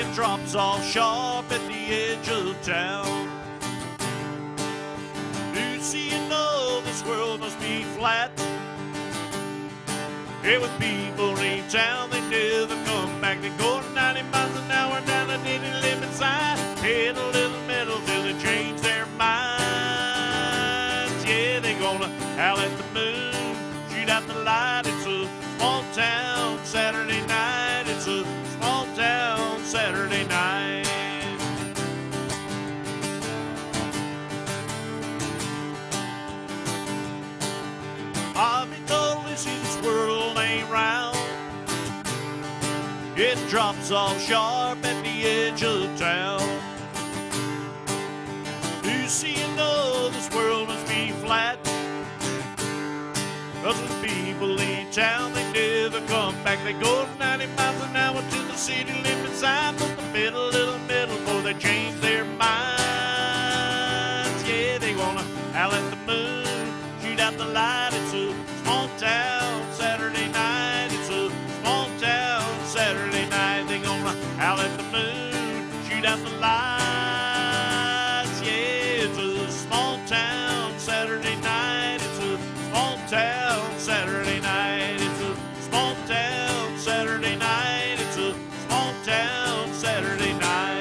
It drops off sharp at the edge of town. You see, you know this world must be flat. Yeah, with people leave town, they never come back. They go 90 miles an hour down the city limit sign. Hit a little metal till they change their minds. Yeah, they gonna howl at the moon, shoot out the light. It's a small town Saturday night. It's a small town Saturday night. I've been totally see this world ain't round. It drops off sharp at the edge of town. You see, you know this world must be flat. 'Cause when people leave town, they never come back. They go 90 miles an hour to the city limit sign. But the middle, little middle, before they change their minds. Yeah, they wanna howl at the moon, shoot out the light. It's a small town Saturday night. It's a small town Saturday night. They gonna howl at the moon, shoot out the lights. Yeah, it's a small town Saturday night. It's a small town Saturday night. It's a small town Saturday night. It's a small town Saturday night.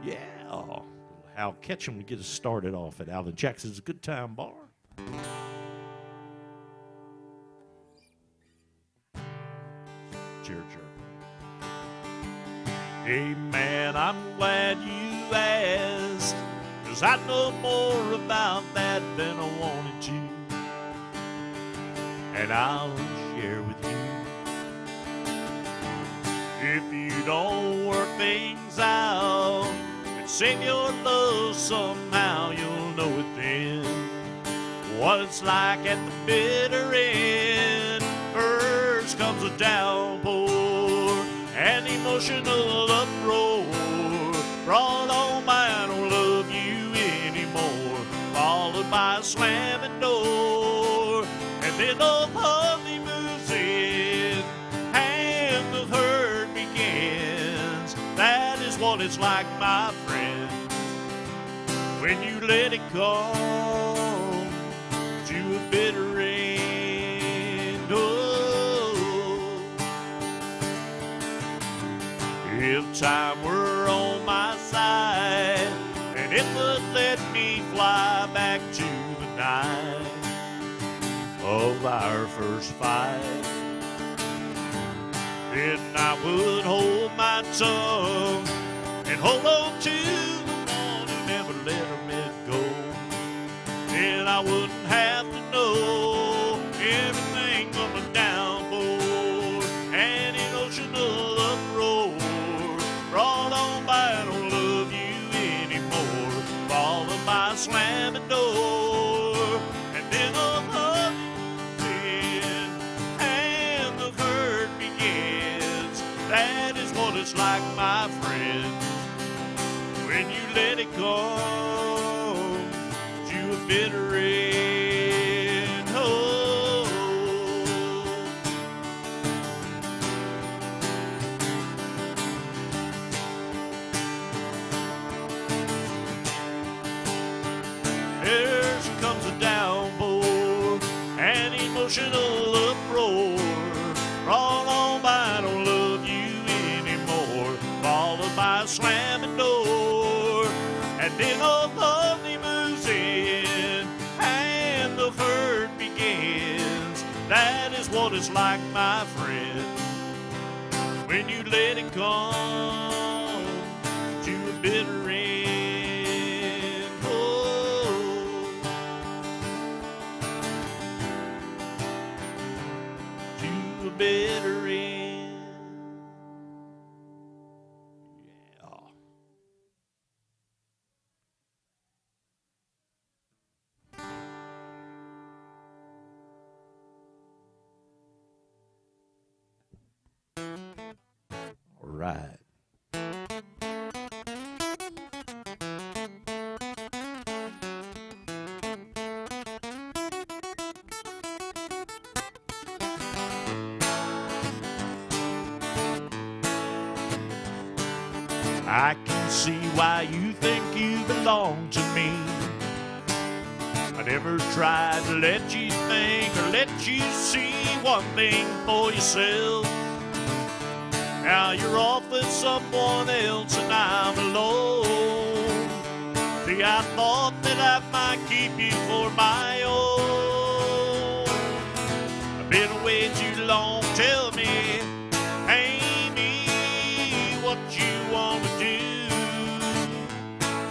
Yeah, Al Ketchum to get us started off at Alvin Jackson's Good Time Bar. Cheer, cheer. Hey man, I'm glad you asked, 'cause I know more about that than I wanted to, and I'll share with you. If you don't work things out and save your love somehow, you'll know it then, what it's like at the bitter end. First comes a downpour, an emotional uproar, brought on by I don't love you anymore, followed by a slamming door, and then the honey moves in, and the hurt begins. That is what it's like, my friend, when you let it come to a bitter end. Oh. If time were on my side, and it would let me fly back to the night of our first fight, then I would hold my tongue and hold on to the one who never let her let go. Then I wouldn't have to know everything on the downpour, and an emotional uproar, brought on by I don't love you anymore, followed by a slamming door, and then a hug in, and the hurt begins. That is what it's like, my friend, when you let it come to a bitter end. Oh. There comes a downpour, an emotional uproar, brought on by I don't love you anymore, followed by a slamming door, and then a lovely moves in, and the hurt begins. That is what it's like, my friend, when you let it come to a bitter end. Oh. To a bitter end. Yeah. All right. I can see why you think you belong to me. I never tried to let you think or let you see one thing for yourself. Now you're off with someone else and I'm alone. See, I thought that I might keep you for my own. I've been away too long, tell me, Amy, what you want to do.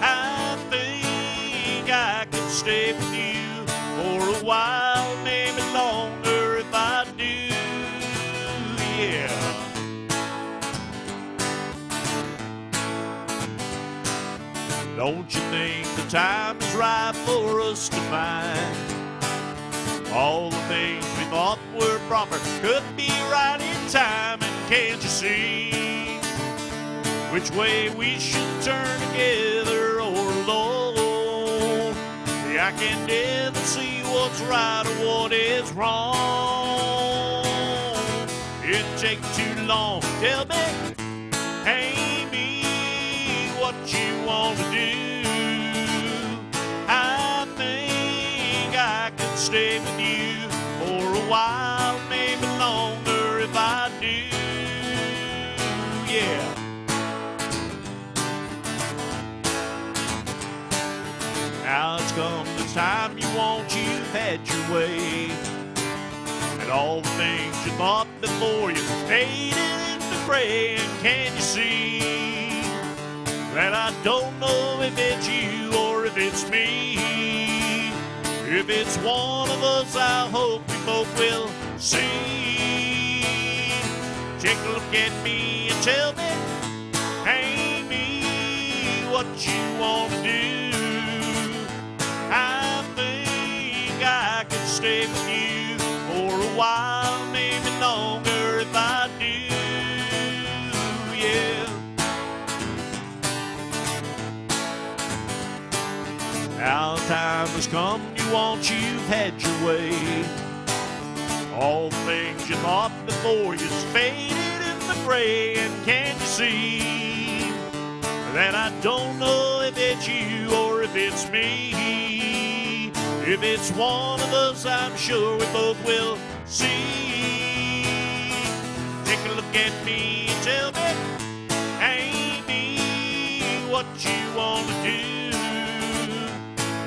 I think I could stay with you for a while, maybe longer if I do, yeah. Don't you think the time is right for us to find all the things we thought were proper could be right in time? And can't you see which way we should turn together or alone? See, I can never see what's right or what is wrong. It takes too long. Tell me, Amy, what you want to do. I think I could stay with you for a while, maybe longer if I do, yeah. Now it's come the time you want, you've had your way, and all the things you thought before you faded into gray. And can you see that I don't know if it's you or if it's me? If it's one of us, I hope we both will see. Take a look at me and tell me, Amy, what you want to do. I think I could stay with you for a while, maybe longer if I do, yeah. Now the time has come, you want, you've had your way. All the things you thought before you's faded in the gray. And can you see that I don't know if it's you or if it's me? If it's one of us, I'm sure we both will see. Take a look at me and tell me, Amy, what you want to do.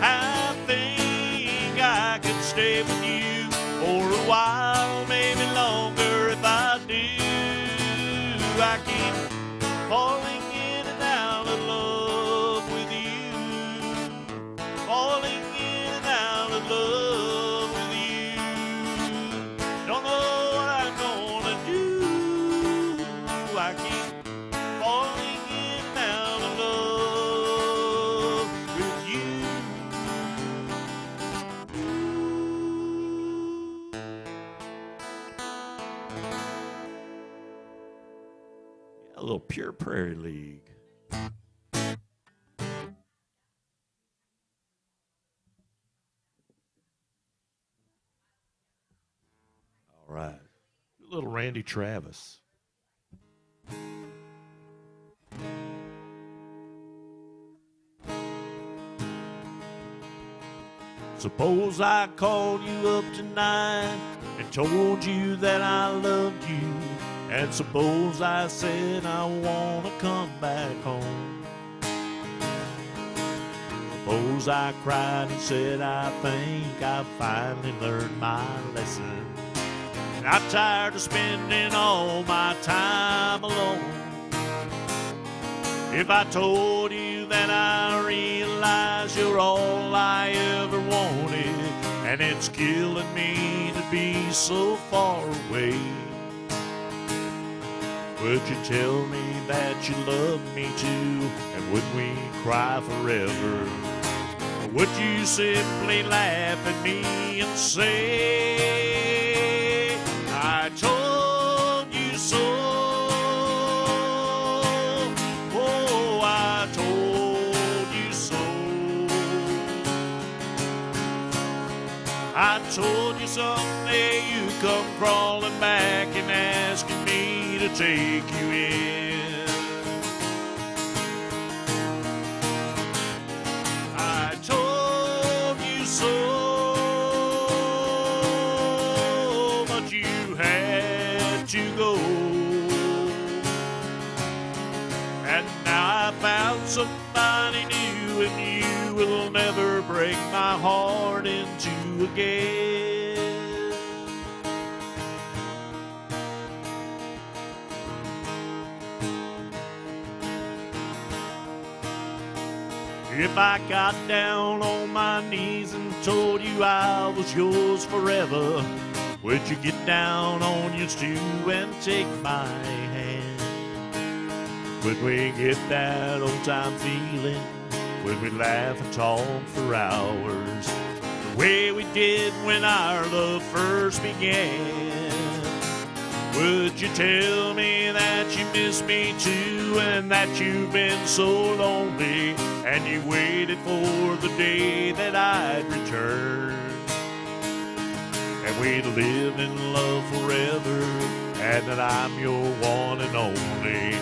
I think I could stay with you for a while, maybe longer if I do. I keep falling in and out of love with you, falling in and out of love with you. Don't know what I'm gonna do. I keep falling in and out of love with you. A little Pure Prairie League. All right. A little Randy Travis. Suppose I called you up tonight and told you that I loved you. And suppose I said I want to come back home. Suppose I cried and said I think I finally learned my lesson. And I'm tired of spending all my time alone. If I told you that I realize you're all I ever wanted, and it's killing me to be so far away, would you tell me that you love me too, and would we cry forever? Or would you simply laugh at me and say, I told you so? Oh, I told you so. I told you someday you'd come crawling back and asking me to take you in. somebody new, and you will never break my heart in two again. If I got down on my knees and told you I was yours forever, would you get down on your stool and take my hand? Would we get that old time feeling? Would we laugh and talk for hours the way we did when our love first began? Would you tell me that you miss me too, and that you've been so lonely, and you waited for the day that I'd return, and we'd live in love forever, and that I'm your one and only?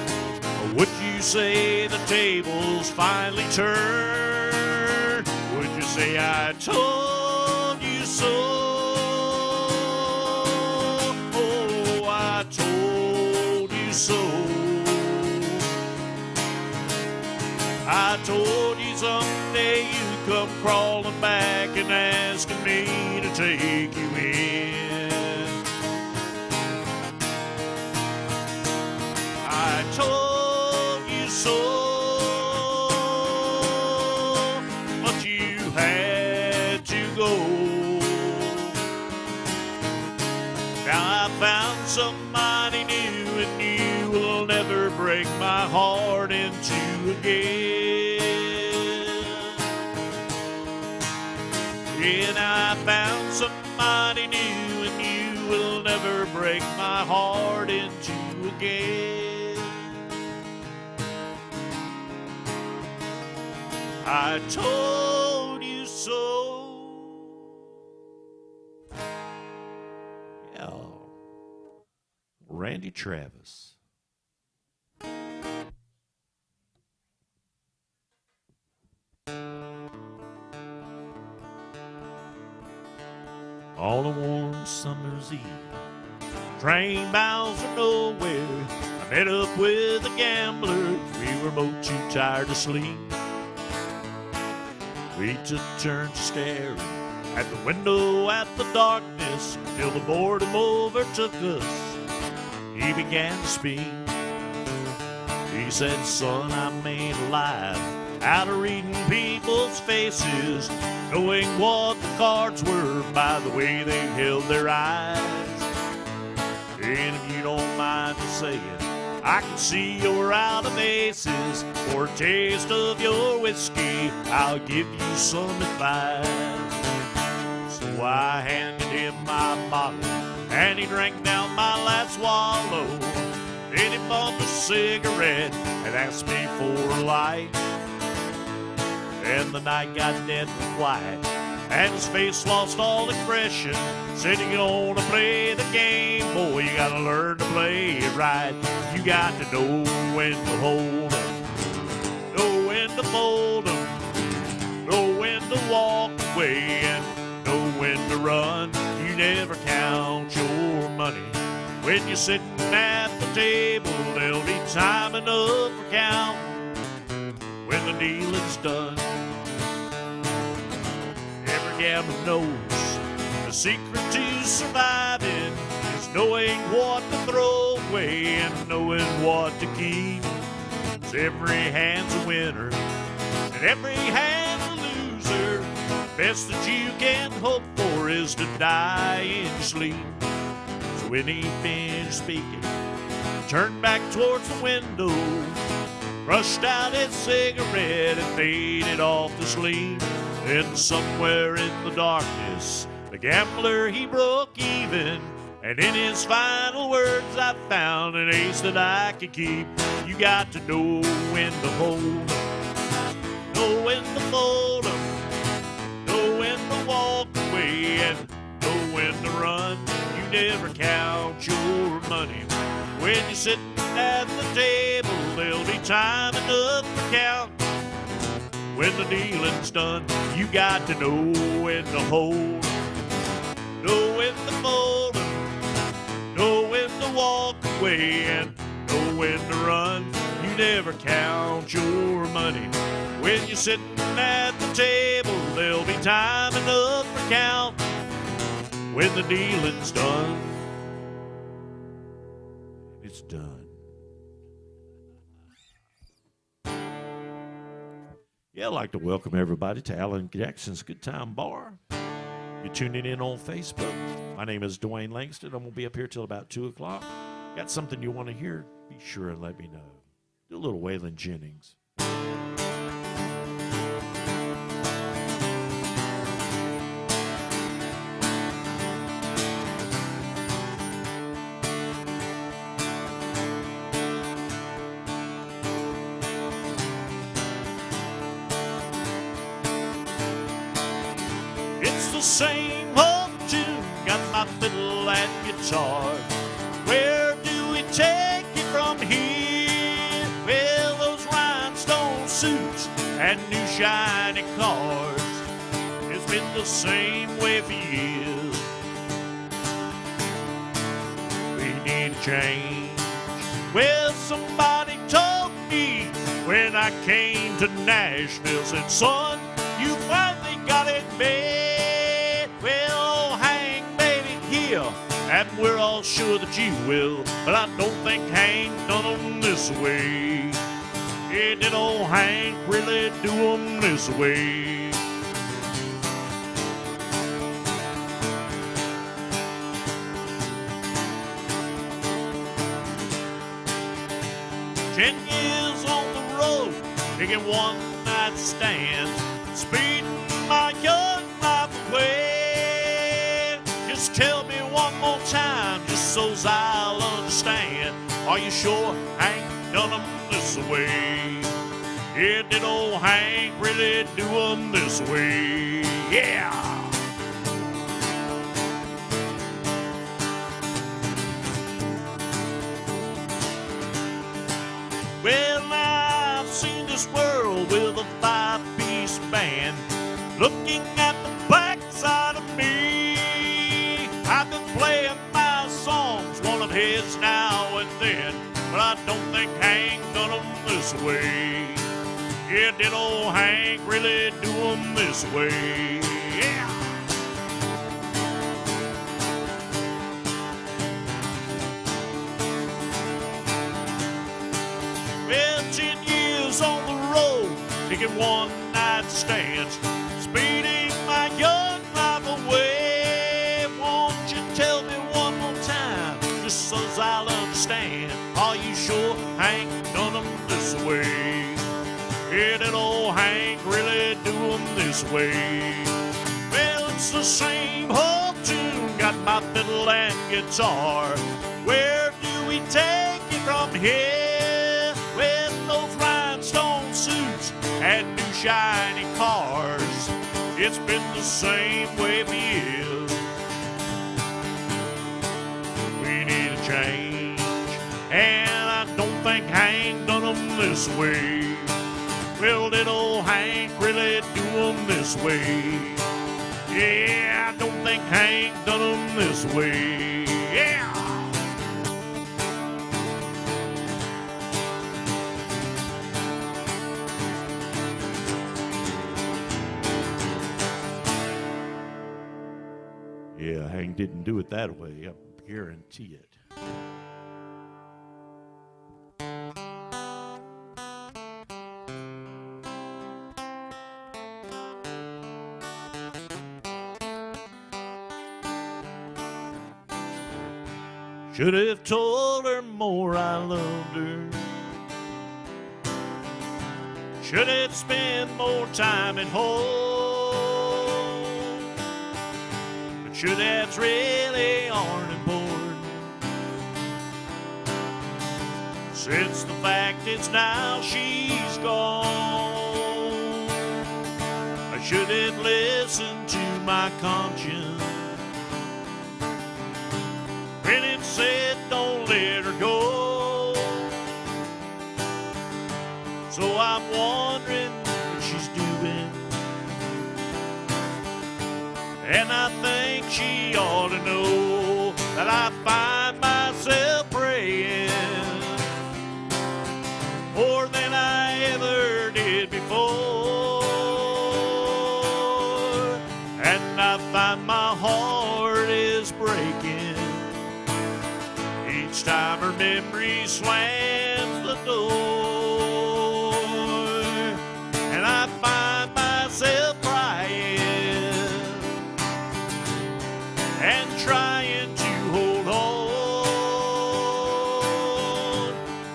Or would you say the tables finally turned? Would you say I told you so? I told you so. I told you someday you'd come crawling back and asking me to take you in. I told you so, but you had to go. Now I found somebody new, and you will never break my heart in two again. Yeah, now I found somebody new, and you will never break my heart in two again. I told you so. Yeah. Randy Travis. On a warm summer's eve, train bounds from nowhere, I met up with a gambler. We were both too tired to sleep. We took turns staring at the window at the darkness till the boredom overtook us. He began to speak. He said, son, I'm made alive out of reading people's faces, knowing what the cards were by the way they held their eyes. And if you don't mind me saying, I can see you're out of aces. For a taste of your whiskey, I'll give you some advice. So I handed him my bottle, and he drank down my last swallow. Then he bummed a cigarette and asked me for a light. And the night got deadly quiet, and his face lost all expression. Said, you gonna play the game, boy, you gotta learn to play it right. You got to know when to hold 'em, know when to fold 'em, know when to walk away, and know when to run. You never count your money when you're sitting at the table. There'll be time enough for counting when the dealing's done. Every gambler knows the secret to surviving is knowing what to throw away and knowing what to keep. 'Cause every hand's a winner and every hand's a loser. Best that you can hope for is to die in your sleep. So when he finished speaking, turned back towards the window, brushed out his cigarette and faded off to sleep. Then somewhere in the darkness, the gambler, he broke even. And in his final words, I found an ace that I could keep. You got to know when to hold 'em, know when to fold 'em, know when to walk away, and know when to run. You never count your money when you're sitting at the table. There'll be time enough for count when the dealing's done. You got to know when to hold 'em, know when to fold 'em, know when to walk away, and know when to run. You never count your money. When you're sitting at the table, there'll be time enough for count. When the dealing's done, it's done. Yeah, I'd like to welcome everybody to Alan Jackson's Good Time Bar. You're tuning in on Facebook. My name is Dwayne Langston. I'm going to be up here till about 2 o'clock. Got something you want to hear? Be sure and let me know. Do a little Waylon Jennings. The same old tune, got my fiddle and guitar. Where do we take it from here? Well, those rhinestone suits and new shiny cars. It's been the same way for years. We need a change. Well, somebody told me when I came to Nashville, said, son, you finally got it made. Well, hang, baby, here, and we're all sure that you will. But I don't think Hank done 'em this way. Yeah, did old Hank really do 'em this way? Ten years on the road, taking one-night stands, speeding my young life away. Just tell me one more time, just so's I'll understand. Are you sure Hank done 'em this way? Yeah, did old Hank really do 'em this way? Yeah! Well, I've seen this world with a five-piece band looking at the backside of me. I've been playing my songs, one of his now and then, but I don't think Hank done 'em this way. Yeah, did old Hank really do 'em this way? Yeah! Well, 10 years on the road, taking one-night stands, speeding my young life away. Won't you tell me one more time, just so's I'll understand? Are you sure Hank done 'em this way? Yeah, did old Hank really do 'em this way? Well, it's the same old tune, got my fiddle and guitar. Where do we take it from here? With those rhinestone suits and new shiny cars. It's been the same way for years. We need a change, and I don't think Hank done 'em this way. Well, did old Hank really do 'em this way? Yeah, I don't think Hank done 'em this way. Yeah! Yeah, Hank didn't do it that way, I guarantee it. Should have told her more I loved her. Should have spent more time at home. But should haves really aren't important, since the fact is now she's gone. I should have listened to my conscience when it said don't let her go. So I'm wondering what she's doing, and I think she ought to know that I find myself praying for and I find my heart is breaking each time her memory slams the door, and I find myself crying and trying to hold on.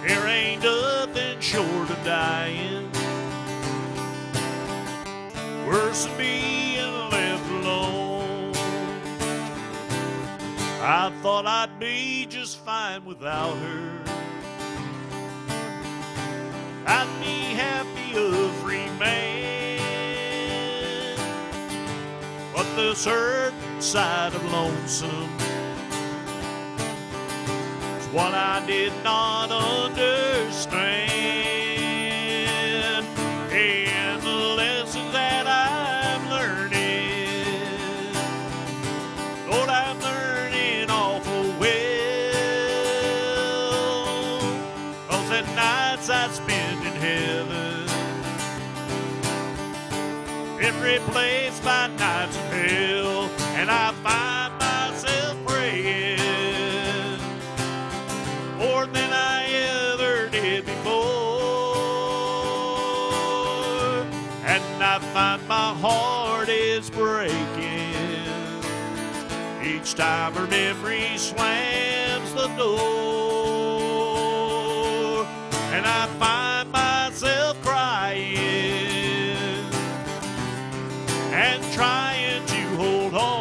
There ain't nothing short of dying worse than being left alone. I thought I'd be just fine without her. I'd be happy a free man, but this hurt side of lonesome is what I did not understand. And the lessons that I'm learning, Lord, I'm learning awful well, 'cause at nights I spend in heaven been replaced by nights of hell, and I find myself praying more than I ever did before, and I find my heart is breaking each time her memory slams the door, and I find myself crying and trying to hold on,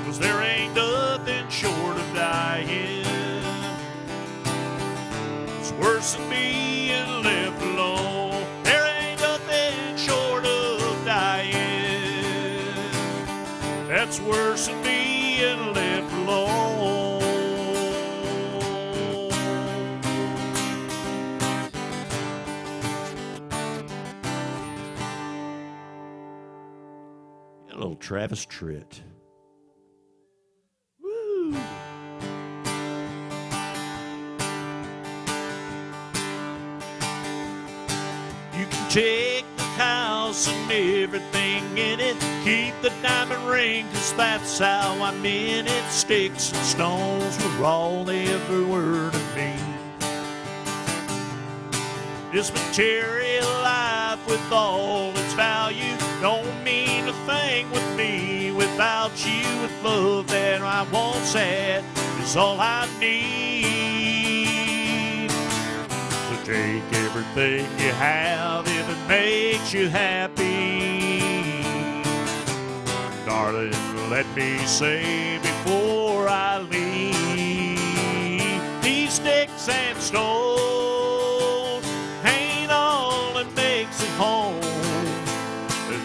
'cause there ain't nothing short of dying. It's worse than being left alone. There ain't nothing short of dying that's worse than being left alone. A little Travis Tritt. Woo! You can take the house and everything in it, keep the diamond ring, 'cause that's how I'm in it. Sticks and stones were all they ever were to me. This material life with all its value don't mean a thing with me. Without you, with love that I once had is all I need. So take everything you have if it makes you happy. Darling, let me say before I leave, these sticks and stones ain't all that makes it home.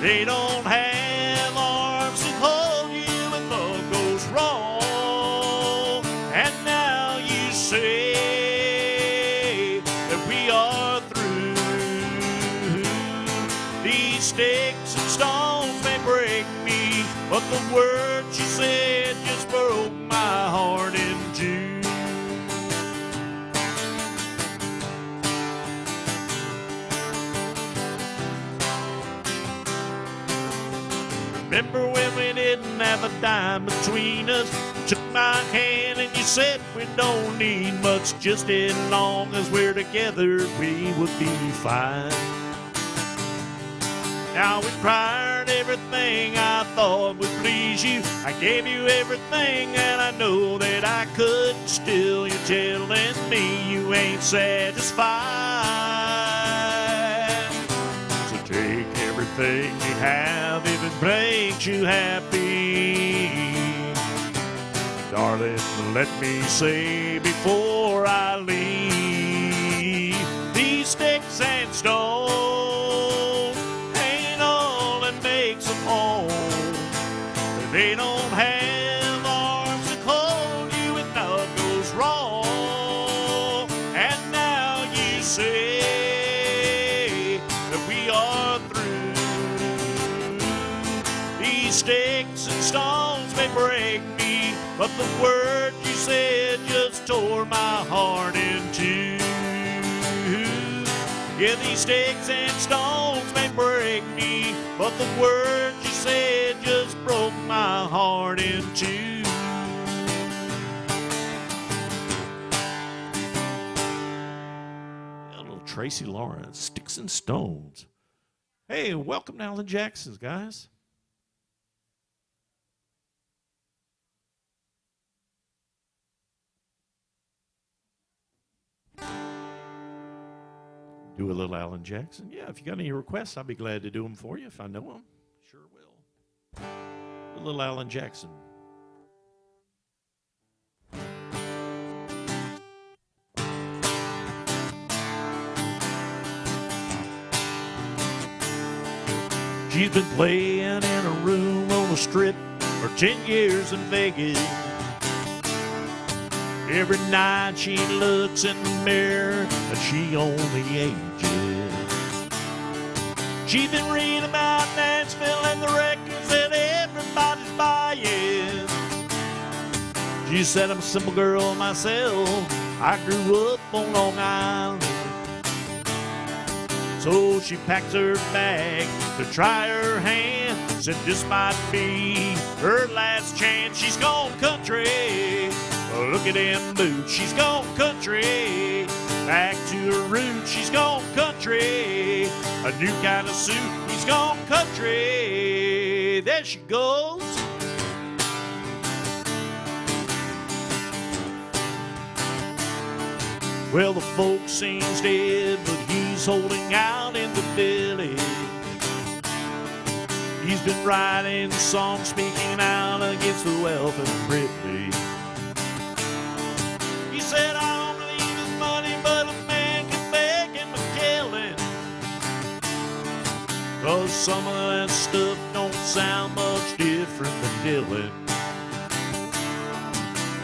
They don't have arms to hold you when love goes wrong. And now you say that we are through. These sticks and stones may break me, but the words you said just broke my heart in two. Remember when we didn't have a dime between us? You took my hand and you said we don't need much, just as long as we're together we would be fine. Now we've tried everything I thought would please you. I gave you everything and I know that I could. Still you're telling me you ain't satisfied. So take everything you have if it makes you happy. Darling, let me say before I leave, these sticks and stones ain't all that makes them home. They don't have arms to hold you when love goes wrong. And now you say that we are through. These sticks and stones may break me, but the word you said just tore my heart in two. Yeah, these sticks and stones may break me, but but the words you said just broke my heart in two. A little Tracy Lawrence, Sticks and Stones. Hey, welcome to Alan Jackson's, guys. Do a little Alan Jackson. Yeah, if you got any requests, I'll be glad to do them for you if I know them. Sure will. A little Alan Jackson. She's been playing in a room on the strip for 10 years in Vegas. Every night she looks in the mirror, but she only ages. She's been reading about Nashville and the records that everybody's buying. She said, I'm a simple girl myself. I grew up on Long Island. So she packs her bag to try her hand. Said this might be her last chance. She's gone country. Look at them boots, she's gone country. Back to her roots, she's gone country. A new kind of suit, he's gone country. There she goes. Well, the folk seems dead, but he's holding out in the village. He's been writing songs, speaking out against the wealth and privilege. He said, I don't believe in money, but a man can beg him a killing. 'Cause some of that stuff don't sound much different than Dylan.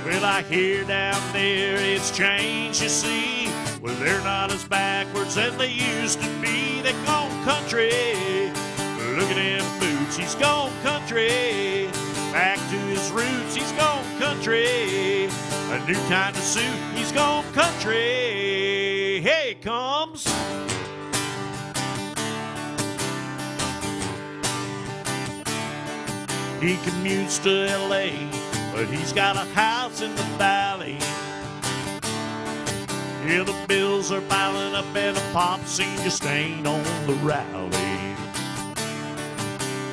Well, I hear down there it's changed, you see. Well, they're not as backwards as they used to be. They've gone country. Look at them boots, he's gone country. Back to his roots, he's gone country. A new kind of suit, he's gone country. Here he comes. He commutes to L.A., but he's got a house in the valley. Yeah, the bills are piling up and the pop scene just ain't on the rally.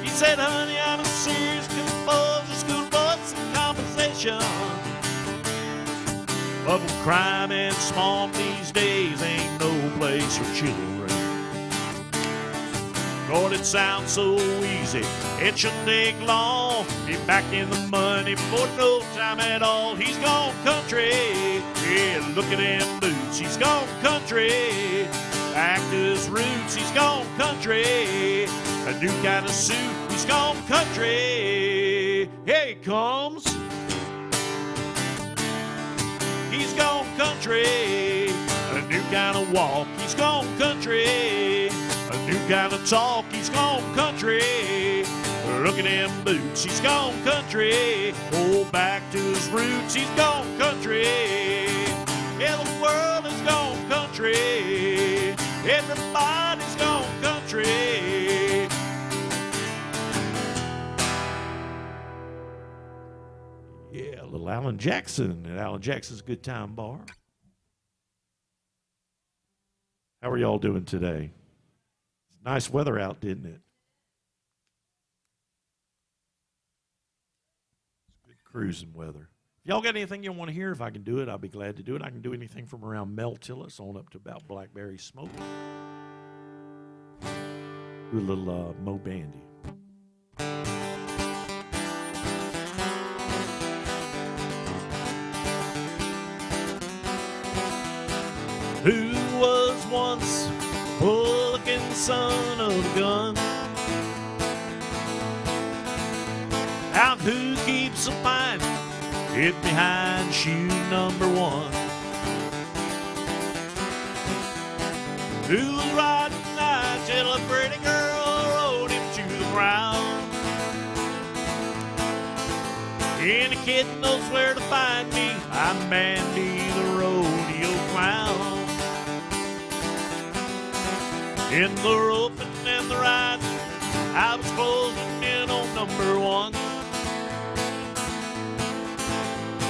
He said, honey, I'm a serious composer, school bus and composition. But with crime and smog these days ain't no place for children. Lord, it sounds so easy, it shouldn't take long. Be back in the money for no time at all. He's gone country, yeah, look at them boots. He's gone country, back to his roots. He's gone country, a new kind of suit. He's gone country, here he comes. He's gone country, a new kind of walk. He's gone country, a new kind of talk. He's gone country. Look at them boots. He's gone country. Oh, back to his roots. He's gone country. Yeah, the world has gone country. Everybody's gone country. Yeah, a little Alan Jackson at Alan Jackson's Good Time Bar. How are y'all doing today? It's nice weather out, didn't it? It's good cruising weather. If y'all got anything you want to hear, if I can do it, I'll be glad to do it. I can do anything from around Mel Tillis on up to about Blackberry Smoke. Do a little Mo Bandy. Who was once a looking son of a gun? Out who keeps a pint hid behind shoe number one? Who was riding night till a pretty girl rode him to the ground? Any kid knows where to find me. I'm Mandy the Rodeo Clown. In the roping and the riding, I was closing in on number one.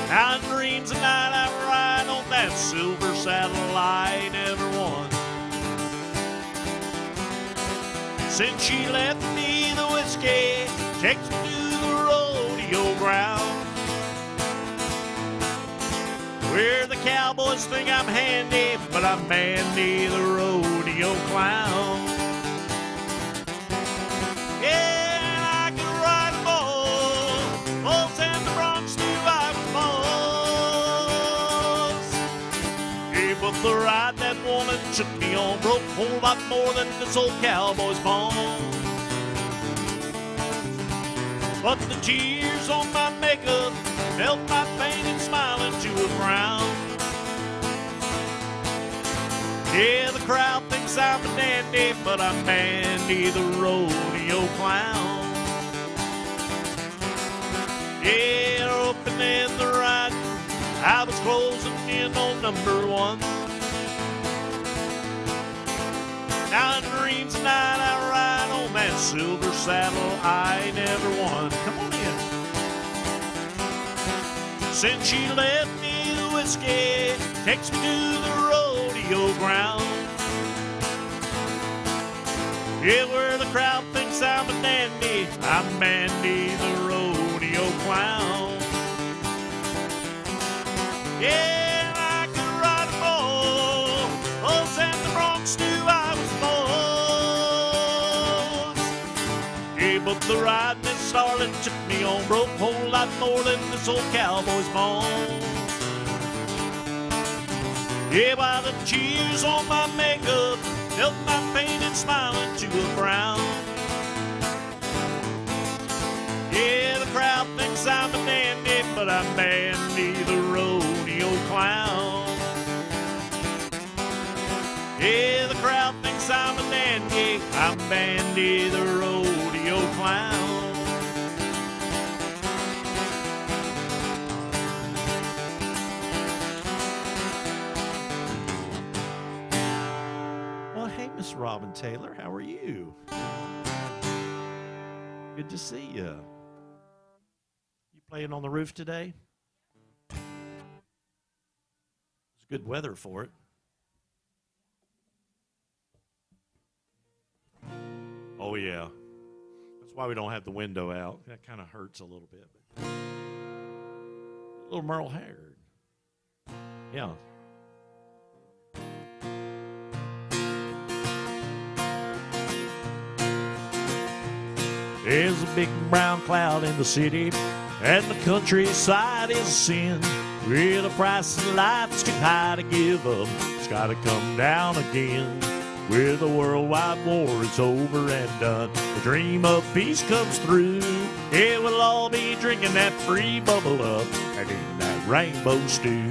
Now in dreams at night I ride on that silver saddle I never won. Since she left me, the whiskey takes me to the rodeo ground, where the cowboys think I'm handy, but I'm Mandy the Rodeo Clown. Yeah, I can ride them all, both in the Bronx to Iowa Falls. Yeah, but the ride that woman took me on broke a whole lot more than this old cowboy's bone. But the tears on my makeup melt my pain and smile into a frown. Yeah, the crowd thinks I'm a dandy, but I'm Mandy the Rodeo Clown. Yeah, opening the ride, I was closing in on number one. Now in dreams tonight I ride on that silver saddle I never won. Come on in. Since she left me, the whiskey takes me to the rodeo ground. Yeah, where the crowd thinks I'm a dandy, I'm Mandy the Rodeo Clown. Yeah, I could ride them all, both in the Bronx to Iowa Falls. Yeah, but the ride Miss Starlet took me on broke a whole lot more than this old cowboy's bone. Yeah, by the tears on my makeup melt my pain and smile into a frown. Yeah, the crowd thinks I'm a dandy, but I'm Mandy the Rodeo Clown. Yeah, the crowd thinks I'm a dandy, I'm Mandy the Rodeo Clown. Well, hey, Miss Robin Taylor, how are you? Good to see you. You playing on the roof today? It's good weather for it. Oh, yeah. That's why we don't have the window out. That kind of hurts a little bit. A little Merle Haggard. Yeah. There's a big brown cloud in the city, and the countryside is a sin. Where the price of life's too high to give up, it's gotta come down again. Where the worldwide war is over and done, the dream of peace comes through. Yeah, we'll all be drinking that free bubble up and eating that rainbow stew.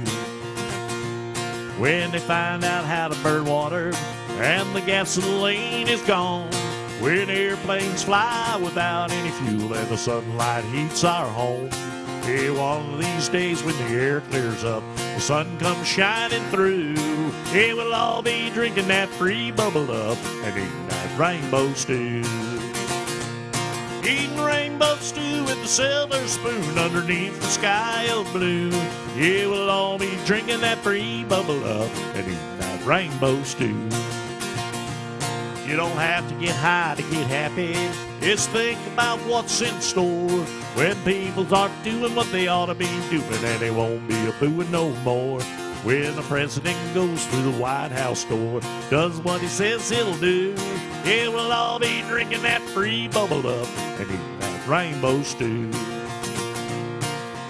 When they find out how to burn water and the gasoline is gone, when airplanes fly without any fuel and the sunlight heats our home. Yeah, one of these days when the air clears up, the sun comes shining through. Yeah, we'll all be drinking that free bubble up and eating that rainbow stew. Eating rainbow stew with the silver spoon underneath the sky of blue. Yeah, we'll all be drinking that free bubble up and eating that rainbow stew. You don't have to get high to get happy. Just think about what's in store. When people start doing what they ought to be doing, and they won't be a booing no more. When the president goes through the White House door, does what he says he'll do. Yeah, we'll all be drinking that free bubble up and eating that rainbow stew.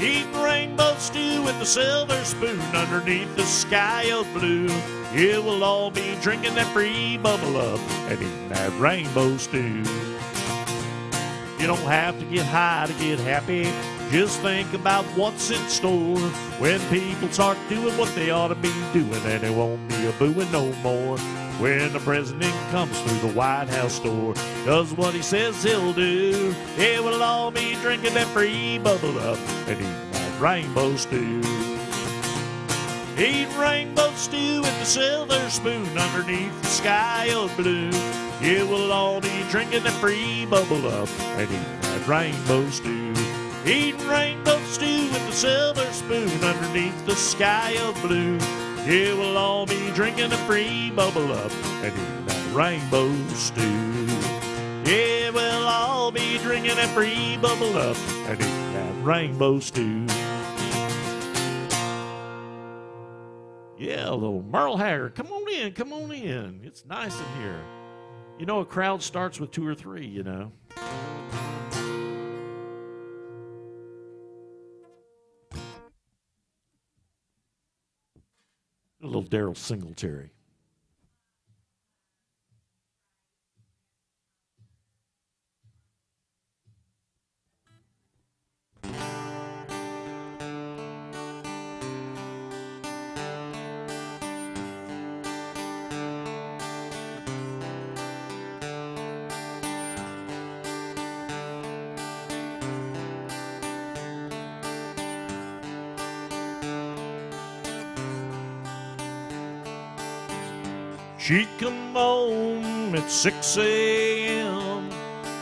Eating rainbow stew with the silver spoon underneath the sky of blue. Yeah, we'll all be drinking that free bubble up and eating that rainbow stew. You don't have to get high to get happy. Just think about what's in store. When people start doing what they ought to be doing, and they won't be a booing no more. When the president comes through the White House door, does what he says he'll do. Yeah, we'll all be drinking that free bubble up and eating that rainbow stew. Eating rainbow stew with the silver spoon underneath the sky of blue. Yeah, we'll all be drinking that free bubble up and eating that rainbow stew. Eating rainbow stew with a silver spoon underneath the sky of blue. Yeah, we'll all be drinking a free bubble up and eating that rainbow stew. Yeah, we'll all be drinking a free bubble up and eating that rainbow stew. Yeah, little Merle Haggard, come on in, come on in. It's nice in here. You know, a crowd starts with 2 or 3, you know. A little Daryl Singletary. She'd come home at 6 a.m.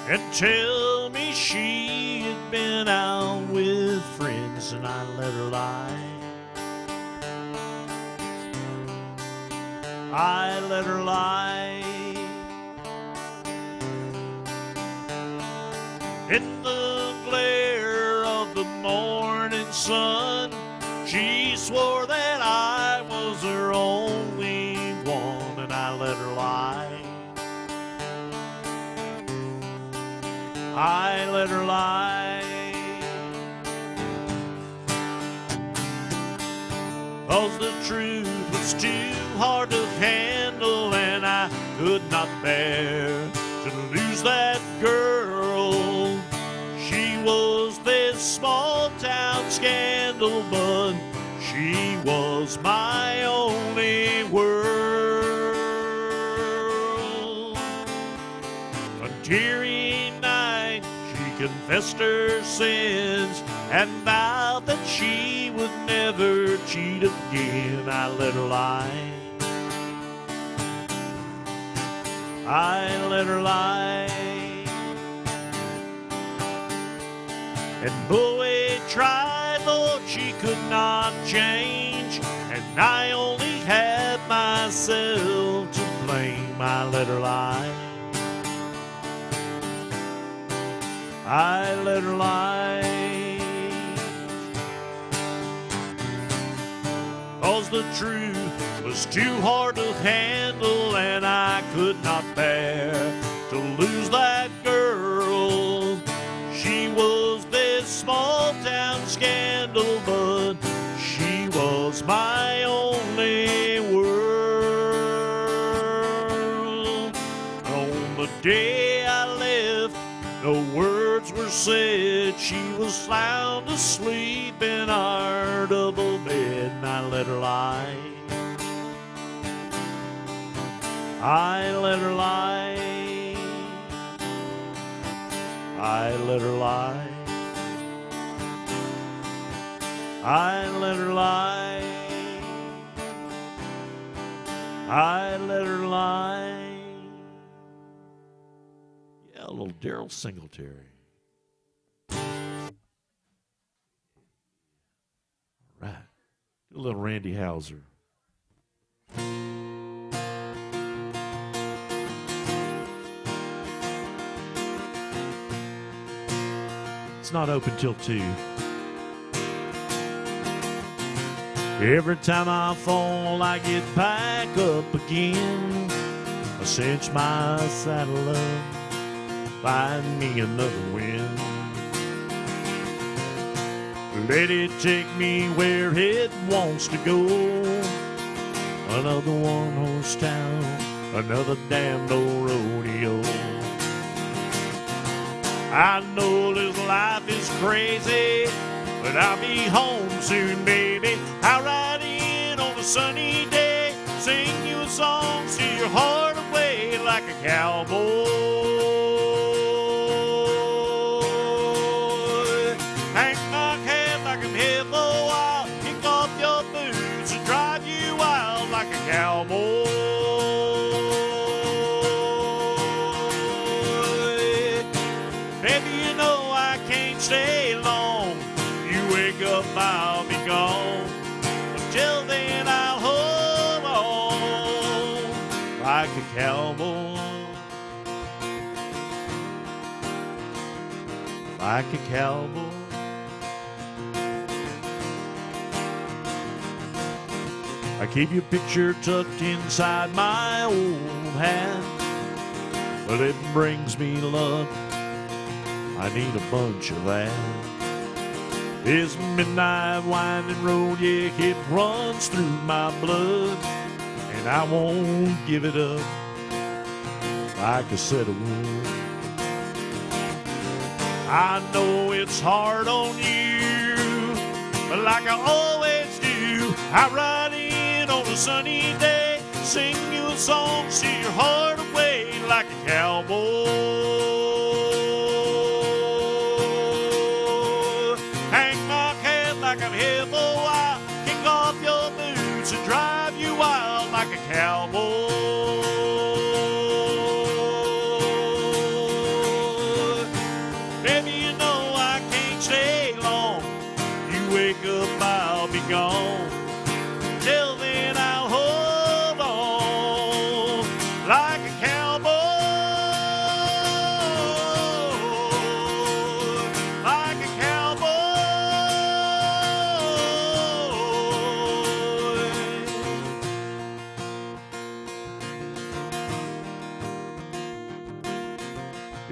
and tell me she had been out with friends, and I let her lie. I let her lie. In the glare of the morning sun, she swore that I was her only one. I let her lie. I let her lie. 'Cause the truth was too hard to handle, and I could not bear to lose that girl. She was this small town scandal, but she was my only world. Teary night, she confessed her sins and vowed that she would never cheat again. I let her lie. I let her lie. And boy tried, Lord, she could not change, and I only had myself to blame. I let her lie. I let her lie. 'Cause the truth was too hard to handle, and I could not bear to lose that girl. She was this small town scandal, but she was my only world. On the day I left, no words were said. She was sound asleep in our double bed, and I let her lie. I let her lie. I let her lie. I let her lie. I let her lie. Yeah, a little Daryl Singletary. All right. A little Randy Houser. It's not open till 2. Every time I fall, I get back up again. I cinch my saddle up, find me another wind. Let it take me where it wants to go. Another one-horse town, another damned old rodeo. I know this life is crazy, but I'll be home soon, baby. I'll ride in on a sunny day, sing you a song, steal your heart away like a cowboy. Hang my head like I'm here for a while, kick off your boots and drive you wild like a cowboy. Baby, you know I can't stay long. You wake up, I'll be gone. Until then, I'll hold on like a cowboy. Like a cowboy. I keep your picture tucked inside my old hat, but it brings me luck. I need a bunch of that. This midnight winding road, yeah, it runs through my blood, and I won't give it up like I said I would. I know it's hard on you, but like I always do, I ride in on a sunny day, sing you a song, steal your heart away like a cowboy. Hang my head like I'm here for a while, kick off your boots and drive you wild like a cowboy. Baby, you know I can't stay long. You wake up, I'll be gone. Till then, I'll hold on like a cowboy. Like a cowboy.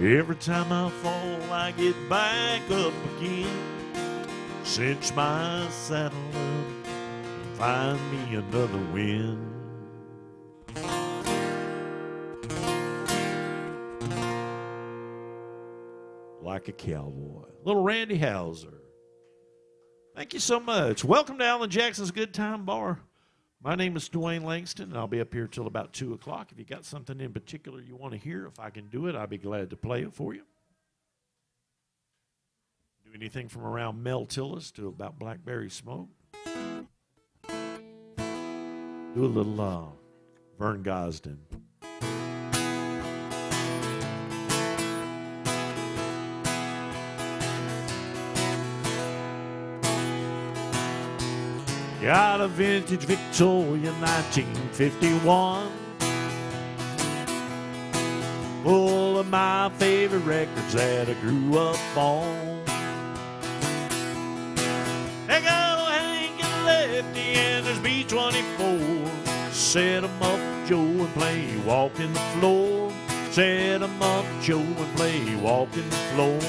Every time I fall, I get back up again. Cinch my saddle up, find me another win. Like a cowboy. Little Randy Houser. Thank you so much. Welcome to Alan Jackson's Good Time Bar. My name is Dwayne Langston, and I'll be up here till about 2 o'clock. If you got something in particular you want to hear, if I can do it, I'll be glad to play it for you. Do anything from around Mel Tillis to about Blackberry Smoke. Do a little Vern Gosdin. Got a vintage Victoria 1951, full of my favorite records that I grew up on. They got a Hank and Lefty and there's B-24. Set 'em up, Joe, and play walking the floor. Set 'em up, Joe, and play walking the floor.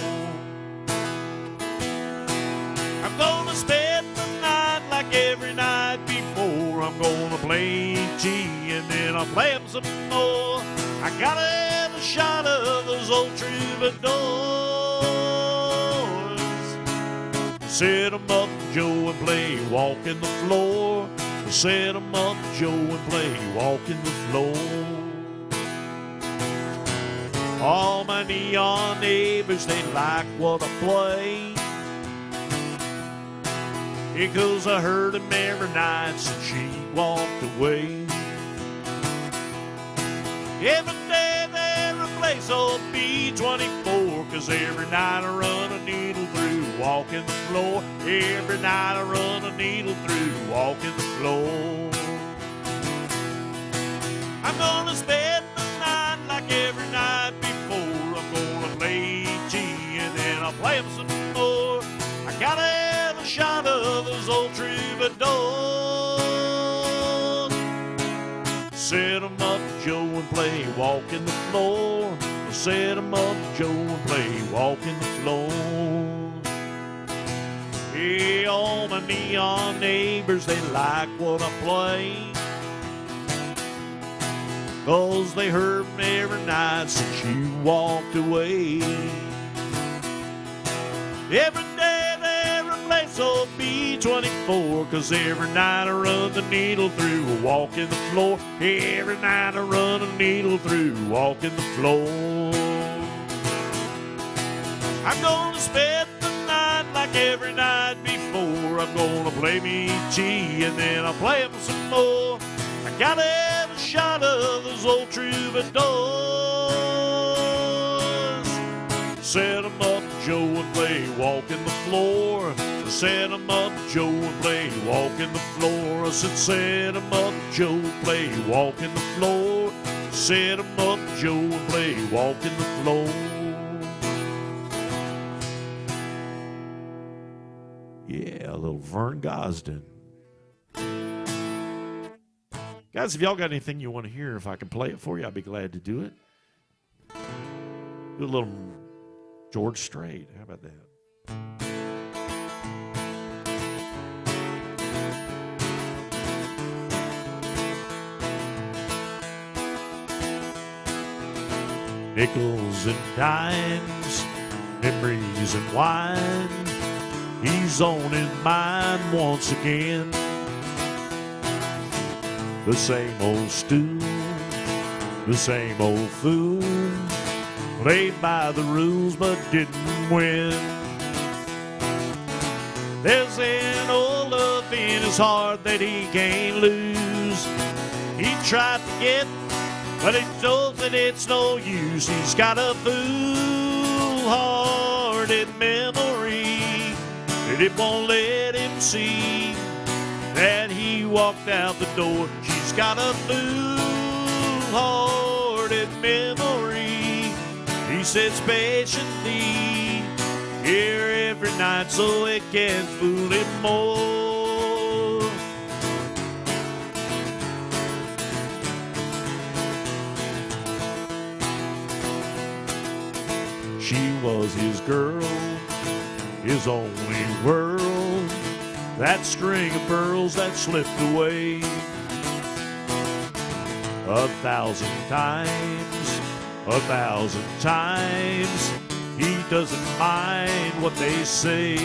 I'm gonna spend the night like every night before. I'm gonna play G and then I'll play 'em some more. I gotta have a shot of those old troubadours. Set 'em up, Joe, and play walking the floor. Set 'em up, Joe, and play walking the floor. All my neon neighbors, they like what I play, because I heard him every night since she walked away. Every day they replace old B-24, 'cause every night I run a needle through walking the floor. Every night I run a needle through walking the floor. I'm gonna spend the night like every night before. I'm gonna play G and then I'll play 'em some more. I gotta have a shot of those old troubadours. Set 'em up, Joe, and play walking the floor. Set 'em up, Joe, and play walking the floor. Hey, all my neon neighbors, they like what I play, 'cause they heard me every night since you walked away. Every day they replace old B-24, 'cause every night I run the needle through walking the floor. Every night I run a needle through walking the floor. I'm gonna spend the night like every night before. I'm gonna play me G and then I'll play 'em some more. I gotta have a shot of those old troubadours. Set 'em up, Joe, and play walking the floor. Set 'em up, Joe, and play walking the floor. I said, set 'em up, Joe, play walking the floor. Set 'em up, Joe, and play walking the floor. Yeah, a little Vern Gosdin. Guys, if y'all got anything you want to hear, if I can play it for you, I'd be glad to do it. Do a little George Strait. How about that? Nickels and dimes, memories and wine. He's on his mind once again. The same old stew, the same old fool. Played by the rules but didn't win. There's an old love in his heart that he can't lose. He tried to get, but he knows that it's no use. He's got a fool-hearted memory that it won't let him see that he walked out the door. She's got a fool-hearted memory. He sits patiently here every night so it can fool him more. She was his girl, his only world. That string of pearls that slipped away 1,000 times. 1,000 times, he doesn't mind what they say.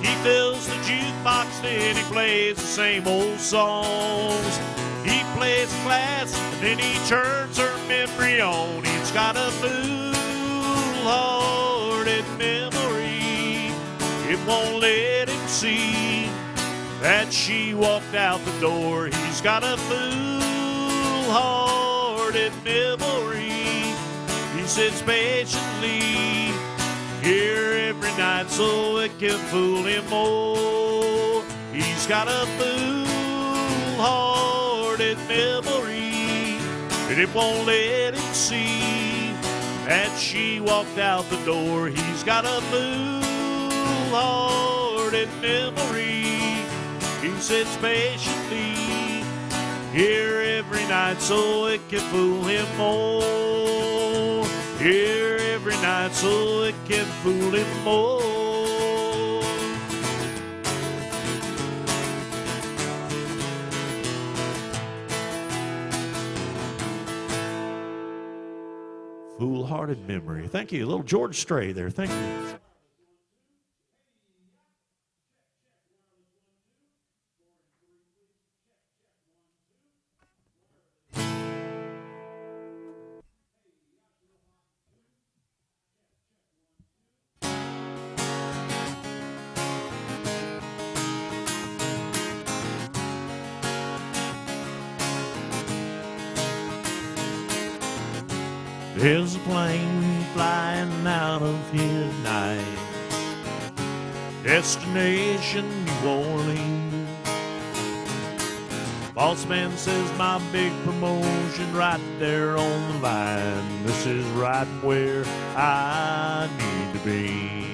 He fills the jukebox, then he plays the same old songs. He plays class, and then he turns her memory on. He's got a fool-hearted memory. It won't let him see that she walked out the door. He's got a fool-hearted memory. He sits patiently here every night so it can fool him more. He's got a fool-hearted memory, and it won't let him see that she walked out the door. He's got a fool-hearted memory. He sits patiently here every night so it can fool him more. Here every night so it can fool him more. Fool-hearted memory. Thank you. A little George Strait there. Thank you. There's a plane flying out of here tonight, destination New Orleans. Boss man says my big promotion right there on the line. This is right where I need to be.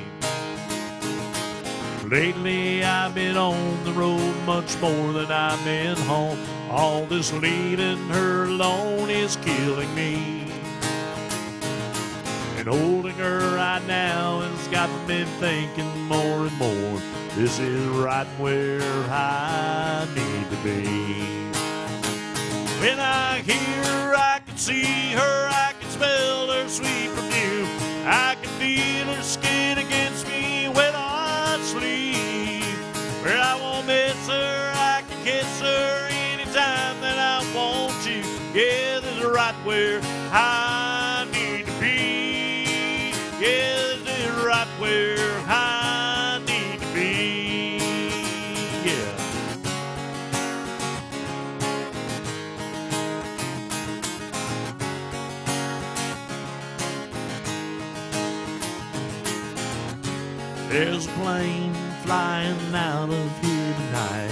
Lately I've been on the road much more than I've been home. All this leaving her alone is killing me. And holding her right now has got me thinking more and more. This is right where I need to be. When I hear her, I can see her, I can smell her sweet perfume. I can feel her skin against me when I sleep. Where I won't miss her, I can kiss her anytime that I want to. Yeah, this is right where I need to be. Yeah, this is right where I need to be. Yeah. There's a plane flying out of here tonight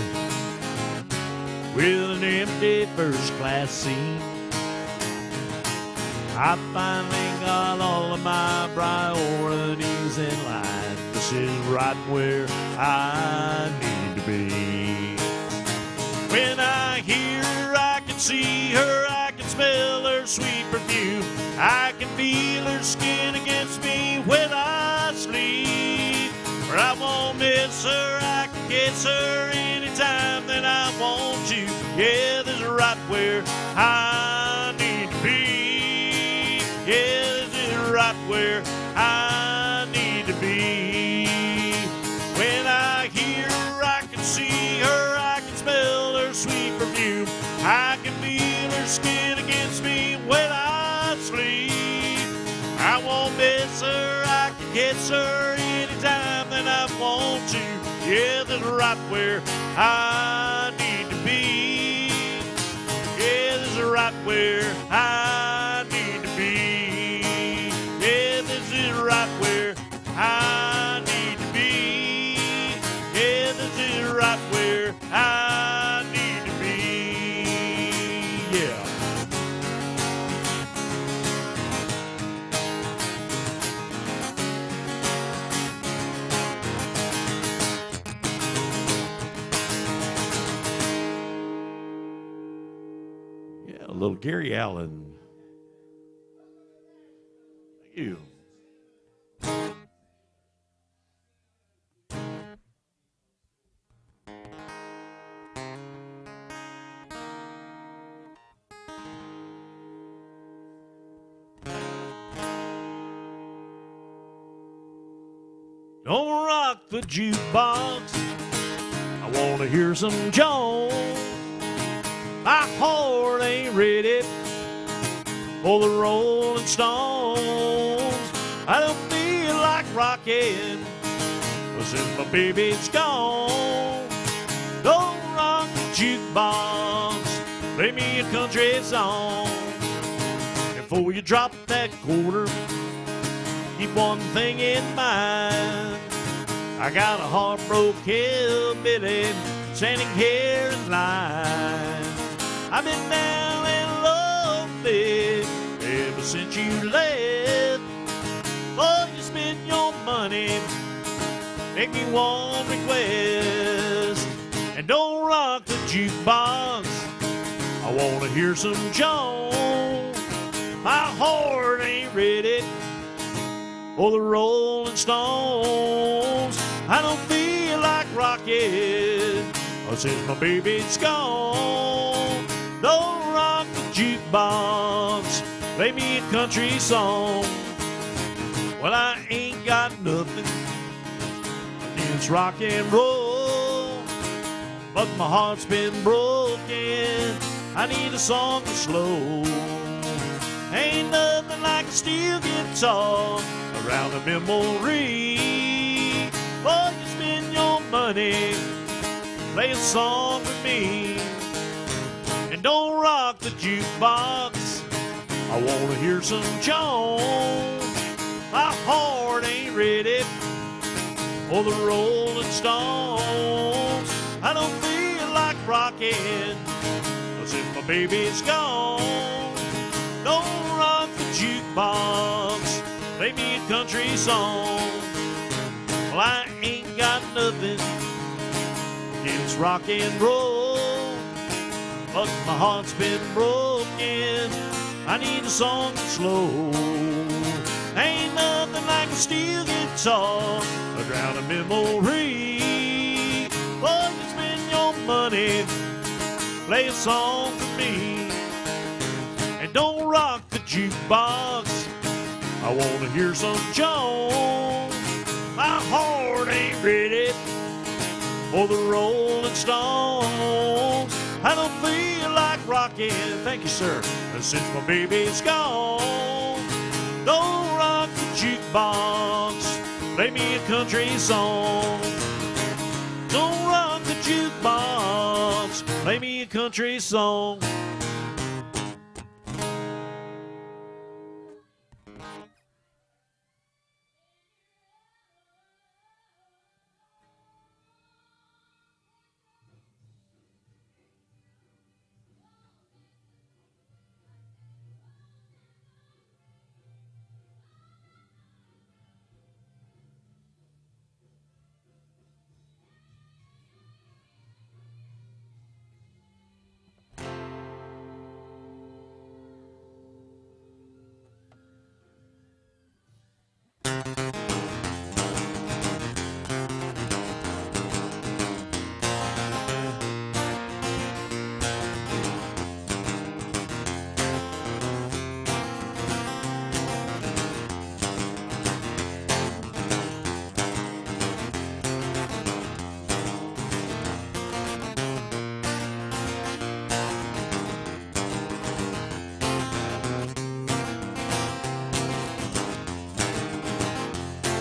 with an empty first-class seat. I finally got all of my priorities in line. This is right where I need to be. When I hear her, I can see her, I can smell her sweet perfume. I can feel her skin against me when I sleep. Or I won't miss her, I can kiss her anytime that I want to. Yeah, this is right where I need to be. Yeah, this is right where I need to be. When I hear her, I can see her, I can smell her sweet perfume. I can feel her skin against me when I sleep. I won't miss her, I can kiss her anytime that I want to. Yeah, this is right where I need to be. Yeah, this is right where I need to be. Yeah, this is right where I need to be. Yeah, this is right where I need to be. Yeah. Yeah, a little Gary Allen. Thank you. Don't rock the jukebox. I want to hear some Jones. My heart ain't ready for the Rolling Stones. I don't feel like rocking since my baby's gone. Don't rock the jukebox. Play me a country song. Before you drop that quarter, keep one thing in mind. I got a heartbroken hillbilly standing here in line. I've been down and lonely ever since you left. Oh, you spend your money, make me one request. And don't rock the jukebox, I want to hear some Jones. My heart ain't ready for the Rolling Stones. I don't feel like rocking since my baby's gone. Don't rock the jukebox, play me a country song. Well, I ain't got nothing against rock and roll, but my heart's been broken. I need a song that's slow. Ain't nothing like a steel guitar around a memory. Boy, you spend your money, play a song for me. And don't rock the jukebox, I want to hear some Jones. My heart ain't ready for the Rolling Stones. I don't feel like rocking since my baby's gone. Don't rock the jukebox, play me a country song. Well, I ain't got nothing against rock and roll, but my heart's been broken. I need a song that's slow. Ain't nothing like a steel guitar around a memory. Oh, you spend your money, play a song for me. And don't rock the jukebox, I want to hear some Jones. My heart ain't ready for the Rolling Stones. I don't feel like rocking, thank you, sir, since my baby's gone. Don't rock the jukebox, play me a country song. Don't rock the jukebox, play me a country song.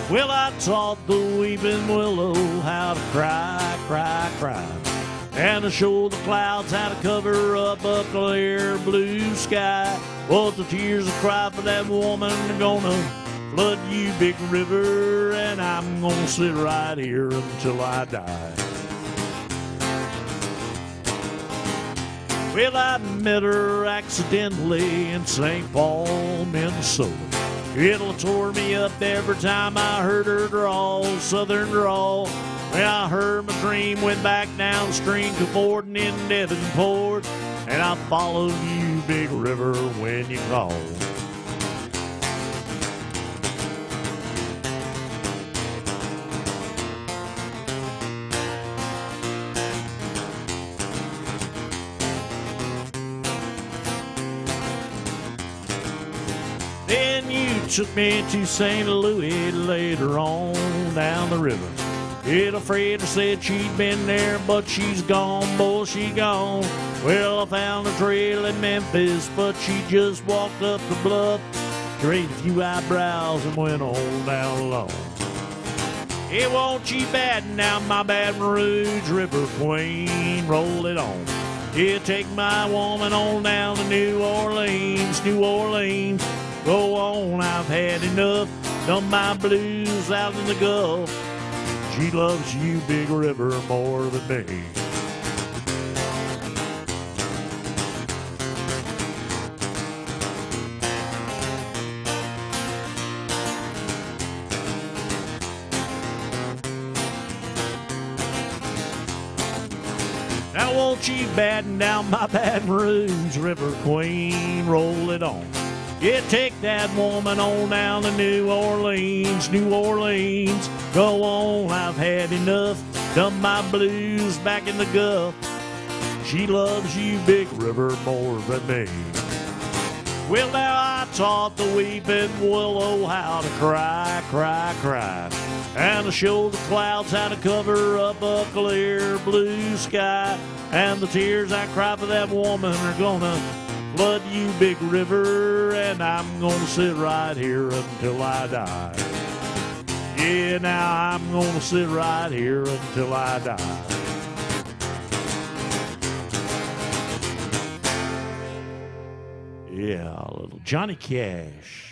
Well, I taught the weeping willow how to cry, cry, cry, and to show the clouds how to cover up a clear blue sky. Well, the tears I cry for that woman are gonna flood you, big river, and I'm gonna sit right here until I die. Well, I met her accidentally in St. Paul, Minnesota. It'll tore me up every time I heard her drawl, southern drawl. When I heard my dream, went back downstream to Fording in Devonport, and I followed you, big river, when you called. Then you took me to St. Louis later on down the river. Little Freda said she'd been there, but she's gone, boy, she gone. Well, I found a trail in Memphis, but she just walked up the bluff, raised a few eyebrows and went on down alone. Hey, won't you batten down my Baton Rouge River Queen, roll it on. Yeah, take my woman on down to New Orleans, New Orleans. Go on, I've had enough, done my blues out in the Gulf. She loves you, big river, more than me. Now won't you batten down my Baton Rouge River Queen, roll it on. Yeah, take that woman on down to New Orleans, New Orleans. Go on, I've had enough, done my blues back in the Gulf. She loves you, big river, more than me. Well, now I taught the weeping willow how to cry, cry, cry, and to show the clouds how to cover up a clear blue sky. And the tears I cry for that woman are gonna flood you, big river, and I'm gonna sit right here until I die. Yeah, now I'm gonna sit right here until I die. Yeah, a little Johnny Cash.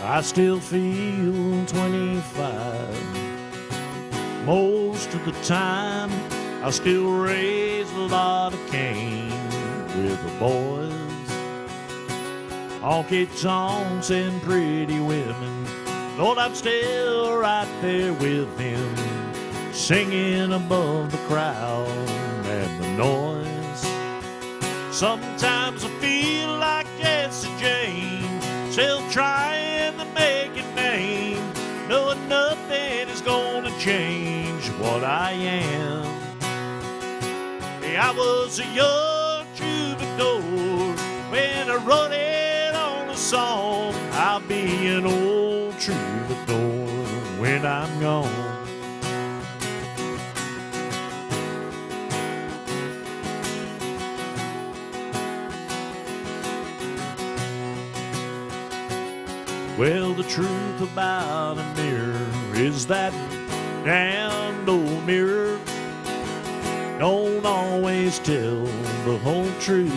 I still feel 25. Most of the time, I still raise a lot of cane with the boys. Honky tonks and pretty women. Lord, I'm still right there with him, singing above the crowd and the noise. Sometimes I feel like Jesse James, still trying to make a name, knowing nothing is gonna change what I am. Hey, I was a young troubadour when I wrote it on a song. I'll be an old troubadour when I'm gone. Well, the truth about a mirror is that damned old mirror don't always tell the whole truth.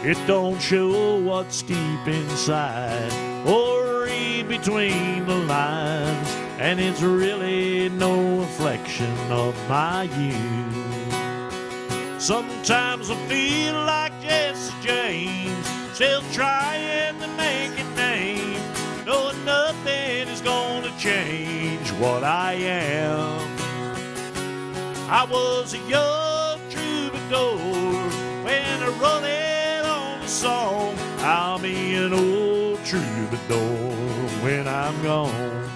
It don't show what's deep inside or read between the lines, and it's really no reflection of my youth. Sometimes I feel like Jesse James, still trying to make a name, knowing nothing is gonna change what I am. I was a young troubadour when I wrote it on the song. I'll be an old troubadour when I'm gone.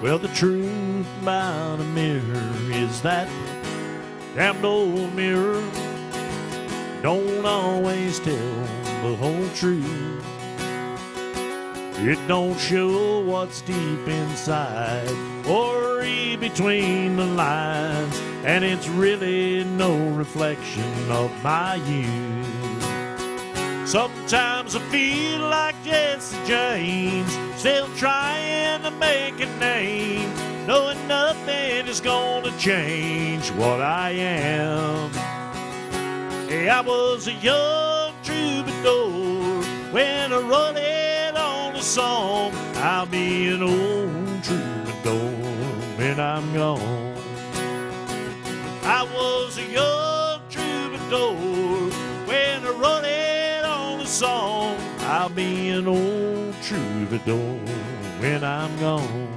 Well, the truth about a mirror is that damned old mirror don't always tell the whole truth. It don't show what's deep inside or read between the lines, and it's really no reflection of my youth. Sometimes I feel like Jesse James, still trying to make a name, knowing nothing is gonna change what I am. Hey, I was a young troubadour when I wrote it on a song. I'll be an old troubadour when I'm gone. I was a young troubadour when I wrote it on a song. I'll be an old troubadour when I'm gone.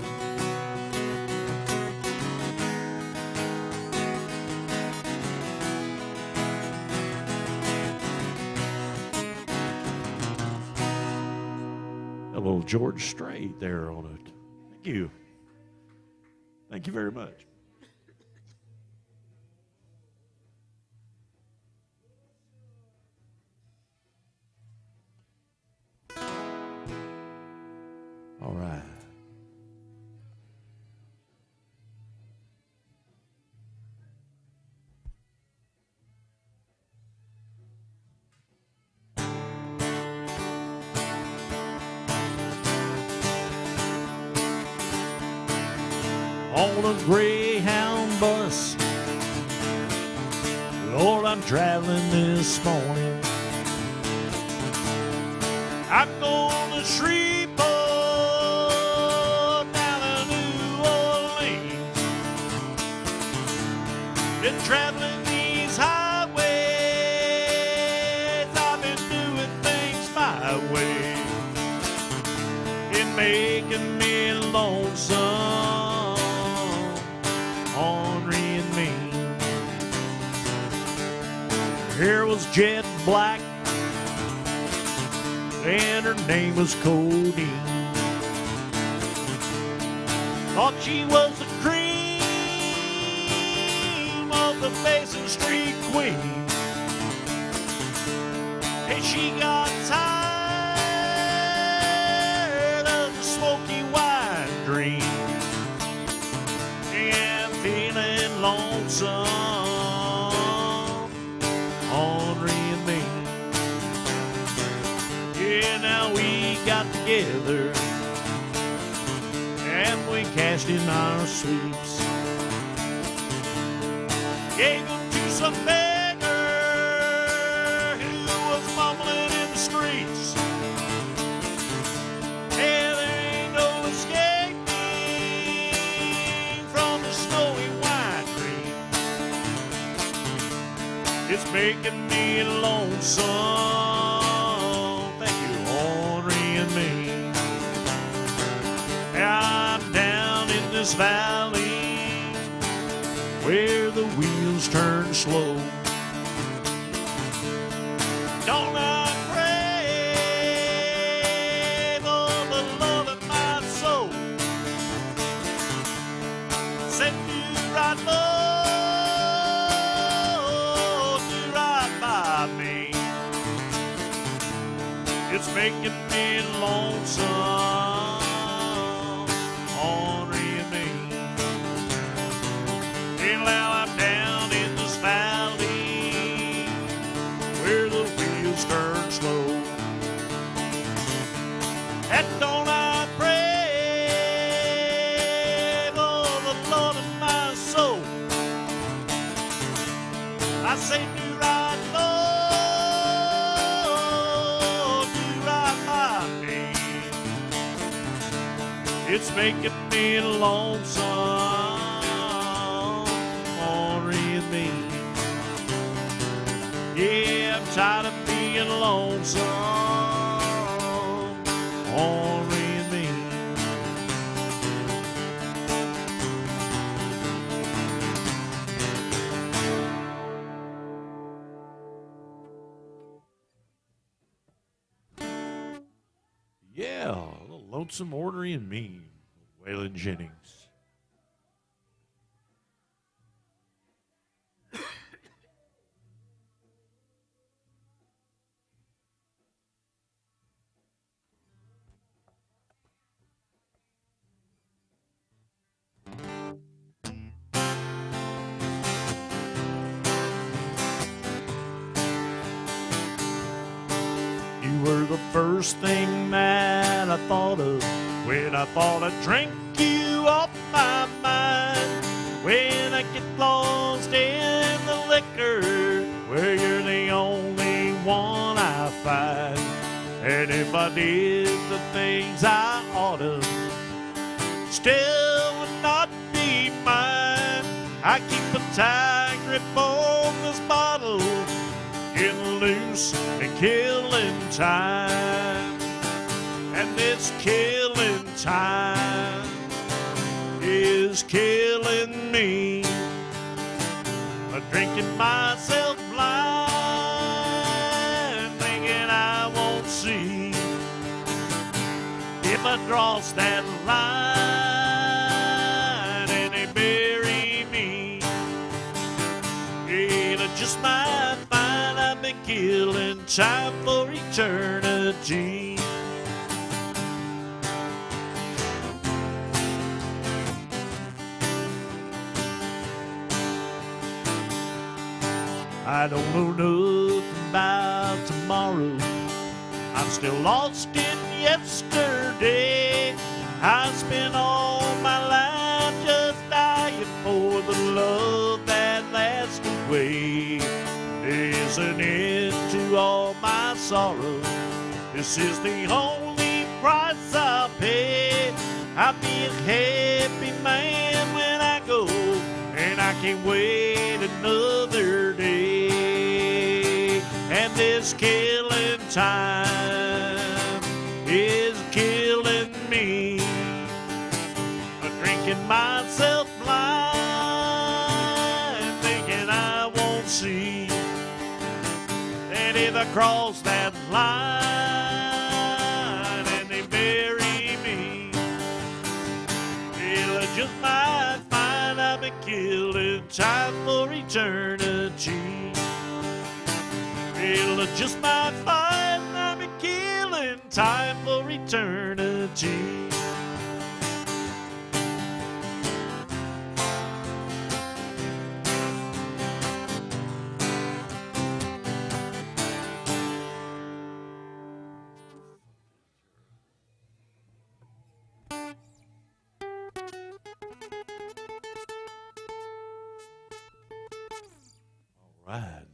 A little George Strait there on it. Thank you. Thank you very much. All right. On a Greyhound bus, Lord, I'm traveling this morning. I'm going to Shreveport, down to New Orleans. Been traveling these highways, I've been doing things my way. It making me lonesome, ornery and mean. Hair was jet black, and her name was Codeine. Thought she was the cream of the Basin Street queen. And she got tired of the smoky wine dream, and feeling lonesome, ornery and mean. Yeah, now we got together and we cashed in our sweeps. Gave them to some beggar who was mumbling in the streets. Yeah, there ain't no escaping from the snowy wine dream. It's making me lonesome. I'm down in this valley where the wheels turn slow. Don't I pray for the love of my soul? Send you right, Lord, you right by me. It's making me lonesome, ornery and mean. And now I'm down in this valley where the wheels turn slow. And don't I pray for the Lord of my soul? I say, do right, Lord, do right by me. It's making me lonesome, ornery and mean. tired of being lonesome, ornery and mean. Yeah, a little lonesome, ornery and mean. Waylon Jennings. You were the first thing that I thought of when I thought I'd drink you off my mind. When I get lost in the liquor, where you're the only one I find. And if I did the things I oughta, still would not be mine. I keep a tight grip on this bottle, getting loose and killing time. And this killing time is killing me. I'm drinking myself blind, thinking I won't see. If I cross that line and they bury me, it just might find I've been killing time for eternity. I don't know nothing about tomorrow. I'm still lost in yesterday. I spent all my life just dying for the love that lasts away. There's an end to all my sorrow. This is the only price I'll pay. I'll be a happy man when I go, and I can't wait another day. And this killing time is killing me. I'm drinking myself blind, thinking I won't see that if I cross that line and they bury me, it'll just might find I've been killing time for eternity. It'll just might find I've been killing time for eternity. All right.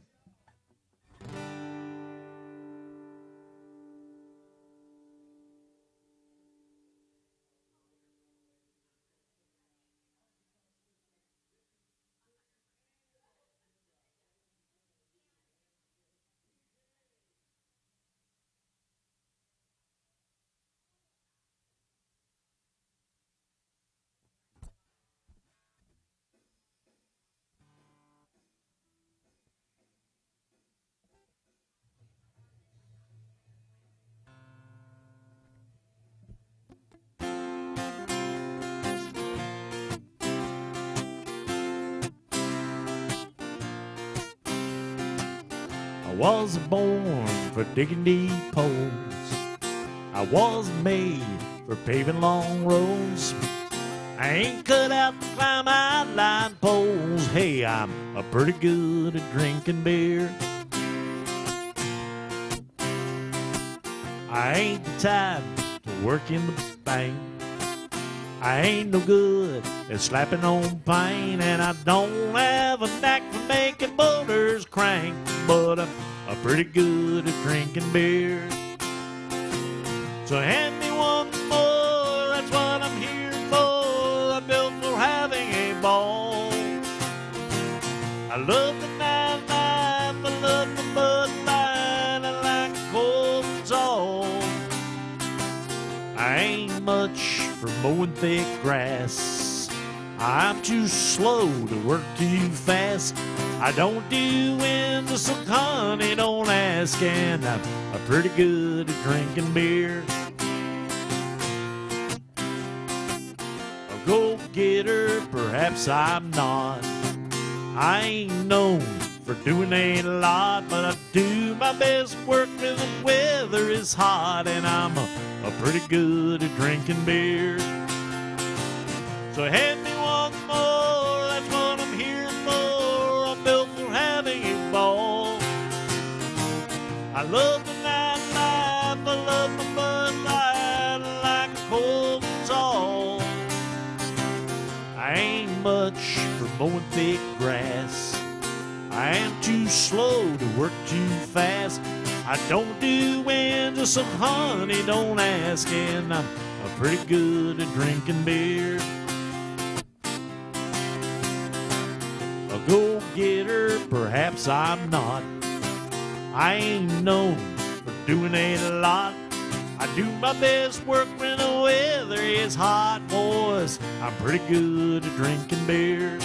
I wasn't born for digging deep holes. I wasn't made for paving long roads. I ain't cut out to climb outline poles. Hey, I'm pretty good at drinking beer. I ain't the type to work in the bank. I ain't no good at slapping on pain, and I don't have a knack for making motors crank, but I'm pretty good at drinking beer. So hand me one more, that's what I'm here for. I'm built for having a ball. I love the nightlife, I love the Bud Light. much for mowing thick grass. I'm too slow to work too fast. I don't do window, so honey, don't ask. And I'm pretty good at drinking beer. A go-getter, perhaps I'm not. I ain't known for doing a lot, but I do my best work when the weather is hot. And I'm pretty good at drinking beer. So hand me one more, that's what I'm here for. I'm built for having a ball. I love the nightlife, I love my Bud Light, I like a cold tall. I ain't much for mowing thick grass. I am too slow to work too fast. I don't do windows, so honey, don't ask. And I'm pretty good at drinking beer. A go-getter, perhaps I'm not. I ain't known for doing a lot. I do my best work when the weather is hot, boys. I'm pretty good at drinking beer.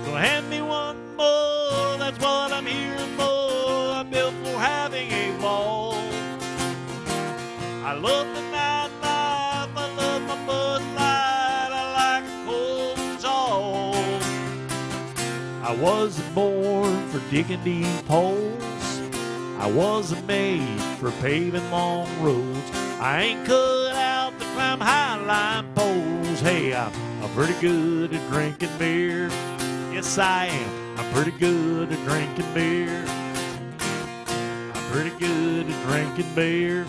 So hand me one more, that's what I'm here for. I'm built for having a ball. I love the nightlife, I love my Bud Light, I like a cold tall. I wasn't born for digging deep holes. I wasn't made for paving long roads. I ain't cut out to climb high-line poles. Hey, I'm pretty good at drinking beer. Yes, I am. I'm pretty good at drinking beer. I'm pretty good at drinking beer.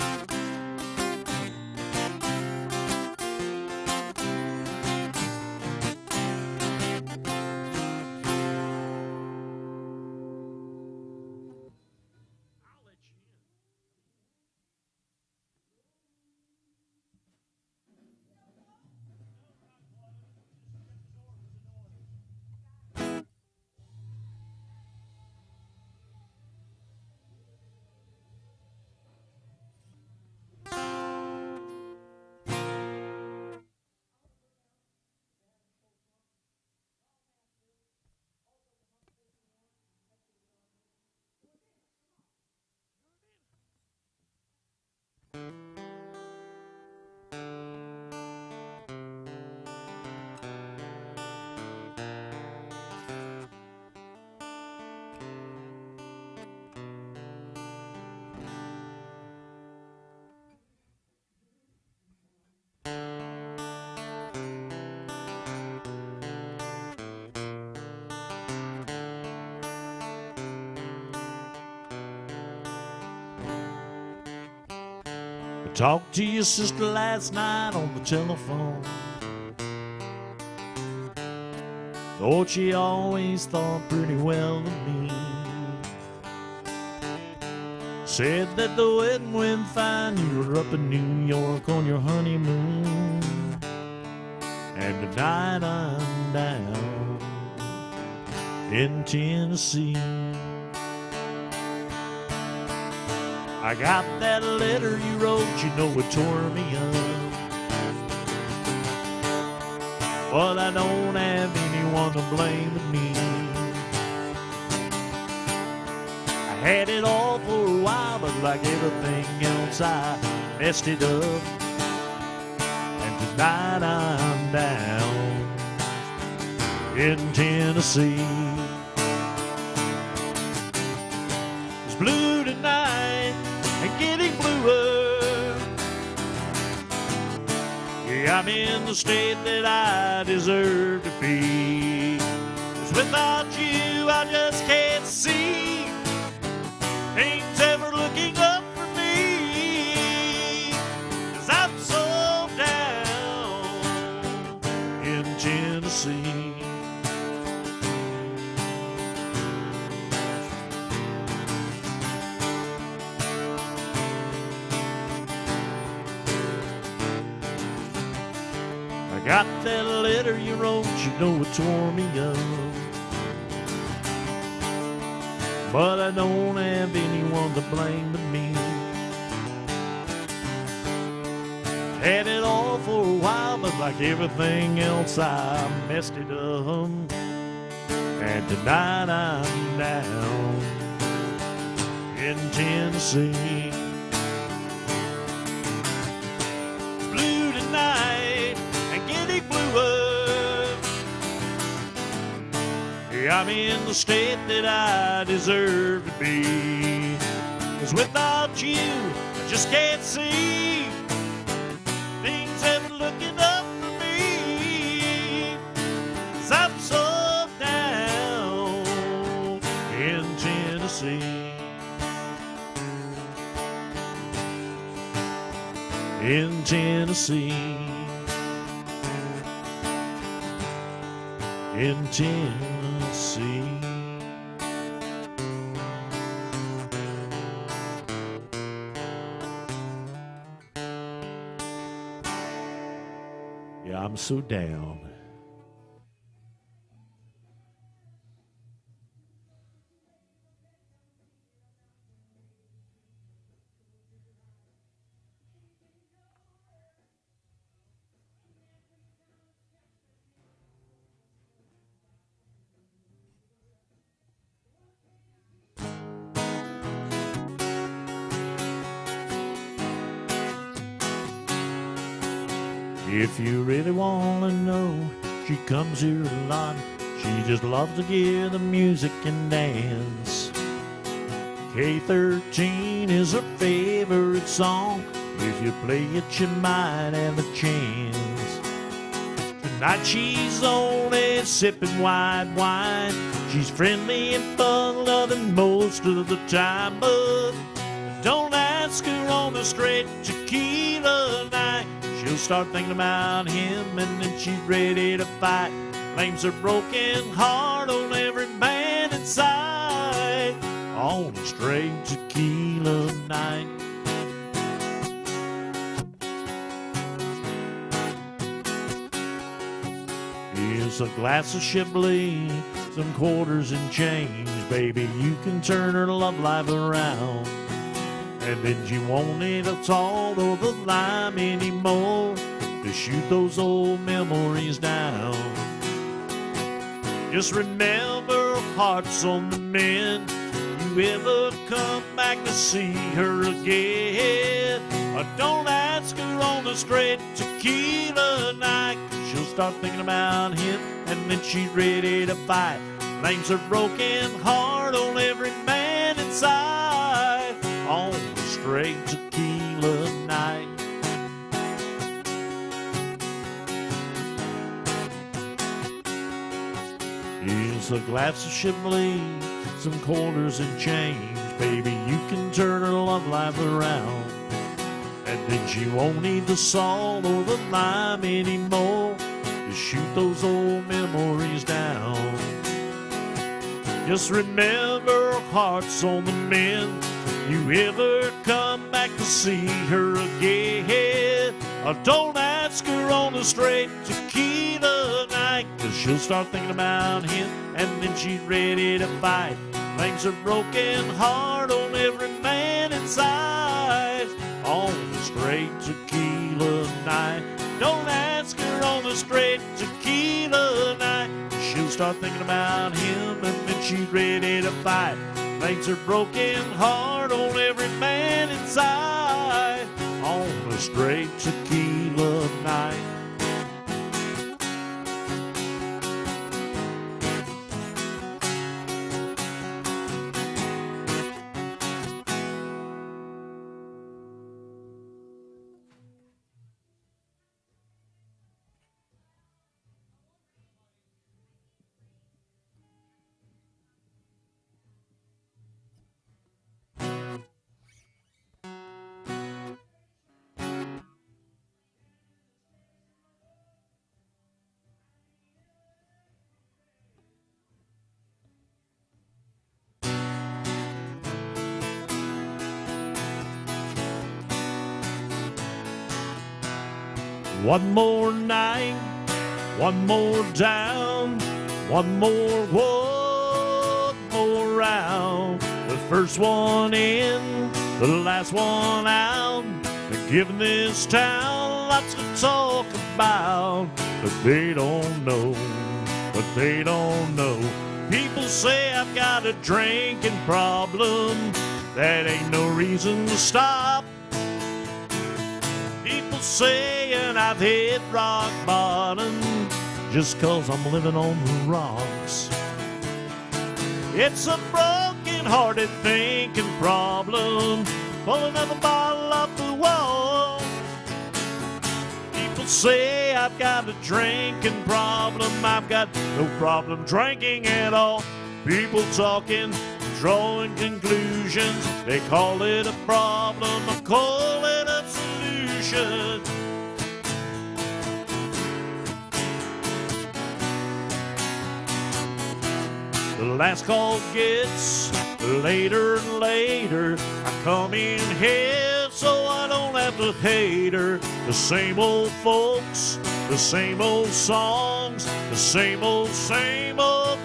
Talked to your sister last night on the telephone. Thought she always thought pretty well of me. Said that the wedding went fine, you were up in New York on your honeymoon. And tonight I'm down in Tennessee. I got that letter you wrote, you know it tore me up. But I don't have anyone to blame but me. I had it all for a while, but like everything else I messed it up. And tonight I'm down in Tennessee. It's blue tonight and getting bluer. Yeah, I'm in the state that I deserve to be. 'Cause without you I just can't see things ever looking up for me. 'Cause I'm so down in Tennessee. Got that letter you wrote, you know it tore me up. But I don't have anyone to blame but me. Had it all for a while, but like everything else, I messed it up. And tonight I'm down in Tennessee. It's blue tonight and getting bluer. Yeah, I'm in the state that I deserve to be. 'Cause without you, I just can't see. Things ever looking up for me. 'Cause I'm so down in Tennessee. In Tennessee. In Tennessee. Yeah, I'm so down. If you really want to know, she comes here a lot. She just loves to hear the music and dance. K13 is her favorite song. If you play it, you might have a chance. Tonight she's only sipping white wine. She's friendly and fun-loving most of the time, but don't ask her on the straight tequila night. She'll start thinking about him and then she's ready to fight. Blames her broken heart on every man inside on a straight tequila night. Here's a glass of Chablis, some quarters and change. Baby, you can turn her love life around. And then she won't need a salt or the lime anymore to shoot those old memories down. Just remember her heart's on the mend. You ever come back to see her again? Or don't ask her on the straight tequila night. She'll start thinking about him and then she's ready to fight. Blames her broken heart on every man inside on a straight tequila night. Here's a glass of Chablis, some quarters and change. Baby, you can turn her love life around. And then she won't need the salt or the lime anymore to shoot those old memories down. Just remember her heart's on the mend. You ever come back to see her again? Or don't ask her on the straight tequila night, 'cause she'll start thinking about him and then she's ready to fight. Blames her broken heart on every man inside on the straight tequila night. Don't ask her on the straight tequila night. She'll start thinking about him and then she's ready to fight. Blames her broken heart on every man inside on a straight tequila night. One more night, one more down, one more round. The first one in, the last one out. They're giving this town a lots to talk about, but they don't know, but they don't know. People say I've got a drinking problem, that ain't no reason to stop. People saying I've hit rock bottom, just 'cause I'm living on the rocks. It's a broken-hearted thinking problem, pulling another bottle off the wall. People say I've got a drinking problem, I've got no problem drinking at all. People talking, drawing conclusions, they call it a problem, I call it a solution. The last call gets later and later. I come in here so I don't have to hate her. The same old folks, the same old songs, the same old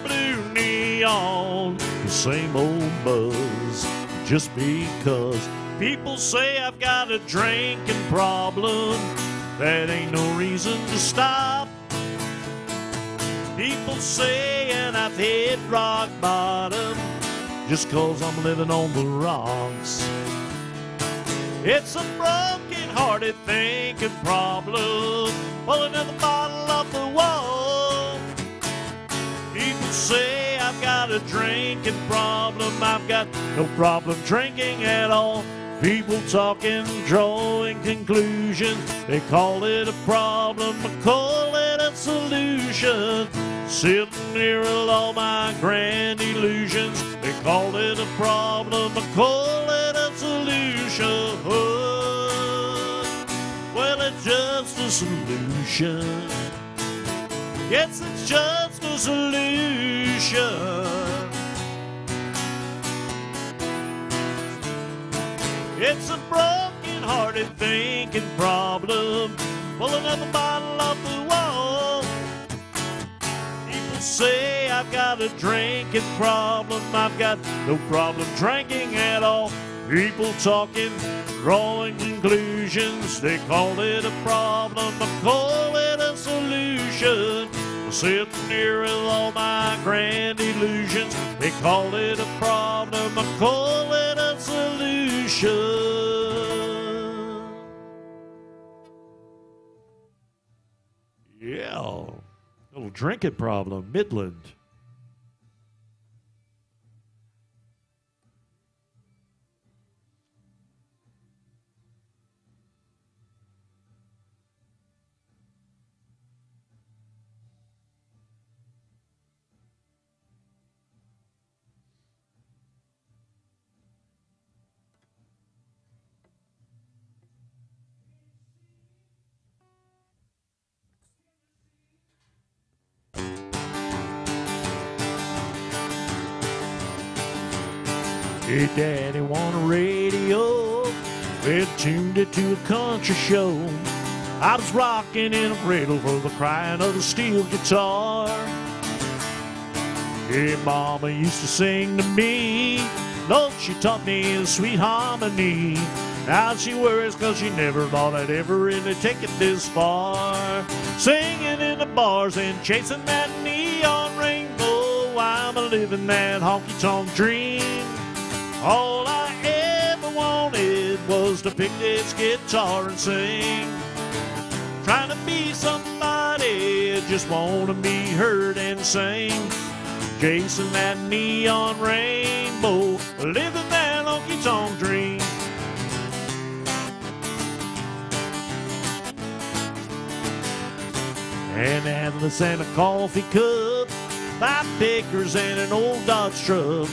blue neon, the same old buzz. Just because people say I've got a drinking problem, that ain't no reason to stop. People saying I've hit rock bottom, just 'cause I'm living on the rocks. It's a broken-hearted thinking problem, pulling another bottle off the wall. People say I've got a drinking problem, I've got no problem drinking at all. People talking, drawing conclusions, they call it a problem, I call it a solution. Sitting here with all my grand illusions, they call it a problem, I call it a solution. Well, it's just a solution. Yes, it's just a solution. It's a broken-hearted thinking problem, pulling another bottle off the wall. People say I've got a drinking problem, I've got no problem drinking at all. People talking, drawing conclusions, they call it a problem, I call it a solution. Sitting here with all my grand illusions, they call it a problem, I call it a solution. Yeah, little drinking problem, Midland. Hey, Daddy, want a radio? We tuned it to a country show. I was rocking in a cradle for the crying of the steel guitar. Hey, Mama used to sing to me. Lord, she taught me in sweet harmony. Now she worries 'cause she never thought I'd ever really take it this far. Singing in the bars and chasing that neon rainbow. I'm living that honky-tonk dream. All I ever wanted was to pick this guitar and sing. Trying to be somebody, just want to be heard and sing. Chasing that neon rainbow, living that honky-tonk dream. An Atlas and a coffee cup, 5 pickers and an old Dodge truck.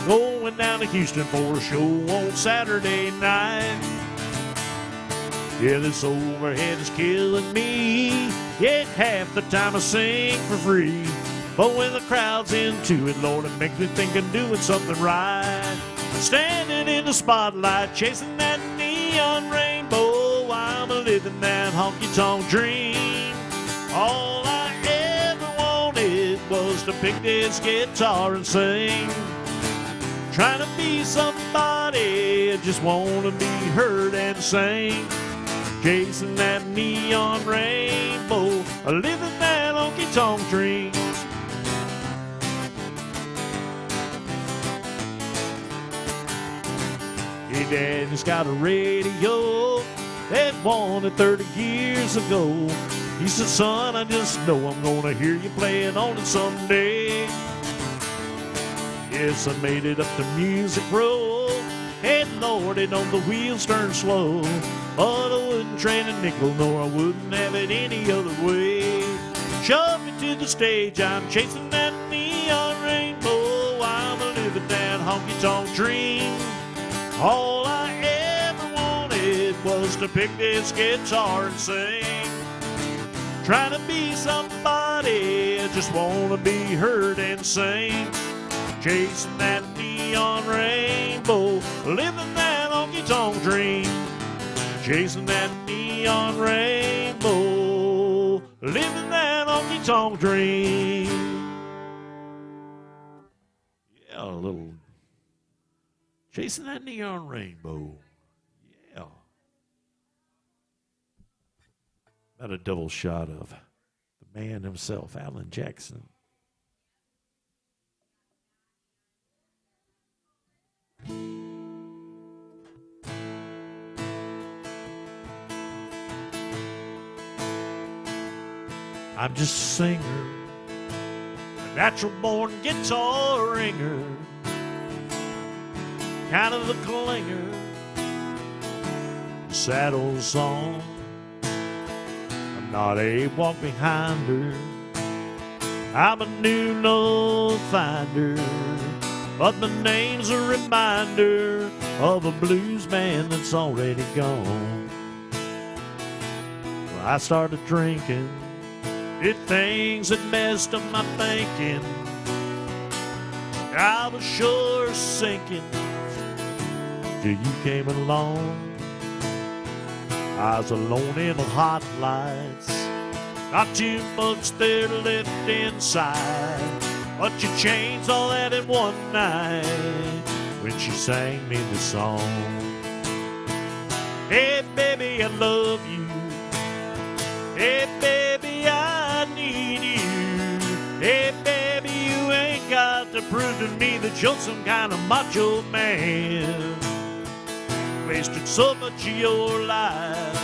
Going down to Houston for a show on Saturday night. Yeah, this overhead is killing me. Yet half the time I sing for free. But when the crowd's into it, Lord, it makes me think I'm doing something right. Standing in the spotlight, chasing that neon rainbow. I'm living that honky-tonk dream. All I ever wanted was to pick this guitar and sing. Trying to be somebody, just want to be heard and sing. chasing that neon rainbow, living that honky-tonk dream. Hey, Daddy's got a radio that won it 30 years ago. He said, son, I just know I'm gonna hear you playing on it someday. Yes, I made it up to Music Row, and Lord, it on the wheels turn slow. But I wouldn't trade a nickel, nor I wouldn't have it any other way. Shove me to the stage, I'm chasing that neon rainbow. I'm living that honky-tonk dream. All I ever wanted was to pick this guitar and sing. Trying to be somebody, I just want to be heard and sing. Chasing that neon rainbow, living that honky-tonk dream. Chasing that neon rainbow, living that honky-tonk dream. Yeah, a little chasing that neon rainbow. Yeah. About a double shot of the man himself, Alan Jackson. I'm just a singer, a natural born guitar ringer, kind of a clinger, sad old song. I'm not a walk behind her, I'm a new note finder, but my name's a reminder of a blues man that's already gone. Well, I started drinking, did things that messed up my thinking. I was sure sinking till you came along. I was alone in the hot lights, not too much there left inside, but you changed all that in one night when she sang me the song. Hey baby, I love you. Hey baby, I need you. Hey baby, you ain't got to prove to me that you're some kind of macho man. Wasted so much of your life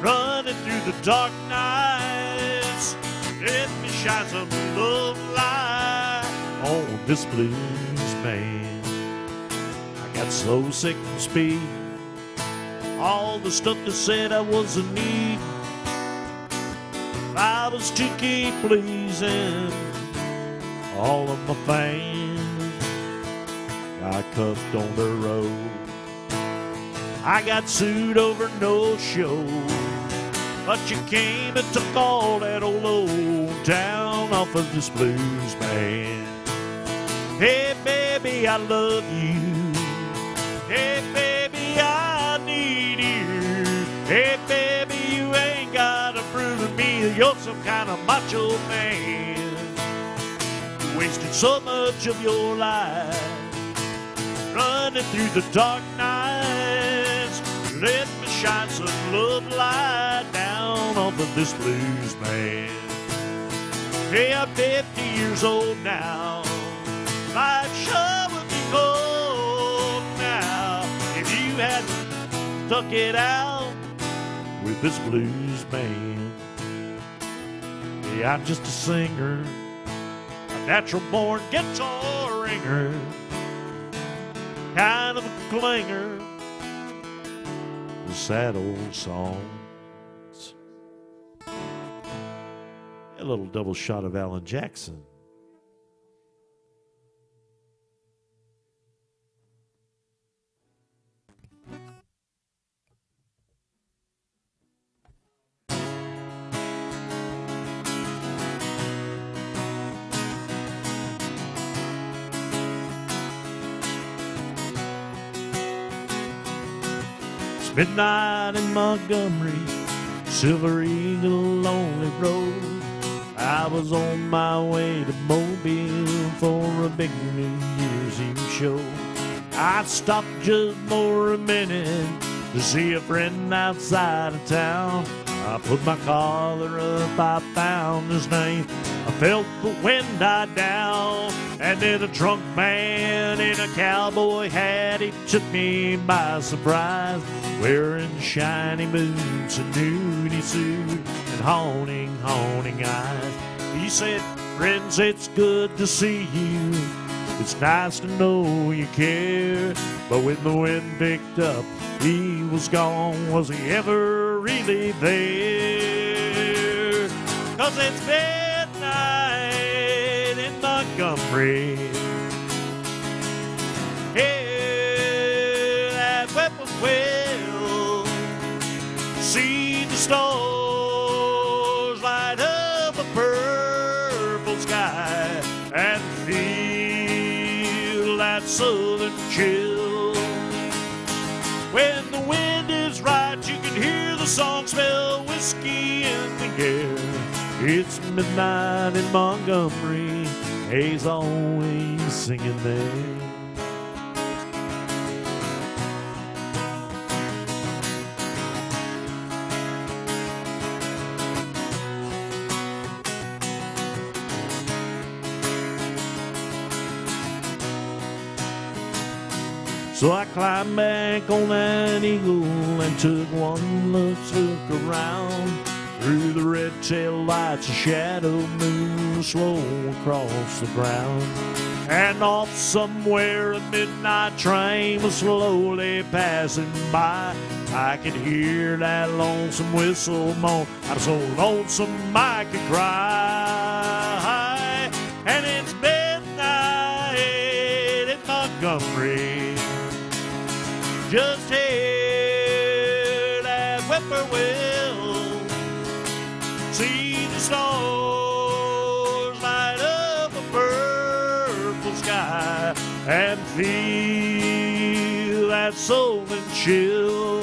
running through the dark nights. Let me shine some love light on this blues man. I got so sick from speed, all the stuff that said I wasn't need. I was to keep pleasing all of my fans. I cuffed on the road, I got sued over no show, but you came and took all that old town off of this blues man. Hey baby, I love you. Hey baby, I need you. Hey baby, you ain't gotta prove to me that you're some kind of macho man. You wasted so much of your life running through the dark nights. Let me shine some love light down off of this blues man. Hey, I'm 50 years old now. Life sure would be cold now if you hadn't stuck it out with this blues man. Yeah, I'm just a singer, a natural born guitar ringer, kind of a clinger, the sad old songs. A little double shot of Alan Jackson. Midnight in Montgomery, Silver Eagle Lonely Road. I was on my way to Mobile for a big New Year's Eve show. I stopped just for a minute to see a friend outside of town. I put my collar up, I found his name. I felt the wind die down, and then a drunk man in a cowboy hat, he took me by surprise, wearing shiny boots, a nudie suit, and haunting, haunting eyes. He said, "Friends, it's good to see you. It's nice to know you care." But when the wind picked up, he was gone. Was he ever really there? 'Cause it's midnight in Montgomery. Yeah, that whippoorwill. See the stars light up a purple sky and feel that southern chill. When the wind is right, you can hear the song, smell whiskey in the air. It's midnight in Montgomery, Hes always singing there. So I climbed back on that eagle and took one last look around. Through the red tail lights, a shadow moved slow across the ground. And off somewhere a midnight train was slowly passing by. I could hear that lonesome whistle moan. I'm so lonesome I could cry. And it's midnight in Montgomery. Just hear that whippoorwill. See the stars light up a purple sky and feel that southern chill.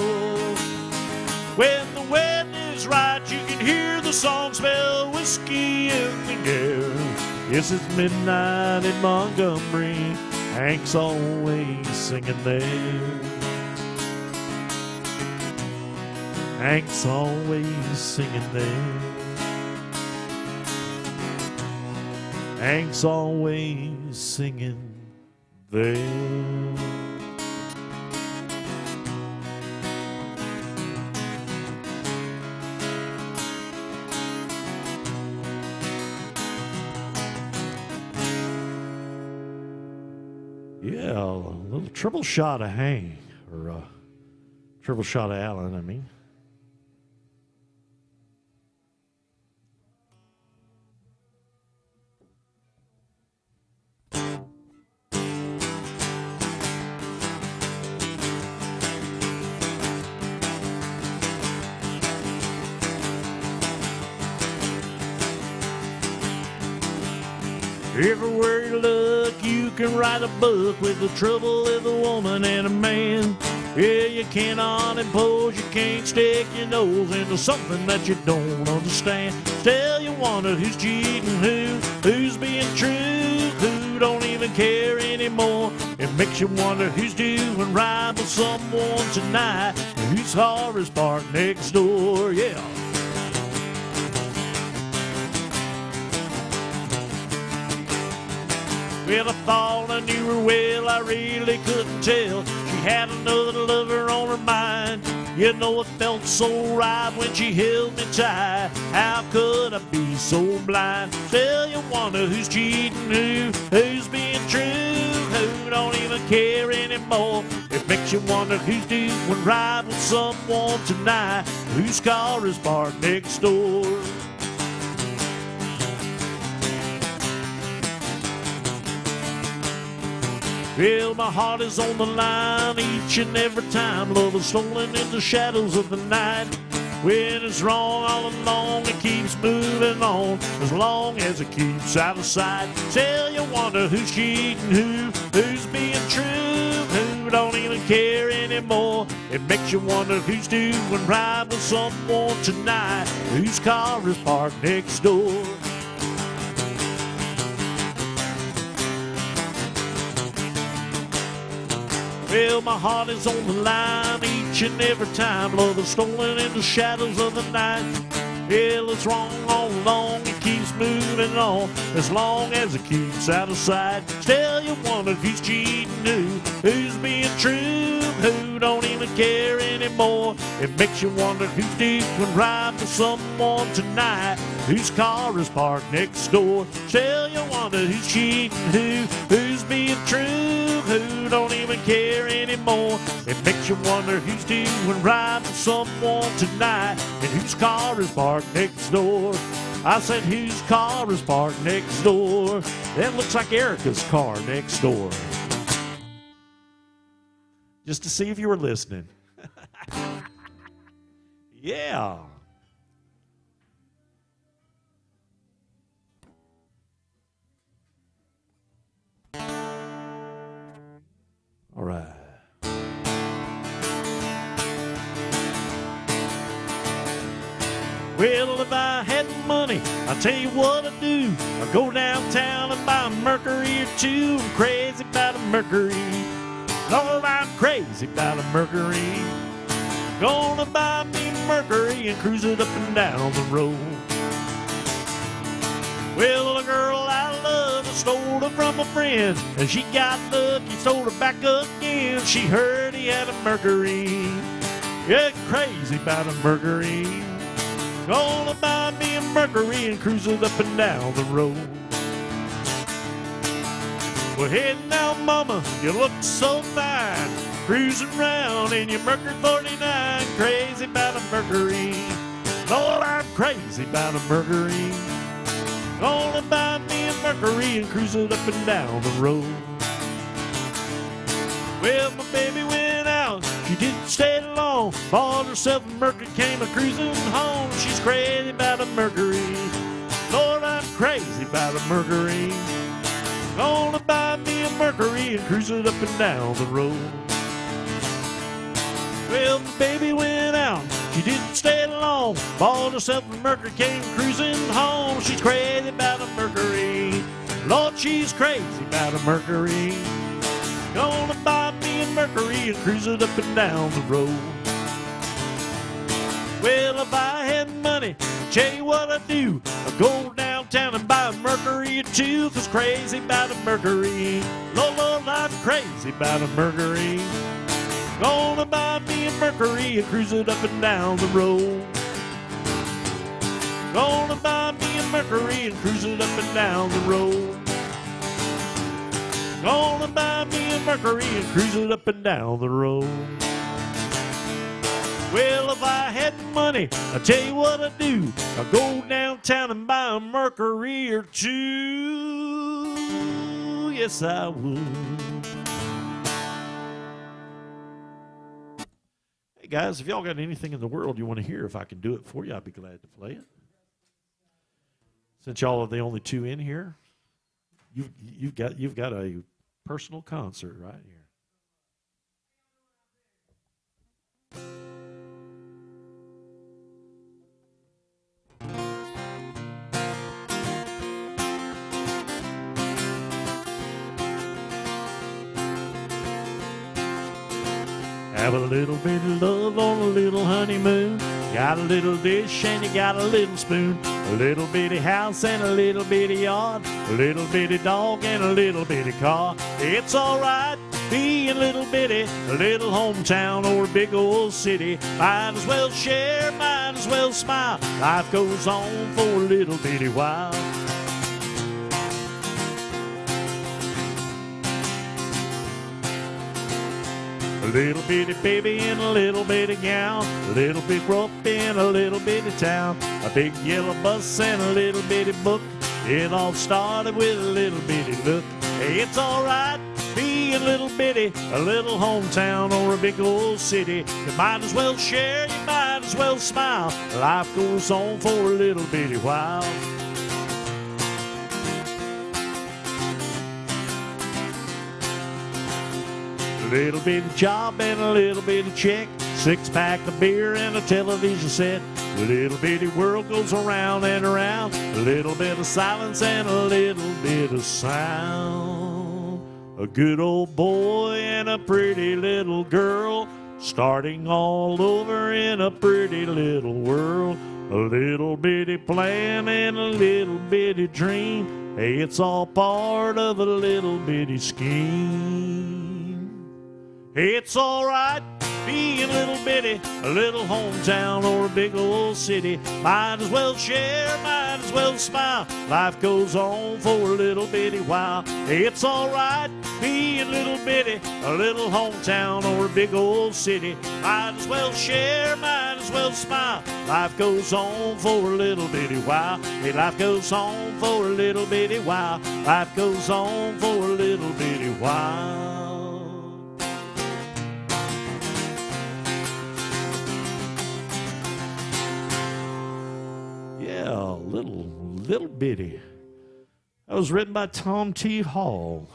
When the wind is right, you can hear the song, smell whiskey in the air. Yes, it's midnight in Montgomery, Hank's always singing there. Hank's always singing there. Hank's always singing there. Yeah, a little triple shot of Hank, or triple shot of Alan, I mean. Everywhere you look, you can write a book with the trouble of a woman and a man. Yeah, you cannot impose, you can't stick your nose into something that you don't understand. Still you wonder who's cheating who's being true, who don't even care anymore. It makes you wonder who's doing right with someone tonight, whose car is parked next door, yeah. Well, I thought I knew her well, I really couldn't tell. She had another lover on her mind. You know, it felt so right when she held me tight. How could I be so blind? Still you wonder who's cheating who's being true, who don't even care anymore. It makes you wonder who's doing right with someone tonight, whose car is parked next door. Well, my heart is on the line each and every time. Love is stolen in the shadows of the night. When it's wrong all along, it keeps moving on as long as it keeps out of sight. Still you wonder who's cheating who's being true, who don't even care anymore. It makes you wonder who's doing right with someone tonight, whose car is parked next door. Well, my heart is on the line each and every time. Love is stolen in the shadows of the night. Well, it's wrong all along, it keeps moving on as long as it keeps out of sight. Still you wonder who's cheating who's being true, who don't even care anymore. It makes you wonder who's deep and riding with someone tonight, whose car is parked next door. Still you wonder who's cheating who's being true, who don't even care anymore. It makes you wonder who's deep and riding with someone tonight, and whose car is parked next door. I said, whose car is parked next door? That looks like Erica's car next door. Just to see if you were listening. Yeah. All right. Well, if I had money, I'll tell you what I'd do. I'd go downtown and buy a Mercury or two. I'm crazy about a Mercury. Lord, I'm crazy about a Mercury. Gonna buy me a Mercury and cruise it up and down the road. Well, a girl I love, I stole her from a friend, and she got lucky, stole her back again. She heard he had a Mercury. Yeah, crazy about a Mercury. Gonna buy me a Mercury and cruise it up and down the road. Well, hey now, mama, you look so fine, cruising around in your Mercury 49. Crazy about a Mercury. Lord, I'm crazy about a Mercury. Gonna buy me a Mercury and cruise it up and down the road. Well, my baby went out, she didn't stay long. Bought herself a Mercury, came a cruising home. She's crazy about a Mercury. Lord, I'm crazy about a Mercury. Gonna buy me a Mercury and cruise it up and down the road. Well, my baby went out, she didn't stay long. Bought herself a Mercury, came cruising home. She's crazy about a Mercury. Lord, she's crazy about a Mercury. Gonna buy me a Mercury and cruise it up and down the road. Well, if I had money, I'll tell you what I'd do. I'd go downtown and buy a Mercury or two. 'Cause crazy about a Mercury. Lord, Lord, I'm crazy about a Mercury. Gonna buy me a Mercury and cruise it up and down the road. Gonna buy me a Mercury and cruise it up and down the road. Gonna buy me a Mercury and cruise it up and down the road. Well, if I had money, I'll tell you what I'd do. I'd go downtown and buy a Mercury or two. Yes, I would. Hey, guys, if y'all got anything in the world you want to hear, if I can do it for you, I'd be glad to play it. Since y'all are the only two in here, you've got a personal concert right here. Have a little bit of love on a little honeymoon. Got a little dish and you got a little spoon. A little bitty house and a little bitty yard. A little bitty dog and a little bitty car. It's alright being little bitty, a little hometown or a big old city. Might as well share, might as well smile. Life goes on for a little bitty while. A little bitty baby in a little bitty gown, a little bit rope in a little bitty town, a big yellow bus and a little bitty book. It all started with a little bitty look. Hey, it's alright being little bitty, a little hometown or a big old city. You might as well share, you might as well smile. Life goes on for a little bitty while. A little bitty job and a little bitty check, 6-pack of beer and a television set. A little bitty world goes around and around, a little bit of silence and a little bit of sound. A a good old boy and a pretty little girl, starting all over in a pretty little world. A little bitty plan and a little bitty dream. Hey, it's all part of a little bitty scheme. Hey, it's all right being a little bitty, a little hometown or a big old city. Might as well share, might as well smile. Life goes on for a little bitty while. Hey, it's all right being a little bitty, a little hometown or a big old city. Might as well share, might as well smile. Life goes on for a little bitty while. Hey, life goes on for a little bitty while. Life goes on for a little bitty while. Yeah, little bitty. That was written by Tom T. Hall.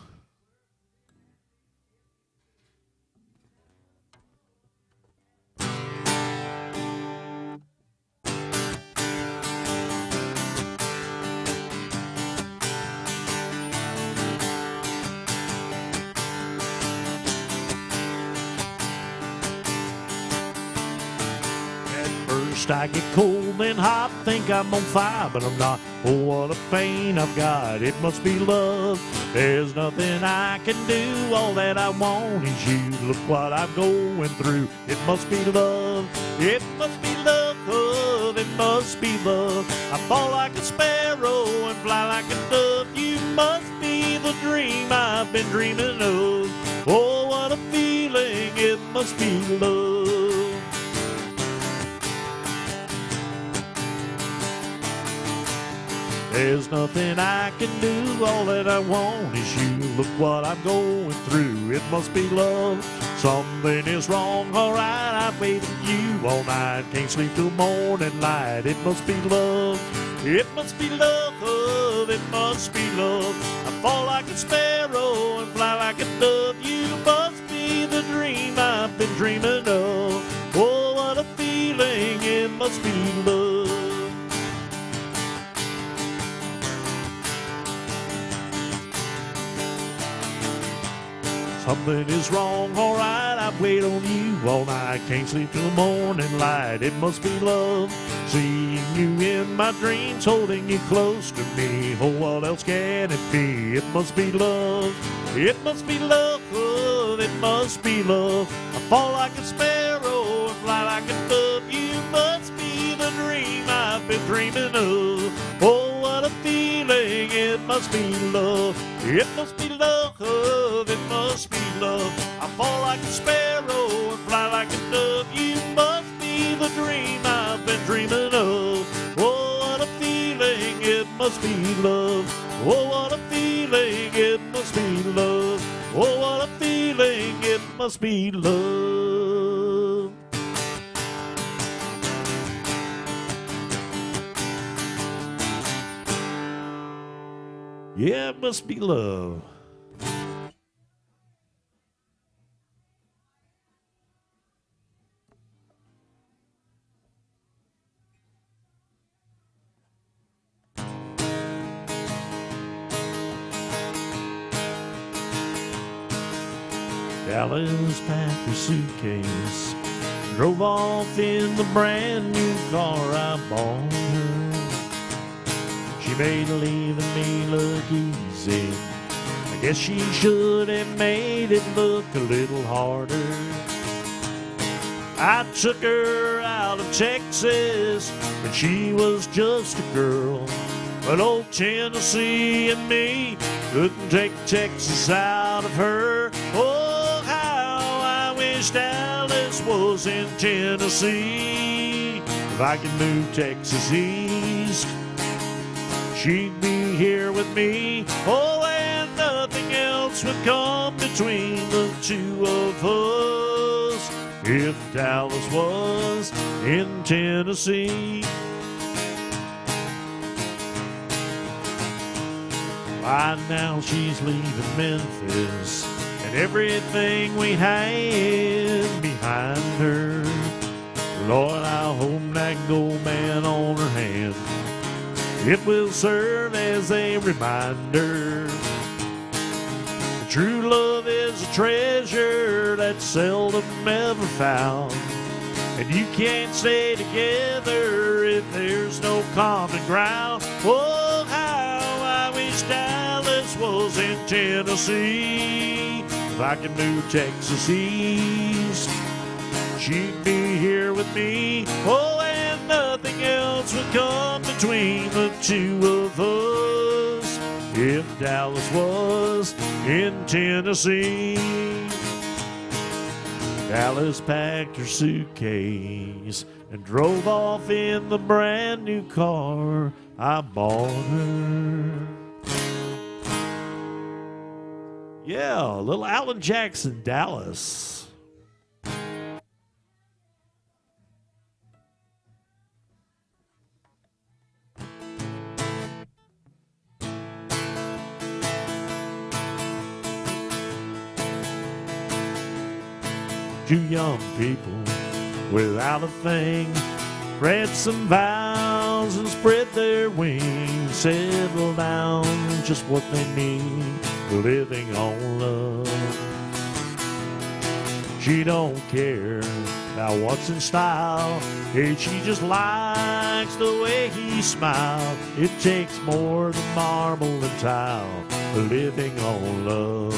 I get cold and hot, think I'm on fire, but I'm not. Oh, what a pain I've got, it must be love. There's nothing I can do, all that I want is you. Look what I'm going through, it must be love. It must be love, it must be love. I fall like a sparrow and fly like a dove. You must be the dream I've been dreaming of. Oh, what a feeling, it must be love. There's nothing I can do, all that I want is you. Look what I'm going through, it must be love. Something is wrong, alright, I've waited for you all night. Can't sleep till morning light, it must be love. It must be love, it must be love. I fall like a sparrow and fly like a dove. You must be the dream I've been dreaming of. Oh, what a feeling, it must be love. Something is wrong, alright, I've waited on you all night. Can't sleep till the morning light, it must be love. Seeing you in my dreams, holding you close to me. Oh, what else can it be? It must be love. It must be love, it must be love. I fall like a sparrow and fly like a dove. You must be the dream I've been dreaming of. Oh, what a feeling, it must be love. It must be love, it must be love. I fall like a sparrow and fly like a dove. You must be the dream I've been dreaming of. Oh, what a feeling, it must be love. Oh, what a feeling, it must be love. Oh, what a feeling, it must be love. Yeah, it must be love. Dallas packed her suitcase, drove off in the brand new car I bought her. She made leaving me look easy. I guess she should have made it look a little harder. I took her out of Texas when she was just a girl. But old Tennessee and me couldn't take Texas out of her. Oh, how I wish Dallas was in Tennessee. If I could move Texas east, she'd be here with me. Oh, and nothing else would come between the two of us if Dallas was in Tennessee. Right now she's leaving Memphis and everything we had behind her. Lord, I hope that gold man on her hand, it will serve as a reminder. True love is a treasure that's seldom ever found. And you can't stay together if there's no common ground. Oh, how I wish Dallas was in Tennessee. If I could move Texas east, she'd be here with me. Oh, and nothing else would come between the two of us if Dallas was in Tennessee. Dallas packed her suitcase and drove off in the brand new car I bought her. Yeah, little Alan Jackson, Dallas. Two young people without a thing read some vows and spread their wings, settle down just what they need, living on love. She don't care about what's in style, hey, she just likes the way he smiles. It takes more than marble and tile, living on love.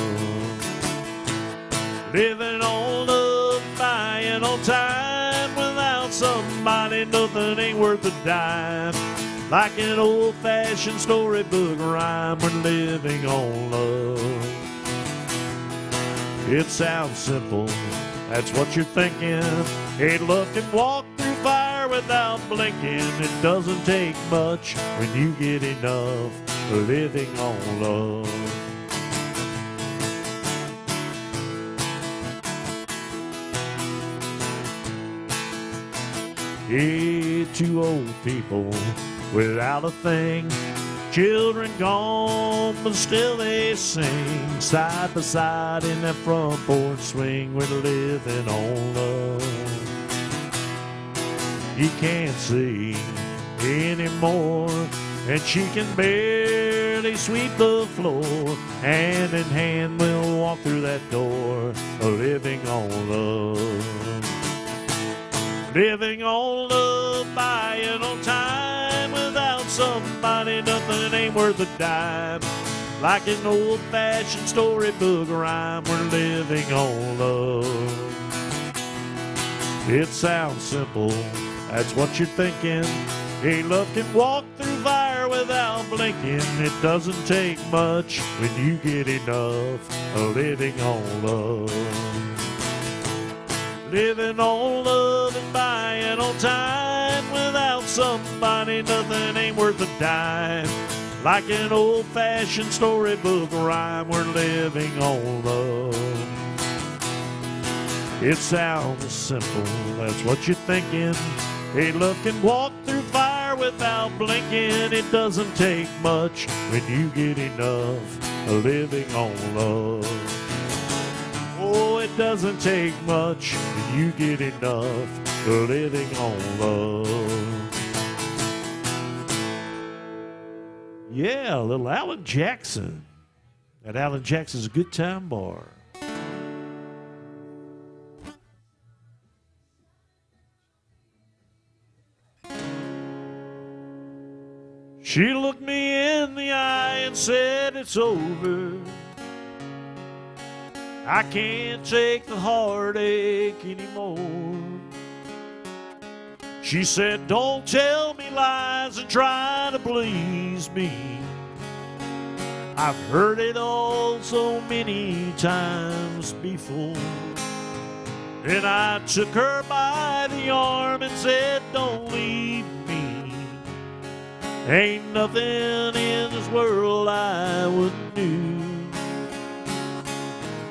Living on love, buying on time. Without somebody, nothing ain't worth a dime. Like an old-fashioned storybook rhyme, we're living on love. It sounds simple, that's what you're thinking. Hey, love can walk through fire without blinking. It doesn't take much when you get enough, living on love. Hey, two old people without a thing, children gone, but still they sing. Side by side in that front porch swing, we're living on love. He can't see anymore, and she can barely sweep the floor. Hand in hand we'll walk through that door, living on love. Living on love, buying on time. Without somebody, nothing ain't worth a dime. Like an old-fashioned storybook rhyme, we're living on love. It sounds simple, that's what you're thinking. Hey, love can walk through fire without blinking. It doesn't take much when you get enough, living on love. Living on love and buying on time. Without somebody, nothing ain't worth a dime. Like an old-fashioned storybook rhyme, we're living on love. It sounds simple, that's what you're thinking. Hey, love can walk through fire without blinking. It doesn't take much when you get enough, living on love. Oh, it doesn't take much when you get enough, living on love. Yeah, little Alan Jackson at Alan Jackson's Good Time Bar. She looked me in the eye and said, it's over. I can't take the heartache anymore. She said, don't tell me lies and try to please me. I've heard it all so many times before. Then I took her by the arm and said, don't leave me. Ain't nothing in this world I wouldn't do.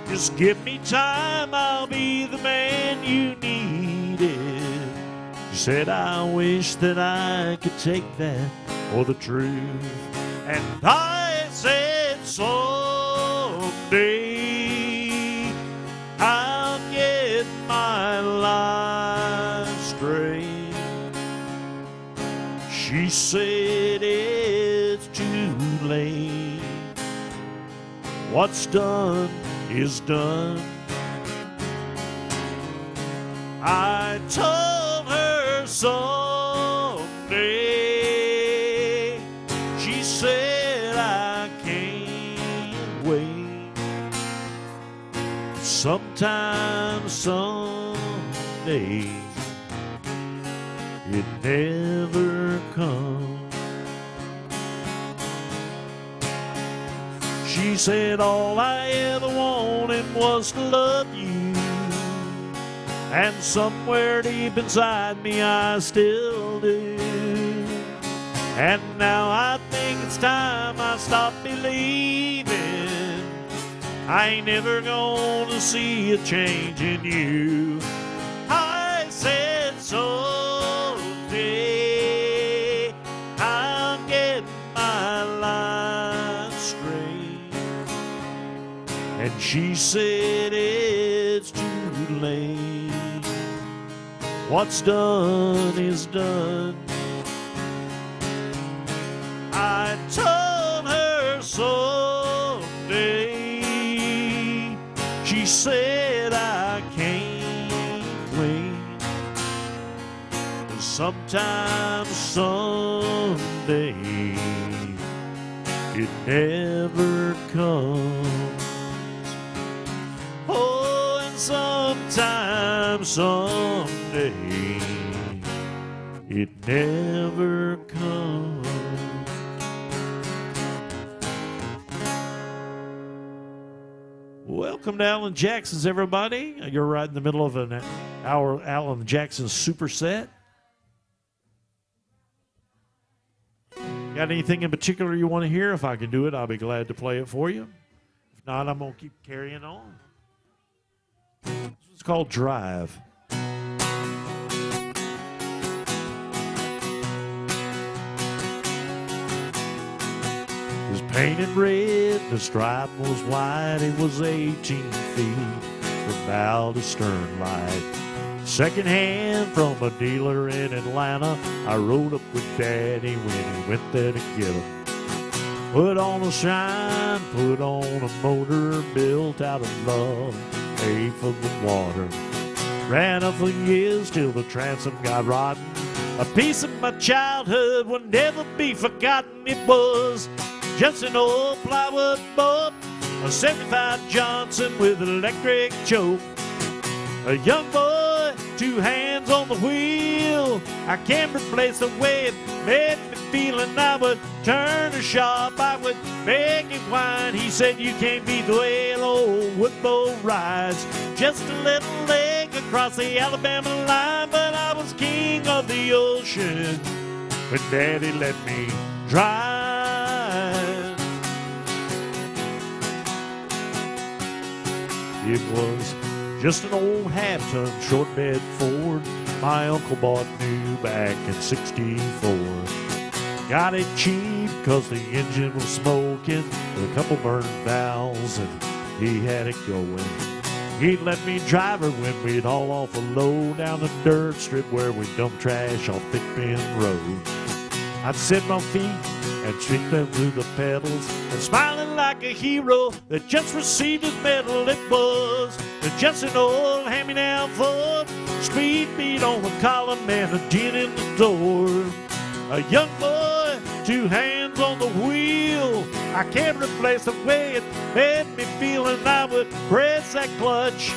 Just give me time, I'll be the man you needed. She said, I wish that I could take that for the truth. And I said, someday I'll get my life straight. She said, it's too late. what's done is done. I told her someday. She said I can't wait. Sometime, someday, it never comes. She said all I ever wanted was to love you, and somewhere deep inside me I still do. And now I think it's time I stop believing I ain't never gonna see a change in you. I said someday I'll get my life straight, and she said it's too late. What's done is done. I told her someday. She said I can't wait. Sometime, someday, it never comes. Oh, and sometime, someday, it never comes. Welcome to Alan Jackson's, everybody. You're right in the middle of an hour Alan Jackson superset. Got anything in particular you want to hear? If I can do it, I'll be glad to play it for you. If not, I'm going to keep carrying on. It's called Drive. It was painted red, the stripe was white. It was 18 feet from bow to stern light. Second hand from a dealer in Atlanta. I rode up with Daddy when he went there to get him. Put on a shine, put on a motor, built out of love, pay for the water. Ran up for years till the transom got rotten. A piece of my childhood will never be forgotten. It was just an old plywood boat, a 75 Johnson with an electric choke. A young boy, two hands on the wheel. I can't replace the way it made me feel, and I would turn the shop, I would make it wine. He said, you can't beat the way an old woodboat rides. Just a little leg across the Alabama line, but I was king of the ocean when Daddy let me drive. It was just an old half-ton short bed Ford my uncle bought new back in '64. Got it cheap cause the engine was smoking, with a couple burned valves, and he had it going. He'd let me drive her when we'd haul off a load down the dirt strip where we'd dump trash off Thick Bend Road. I'd sit my feet and treat them through the pedals, and smiling like a hero that just received his medal. It was just an old hand-me-down Ford, street beat on the column and a dent in the door. A young boy, two hands on the wheel. I can't replace the way it made me feel, and I would press that clutch,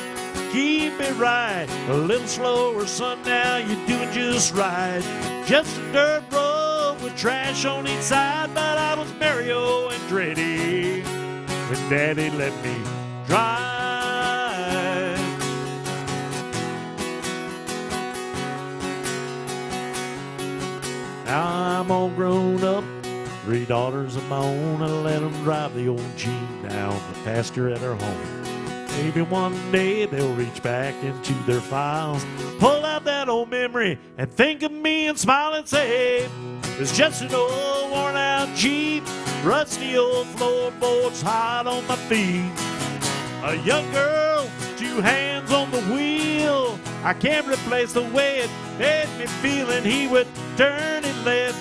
keep it right. A little slower, son, now you're doing just right. Just a dirt road with trash on each side, but I was Mario Andretti when Daddy let me drive. Now I'm all grown up, 3 daughters of my own. I let them drive the old Jeep down the pasture at our home. Maybe one day they'll reach back into their files, pull out that old memory and think of me and smile and say, it's just an old worn out Jeep, rusty old floorboards hot on my feet. A young girl, 2 hands on the wheel. I can't replace the way it made me feel, and he would turn and let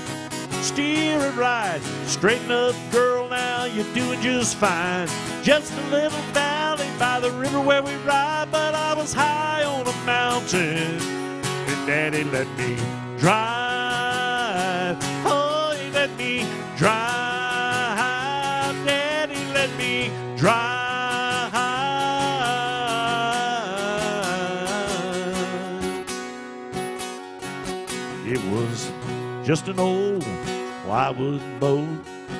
steer it right. Straighten up, girl, now now you're doing just fine. Just a little valley by the river where we ride, but I was high on a mountain, and Daddy let me drive. Oh, he let me drive. Daddy let me drive. It was just an old plywood boat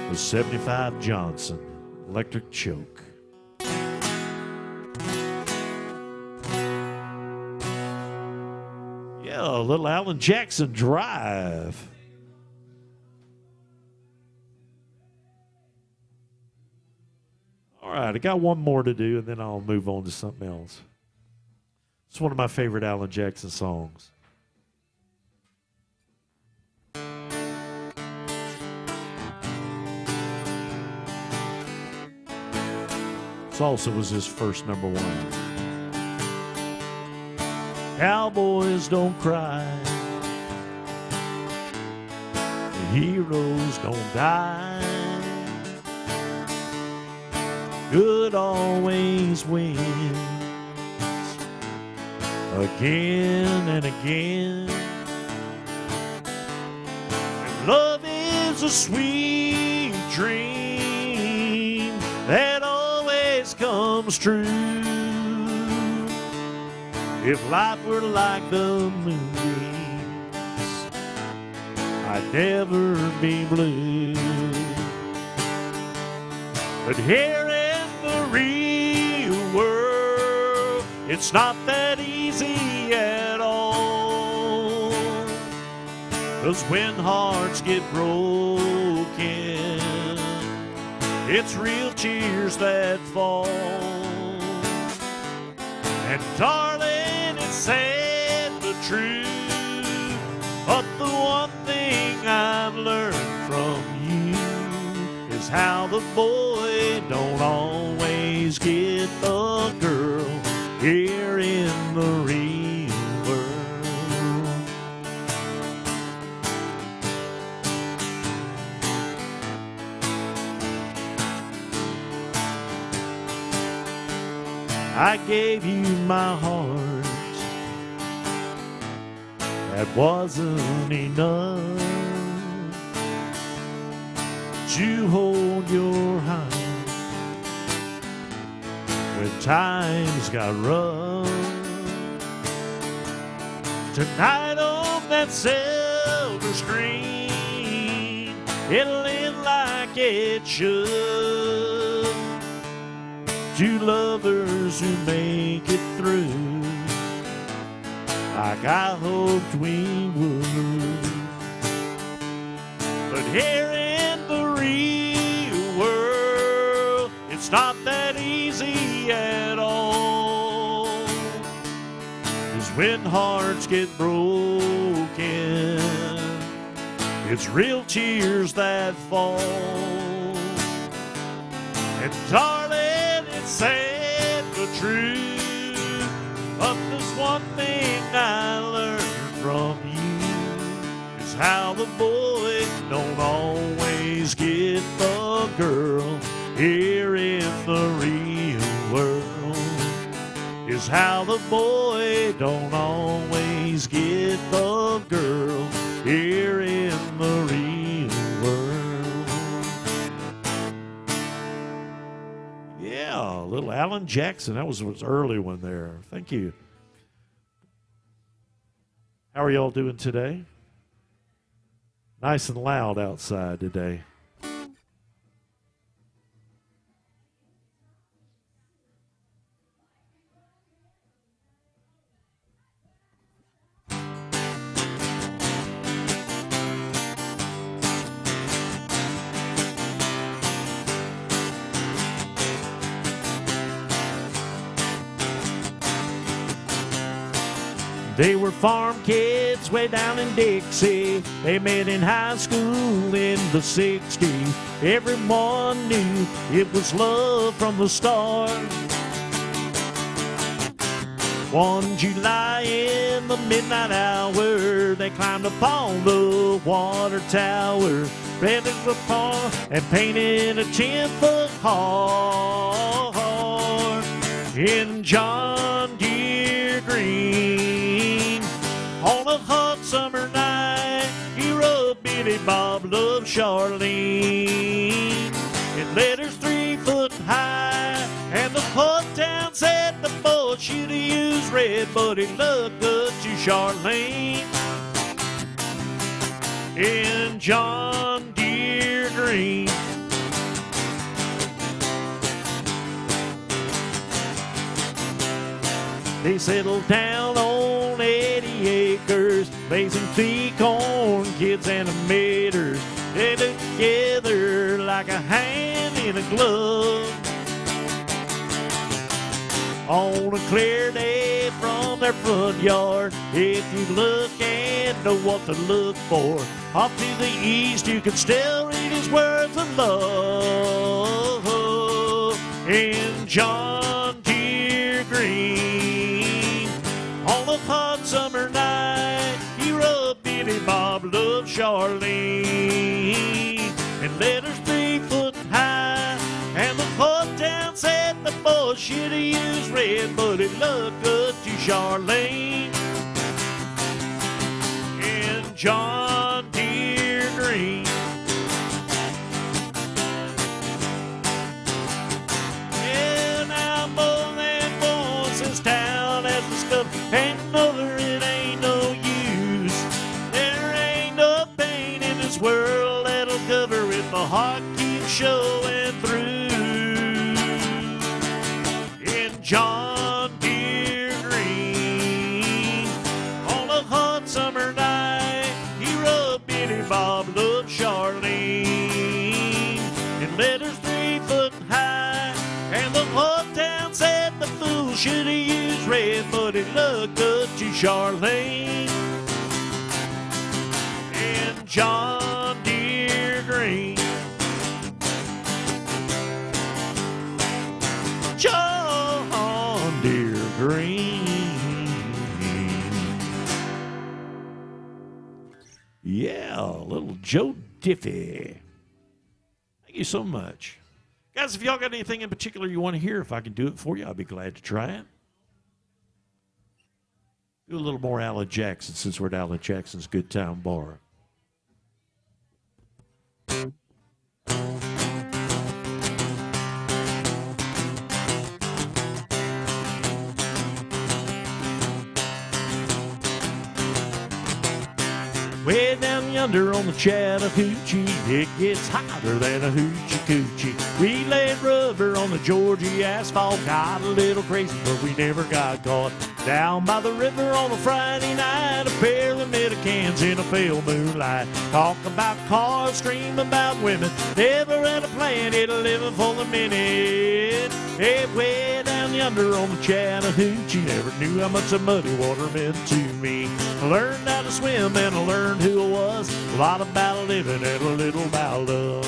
with 75 Johnson electric choke. Yeah, a little Alan Jackson Drive. All right, I got one more to do, and then I'll move on to something else. It's one of my favorite Alan Jackson songs. This also was his first #1. Cowboys don't cry, heroes don't die, good always wins, again and again. And love is a sweet dream that always comes true. If life were like the movies, I'd never be blue. But here in the real world, it's not that easy at all. 'Cause when hearts get broken, it's real tears that fall. And darling, it's sad but true, but the one thing I've learned from you is how the boy don't always get the girl here in the real world. I gave you my heart, that wasn't enough to hold your hand when times got rough. Tonight on that silver screen, it'll end like it should. Two lovers who make it through like I hoped we would. But here in the real world, it's not that easy at all. 'Cause when hearts get broken, it's real tears that fall. And darling, it's sad but true, but there's one thing I learned from you, is how the boy don't always get the girl here in the real world. Is how the boy don't always get the girl here in the real world. Yeah, little Alan Jackson. That was his early one there. Thank you. How are y'all doing today? Nice and loud outside today. They were farm kids way down in Dixie. They met in high school in the 60s. Everyone knew it was love from the start. One July in the midnight hour, they climbed upon the water tower, rented the pond and painted a 10-foot heart in John Deere green. On a hot summer night, he wrote Billy Bob loved Charlene in letters 3 foot high, and the whole town said the boy should have used red, but he looked good to Charlene in John Deere green. They settled down on 80 acres, raising pecan kids and tomatoes. They looked together like a hand in a glove. On a clear day from their front yard, if you look and know what to look for, off to the east you can still read his words of love in John Deere green. On a hot summer night, he wrote Billy Bob loved Charlene in letters 3 foot high, and the whole town said the boy should have used red, but it looked good to Charlene in John Deere green. Yeah, now more than once this town has discovered, ain't over, it ain't no use. There ain't no pain in this world that'll cover if the heart keeps showing through. In John Deere green, on a hot summer night, he wrote Billy Bob loved Charlene in letters 3 foot high, and the whole town said the fool should have used red, but it looked good to Charlene in John Deere green. John Deere green. Yeah, little Joe Diffie. Thank you so much. Guys, if y'all got anything in particular you want to hear, if I can do it for you, I'll be glad to try it. Do a little more Alan Jackson, since we're at Alan Jackson's Good Time Bar. Way down yonder on the Chattahoochee, it gets hotter than a hoochie coochie. We laid rubber on the Georgia asphalt, got a little crazy, but we never got caught. Down by the river on a Friday night, a pair of Americans in a pale moonlight. Talk about cars, scream about women, never had a plan, it'll live for the minute. Hey, way down yonder on the Chattahoochee, never knew how much the muddy water meant to me. I learned how to swim and I learned who I was, a lot about living and a little about love.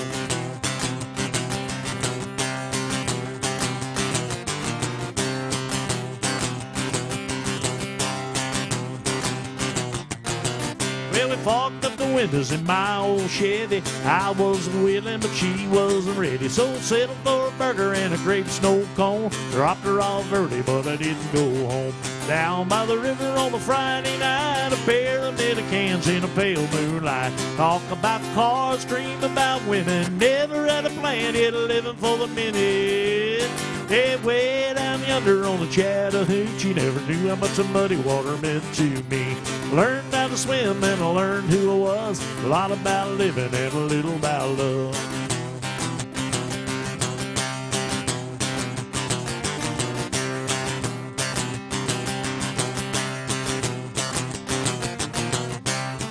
Well, we fogged up the windows in my old Chevy. I wasn't willing, but she wasn't ready. So settled for a burger and a grape snow cone. Dropped her off early, but I didn't go home. Down by the river on a Friday night, a pair of Americans in a pale moonlight. Talk about cars, scream about women, never had a plan, yet living for the minute. Hey, way down yonder on the Chattahoochee, never knew how much the muddy water meant to me. Learned how to swim and I learned who I was, a lot about living and a little about love.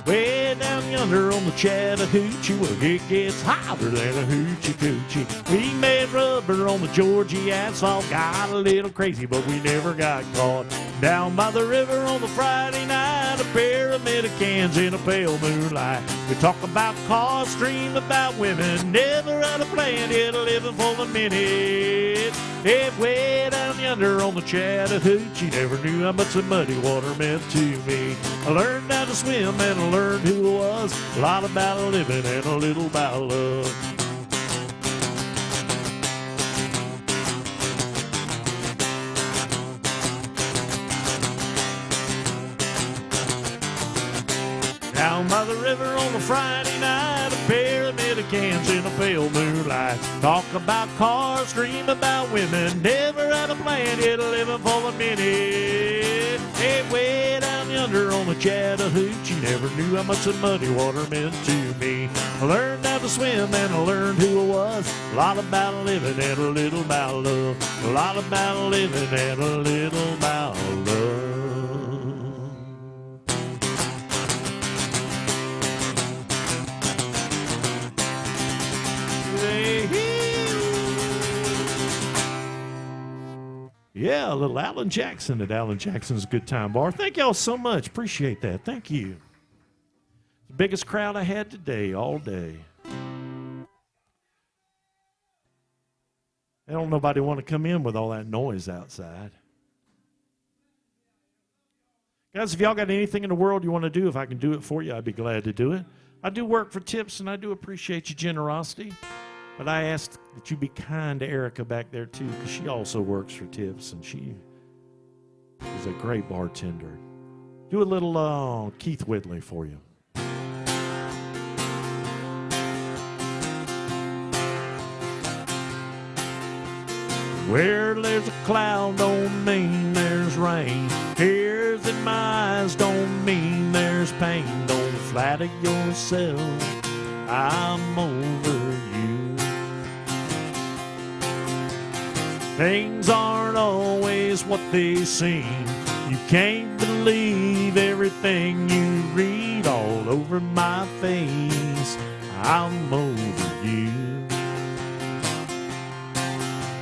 Way down yonder on the Chattahoochee, well, it gets hotter than a hoochie coochie. We made rubber on the Georgia asphalt, got a little crazy, but we never got caught. Down by the river on the Friday night, a pair of Americans in a pale moonlight. We talk about cars, dream about women, never had a plan, yet living for the minute. Head way down yonder on the Chattahoochee. Never knew how much the muddy water meant to me. I learned how to swim and I learned who I was. A lot about living and a little about love. Down by the river on a Friday night, a pyramid of cans in a pale moonlight. Talk about cars, dream about women. Never had a plan, yet living for the minute. Hey, way down yonder on the Chattahoochee. Never knew how much the muddy water meant to me. I learned how to swim and I learned who I was. A lot about living and a little about love. A lot about living and a little about love. Yeah, a little Alan Jackson at Alan Jackson's Good Time Bar. Thank y'all so much. Appreciate that. Thank you. The biggest crowd I had today, all day. I don't nobody want to come in with all that noise outside. Guys, if y'all got anything in the world you want to do, if I can do it for you, I'd be glad to do it. I do work for tips, and I do appreciate your generosity. But I ask that you be kind to Erica back there, too, because she also works for tips, and she is a great bartender. Do a little Keith Whitley for you. Where there's a cloud don't mean there's rain. Tears in my eyes don't mean there's pain. Don't flatter yourself, I'm over you. Things aren't always what they seem. You can't believe everything you read all over my face. I'm over you.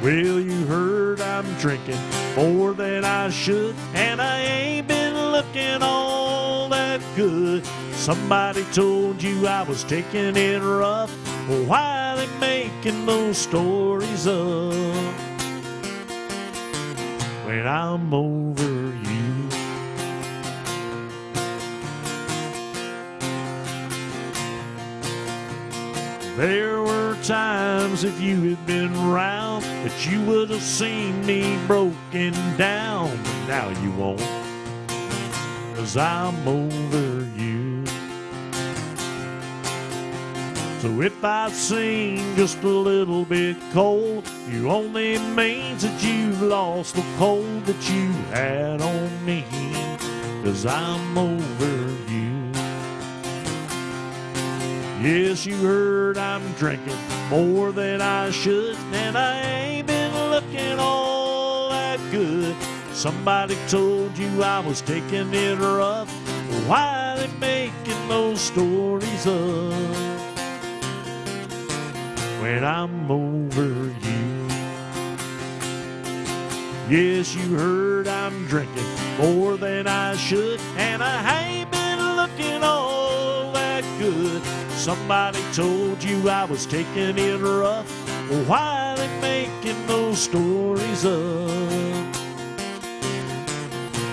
Well, you heard I'm drinking more than I should, and I ain't been looking all that good. Somebody told you I was taking it rough. Well, why they making those stories up when I'm over you? There were times if you had been around that you would have seen me broken down, but now you won't, 'cause I'm over you. So if I seem just a little bit cold, you only means that you've lost the cold that you had on me, 'cause I'm over you. Yes, you heard I'm drinking more than I should, and I ain't been looking all that good. Somebody told you I was taking it rough. Why they making those stories up when I'm over you? Yes, you heard I'm drinking more than I should, and I ain't been looking all that good. Somebody told you I was taking it rough. Why they making those stories up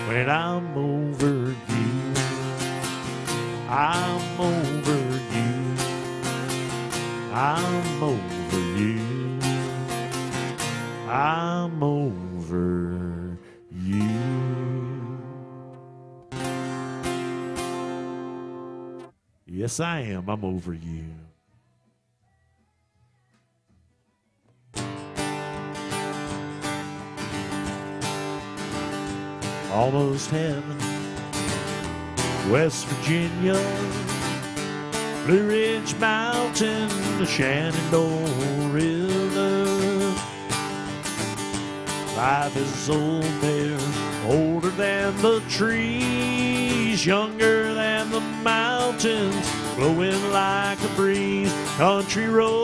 when I'm over you? I'm over you. I'm over you. I'm over you. Yes, I am. I'm over you. Almost heaven, West Virginia, Blue Ridge Mountain, the Shenandoah River. Life is old there, older than the trees, younger than the mountains, blowing like a breeze. Country roads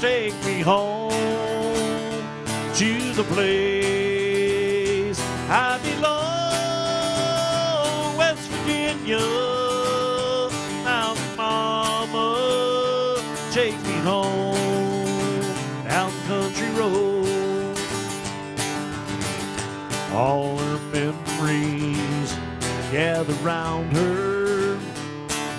take me home to the place I belong, West Virginia. Mountain mama, take me home down the country road. All her memories gather round her.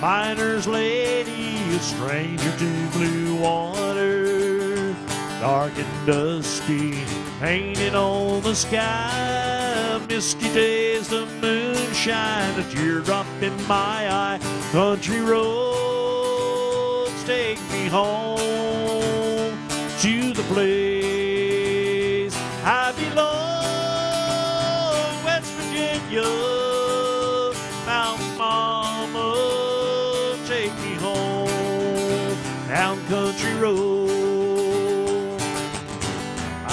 Miner's lady, a stranger to blue water. Dark and dusty, painted on the sky. Misty days, the moonshine, a teardrop in my eye. Country roads take me home to the place I belong. West Virginia, Mountain Mama, take me home down country road.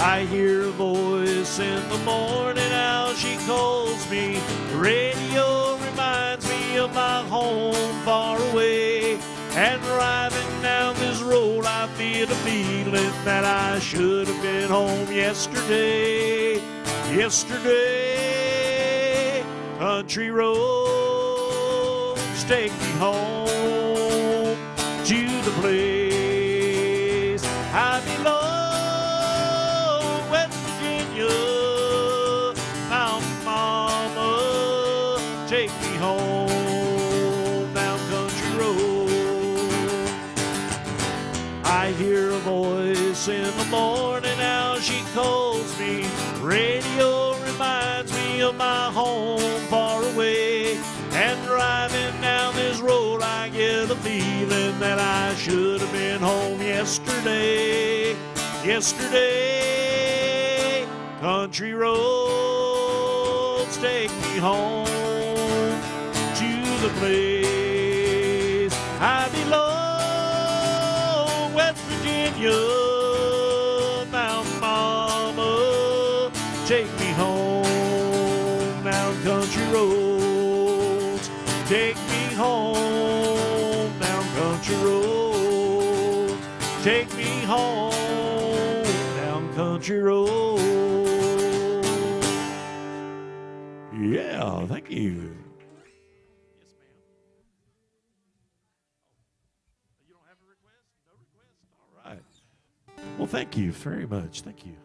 I hear a voice in the morning, how she calls me. The radio reminds me of my home far away. And driving down this road, I feel a feeling that I should have been home yesterday. Yesterday, country roads take me home to the place I belong. West Virginia, Mountain Mama, take me home down country road. I hear a voice in the morning, how she calls me. Radio reminds me of my home far away. And driving down this road, I get a feeling that I should have been home yesterday. Yesterday, country roads take me home to the place I belong. West Virginia, Mountain Mama, take me home down country roads. Take me home down country roads. Take me home down country roads. Yeah, thank you. Yes, ma'am. You don't have a request? No request? All right. Well, thank you very much. Thank you.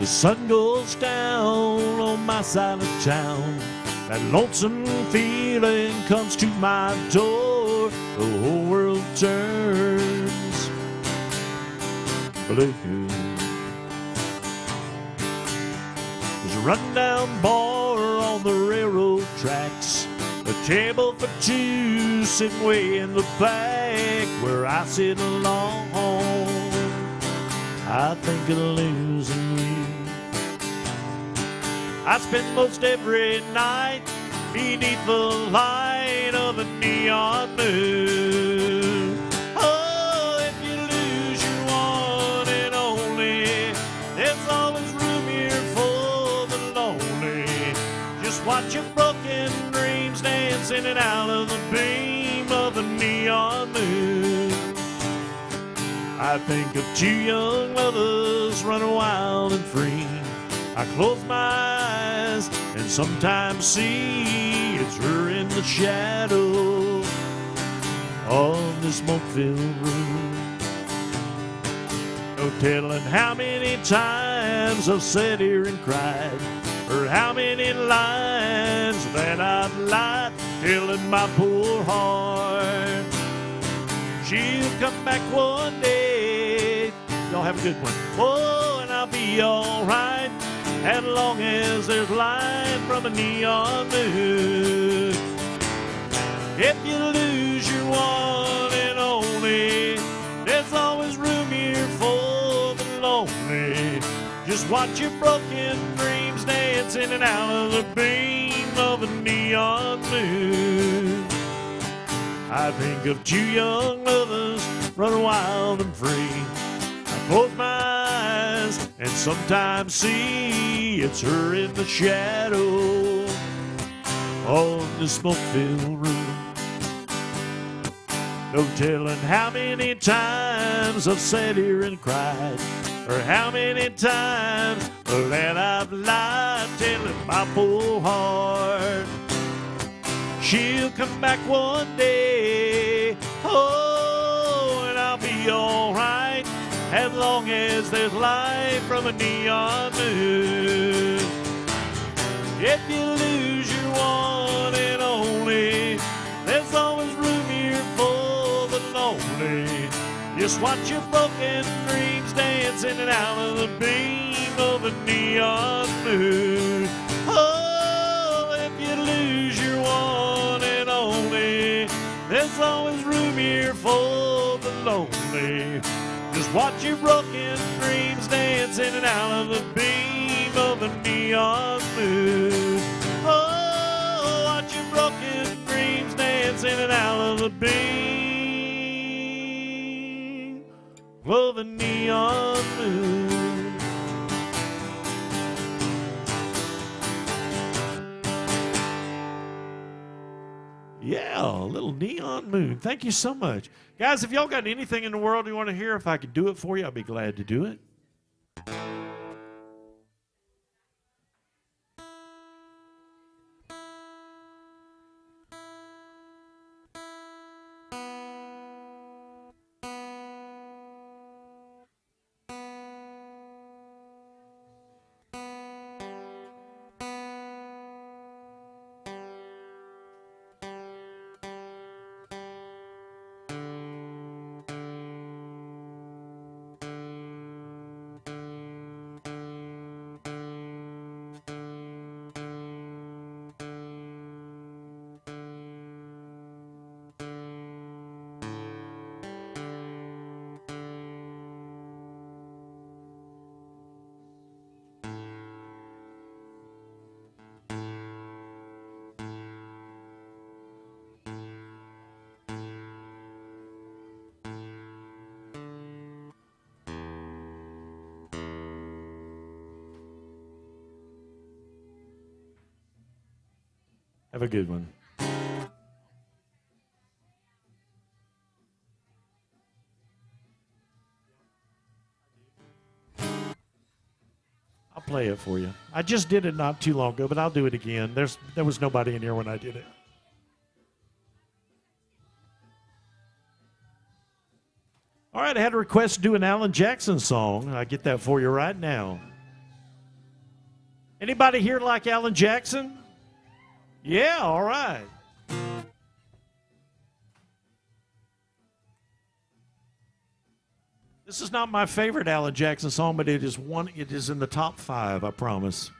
The sun goes down on my side of town. That lonesome feeling comes to my door. The whole world turns blue. There's a rundown bar on the railroad tracks. A table for two sitting way in the back. Where I sit alone, I think of losing you. I spend most every night beneath the light of a neon moon. Oh, if you lose your one and only, there's always room here for the lonely. Just watch your broken dreams dance in and out of the beam of a neon moon. I think of two young lovers running wild and free. I close my eyes and sometimes see it's her in the shadow of this smoke-filled room. No telling how many times I've sat here and cried, or how many lines that I've lied, telling my poor heart she'll come back one day. Y'all have a good one. Oh, and I'll be all right as long as there's light from a neon moon. If you lose your one and only, there's always room here for the lonely. Just watch your broken dreams dance in and out of the beam of a neon moon. I think of two young lovers running wild and free. I close my eyes and sometimes see it's her in the shadow of the smoke-filled room. No telling how many times I've sat here and cried, or how many times that I've lied, telling my poor heart she'll come back one day. Oh, and I'll be alright as long as there's light from a neon moon. If you lose your one and only, there's always room here for the lonely. Just watch your broken dreams dance in and out of the beam of a neon moon. Oh, if you lose your one and only, there's always room here for the lonely. Just watch your broken dreams dance in and out of the beam of a neon moon. Oh, watch your broken dreams dance in and out of the beam of a neon moon. Yeah, a little neon moon. Thank you so much. Guys, if y'all got anything in the world you want to hear, if I could do it for you, I'd be glad to do it. Have a good one. I'll play it for you. I just did it not too long ago, but I'll do it again. There was nobody in here when I did it. All right, I had a request to do an Alan Jackson song. I get that for you right now. Anybody here like Alan Jackson? Yeah, all right. This is not my favorite Alan Jackson song, but it is in the top 5, I promise.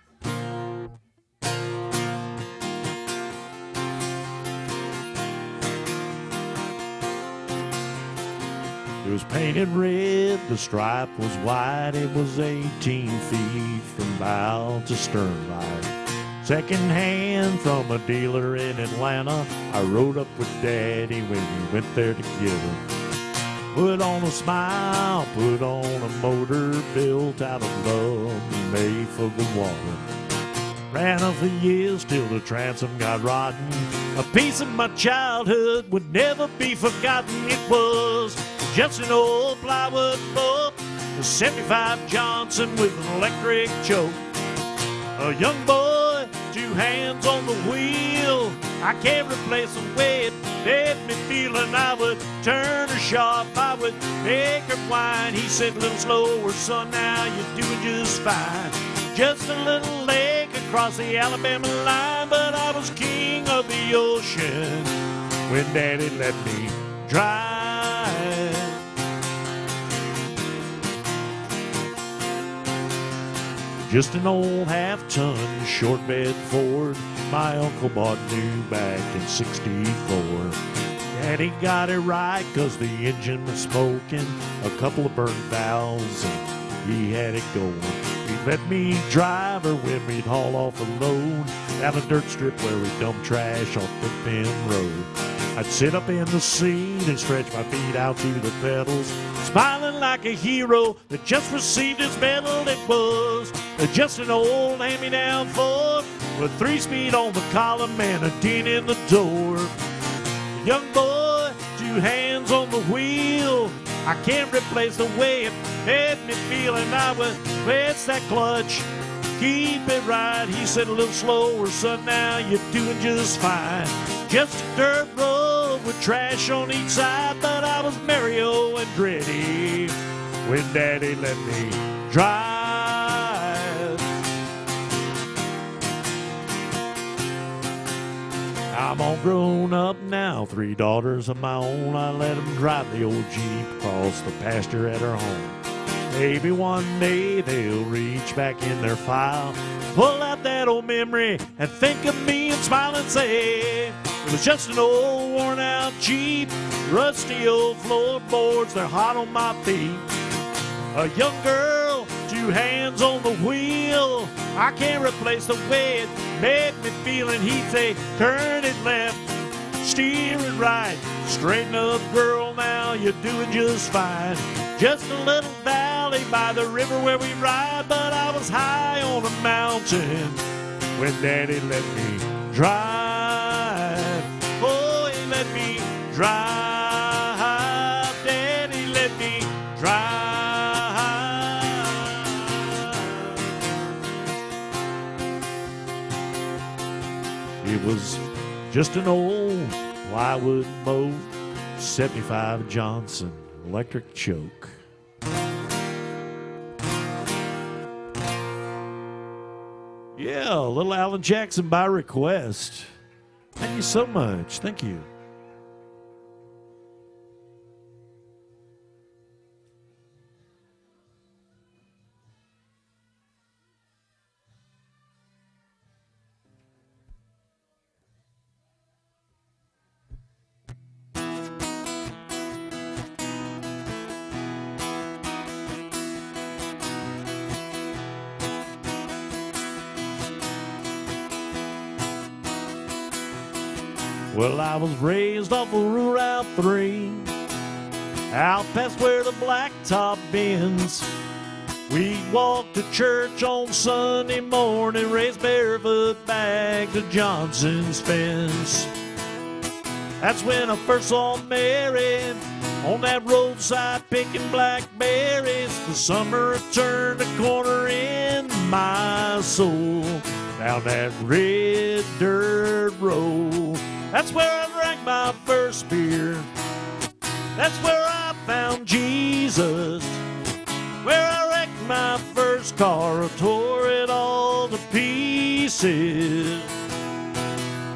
It was painted red, the stripe was white, it was 18 feet from bow to stern light. Second hand from a dealer in Atlanta, I rode up with Daddy when we went there together. Put on a smile, put on a motor built out of love and made for the water. Ran her for years till the transom got rotten. A piece of my childhood would never be forgotten. It was just an old plywood boat, a 75 Johnson with an electric choke. A young boy, 2 hands on the wheel. I can't replace the way it made me feel, and I would turn her sharp, I would make her whine. He said, a little slower, son, now you're doing just fine. Just a little lake across the Alabama line, but I was king of the ocean when Daddy let me drive. Just an old half-ton short bed Ford my uncle bought new back in '64. Daddy got it right 'cause the engine was smoking, a couple of burnt valves, and he had it going. He'd let me drive her when we'd haul off a load down a dirt strip where we dump trash off the thin road. I'd sit up in the seat and stretch my feet out to the pedals, smiling like a hero that just received his medal. It was just an old hand-me-down Ford with 3-speed on the column and a dent in the door. A young boy, 2 hands on the wheel. I can't replace the way it made me feel, and I was, well, it's that clutch. Keep it right, he said, a little slower, son, now you're doing just fine. Just a dirt road with trash on each side, but I was Mario Andretti when Daddy let me drive. I'm all grown up now, 3 daughters of my own. I let them drive the old Jeep across the pasture at our home. Maybe one day they'll reach back in their file, pull out that old memory and think of me and smile and say, it was just an old worn out Jeep, rusty old floorboards, they're hot on my feet. A young girl, 2 hands on the wheel, I can't replace the way it made me feel. And he'd say, turn it left, steer it right, straighten up, girl, now you're doing just fine. Just a little valley by the river where we ride, but I was high on a mountain when Daddy let me drive. Oh, he let me drive. Daddy let me drive. It was just an old plywood moat, 75 Johnson electric choke. Yeah, little Alan Jackson by request. Thank you so much. Thank you. Well, I was raised off of Route 3, out past where the blacktop bends. We'd walk to church on Sunday morning, race barefoot back to Johnson's fence. That's when I first saw Mary on that roadside picking blackberries. The summer turned a corner in my soul down that red dirt road. That's where I drank my first beer. That's where I found Jesus. Where I wrecked my first car, I tore it all to pieces.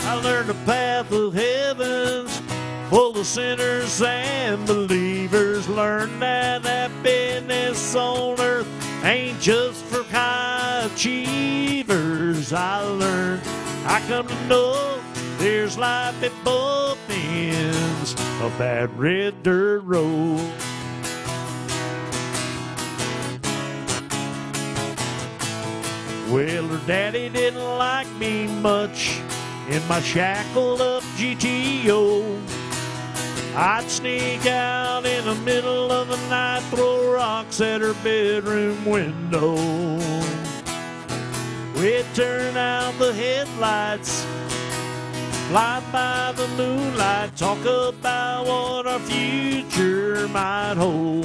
I learned the path of heaven's full of sinners and believers. Learned that happiness on earth ain't just for high achievers. I come to know there's life at both ends of that red dirt road. Well, her daddy didn't like me much in my shackled up GTO. I'd sneak out in the middle of the night, throw rocks at her bedroom window. We'd turn out the headlights, fly by the moonlight, talk about what our future might hold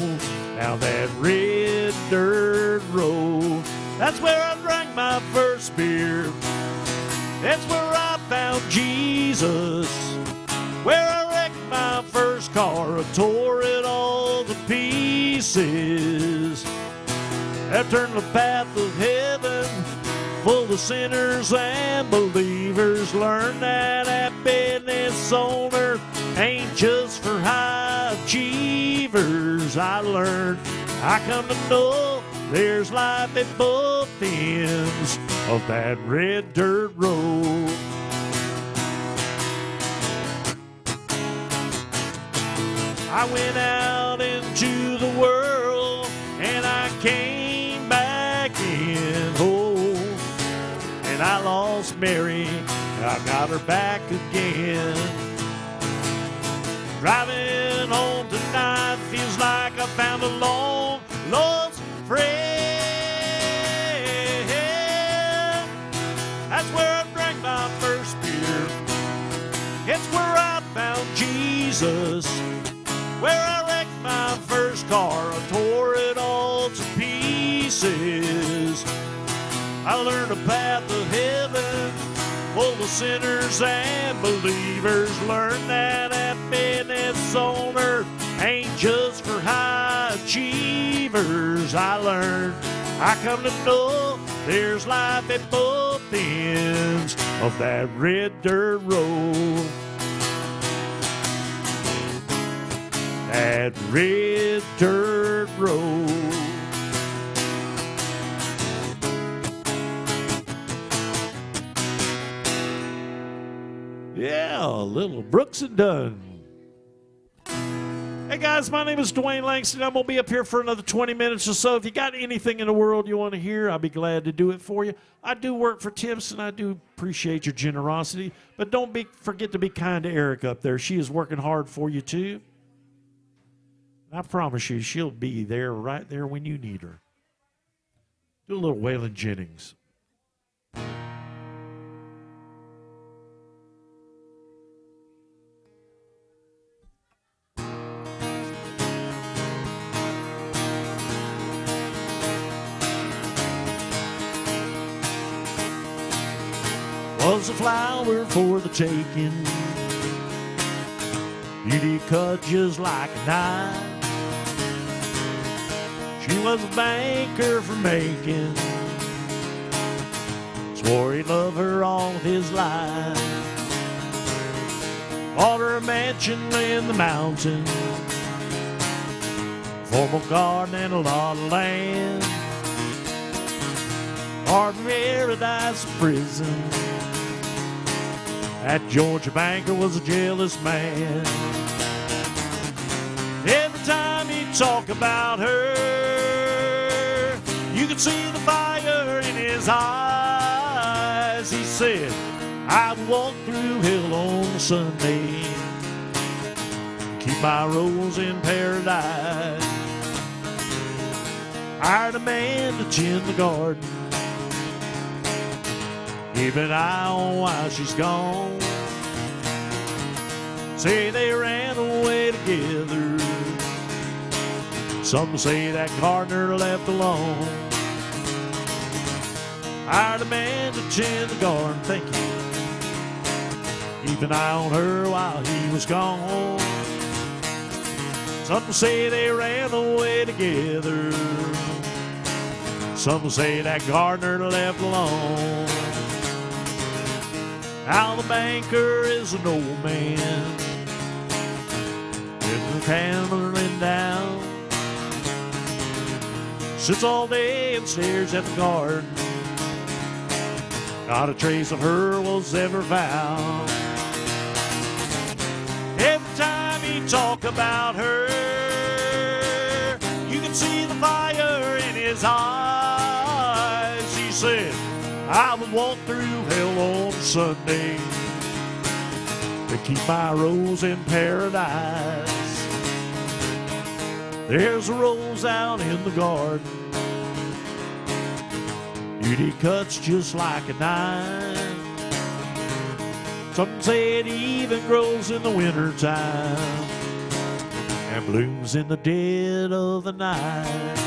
down that red dirt road. That's where I drank my first beer. That's where I found Jesus. Where I wrecked my first car, I tore it all to pieces. That turned the path of heaven full of sinners and believers. Learn that happiness on earth ain't just for high achievers. I come to know there's life at both ends of that red dirt road. I went out into the world and I came back in whole. And I lost Mary, I got her back again. Driving home tonight feels like I found a long lost friend. That's where I drank my first beer. It's where I found Jesus. Where I wrecked my first car, I tore it all to pieces. I learned a path of heaven full of sinners and believers. Learned that happiness on earth ain't just for high achievers. I learned, I come to know there's life at both ends of that red dirt road. That red dirt road. Yeah, a little Brooks and Dunn. Hey guys, my name is Dwayne Langston. I'm going to be up here for another 20 minutes or so. If you got anything in the world you want to hear, I'll be glad to do it for you. I do work for tips, and I do appreciate your generosity. But don't forget to be kind to Erica up there. She is working hard for you, too. I promise you, she'll be there right there when you need her. Do a little Waylon Jennings. Was a flower for the taking, beauty cut just like a knife. She was a banker for making, swore he'd love her all his life. Bought her a mansion in the mountains, formal garden and a lot of land. Hard paradise prison, that Georgia banker was a jealous man. Every time he'd talk about her, you could see the fire in his eyes. He said, I would walk through hell on Sunday, keep my rose in paradise. Hired a man to tend the garden, keep an eye on while she's gone. Say they ran away together, some say that gardener left alone. Hired a man to tend the garden, thank you, keep an eye on her while he was gone. Some say they ran away together, some say that gardener left alone. Now the banker is an old man, with the hammering down, sits all day and stares at the garden. Not a trace of her was ever found. Every time he talk about her, you can see the fire in his eyes. He said, I would walk through hell on Sunday to keep my rose in paradise. There's a rose out in the garden, beauty cuts just like a knife. Some say it even grows in the wintertime and blooms in the dead of the night.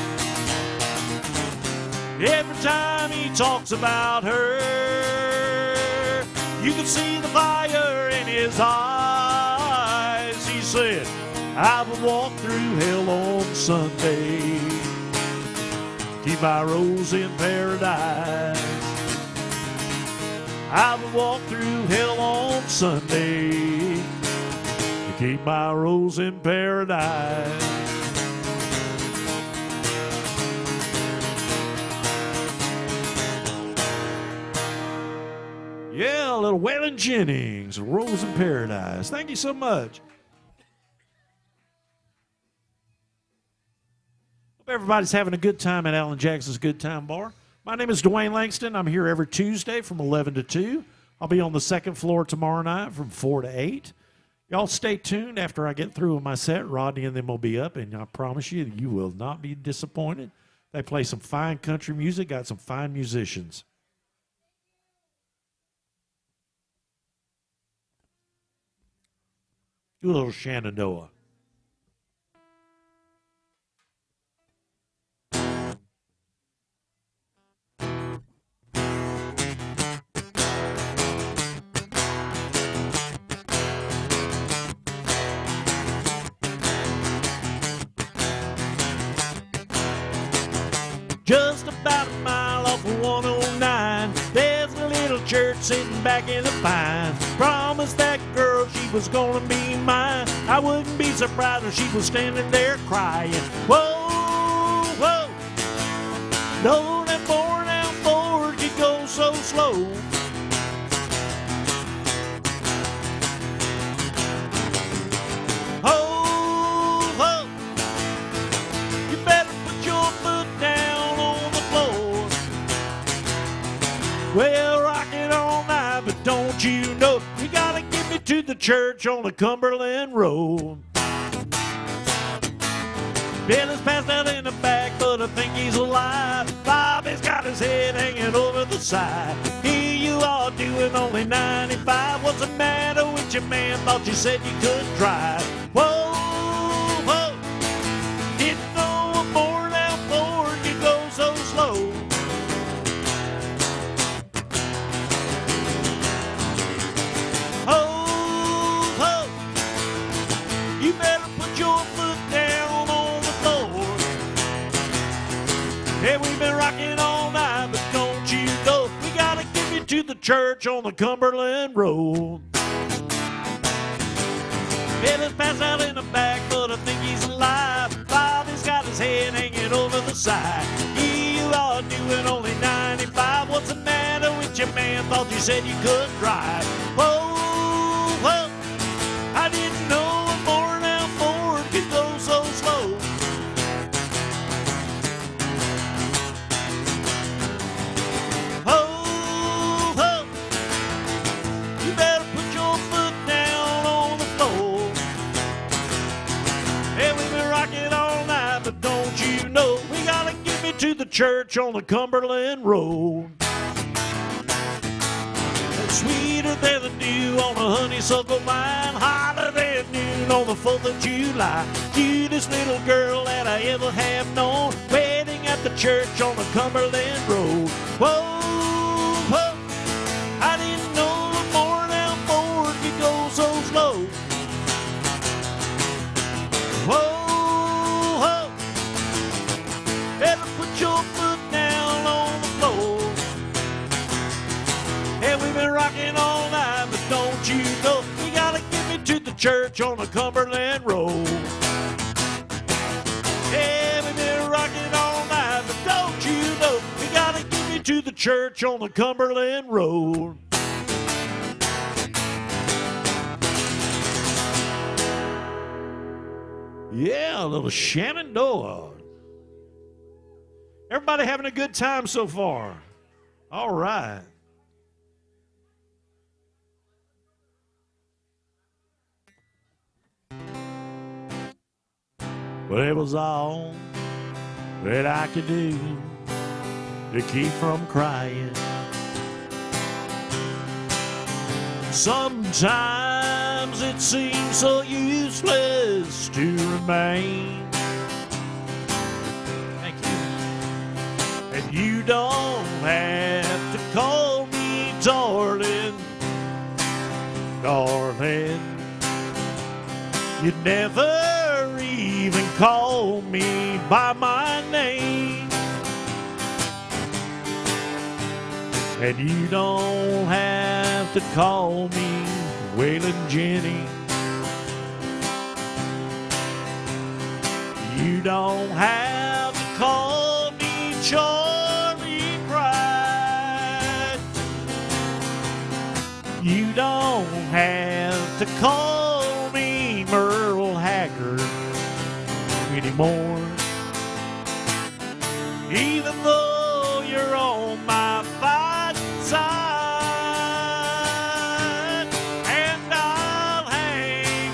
Every time he talks about her, you can see the fire in his eyes. He said, I would walk through hell on Sunday, keep my rose in paradise. I would walk through hell on Sunday to keep my rose in paradise. Yeah, a little Waylon Jennings, Rose in Paradise. Thank you so much. Hope everybody's having a good time at Alan Jackson's Good Time Bar. My name is Dwayne Langston. I'm here every Tuesday from 11 to 2. I'll be on the second floor tomorrow night from 4 to 8. Y'all stay tuned. After I get through with my set, Rodney and them will be up, and I promise you, you will not be disappointed. They play some fine country music, got some fine musicians. Do a little Shenandoah. Just about a mile off of 109, there's a little church sitting back in the pines. Promised that girl she was gonna be mine. I wouldn't be surprised if she was standing there crying. Whoa, whoa, no, that born out Ford could go so slow. Ho, ho, you better put your foot down on the floor. Well, rock it all night, but don't you know you gotta get me to the church on the Cumberland Road. Billy's passed out in the back, but I think he's alive. Bobby's got his head hanging over the side. Here you are doing only 95. What's the matter with your man? Thought you said you could drive. Whoa, whoa, didn't know a born out Ford could go so slow. Ho, ho, you better put your foot down on the floor. Yeah, we've been rocking all night, but don't you know we gotta get you to the church on the Cumberland Road. Billy's passed out in the back, but I think he's alive. Bobby's got his head hanging over the side. Here you are doing only 95. What's the matter with your man? Thought you said you could drive. Whoa, whoa, I didn't know a born out Ford could go so slow. Ho, ho, you better put your foot down on the floor. Yeah, we've been rocking all night, but don't you know we gotta get me to the church on the Cumberland Road. It's sweeter than the dew on a honeysuckle vine, hotter than noon on the 4th of July. Cutest little girl that I ever have known, waiting at the church on the Cumberland Road. Whoa, whoa, I didn't know a born out Ford could go so slow. Whoa, whoa, better put your foot down on the floor. Yeah, we've been rocking all night, but don't you know we gotta get me to the church on the Cumberland Road. Yeah, we've been rocking all night, but don't you know we gotta get me to the church on the Cumberland Road. Yeah, a little Shenandoah. Everybody having a good time so far? All right. Well, it was all that I could do to keep from crying. Sometimes it seems so useless to remain. Thank you. And you don't have to call me darling, darling. You never even call me by my name. And you don't have to call me Waylon Jenny. You don't have to call me Charlie Pride. You don't have to call me Merle Haggard anymore. Even though you're on my fighting side, and I'll hang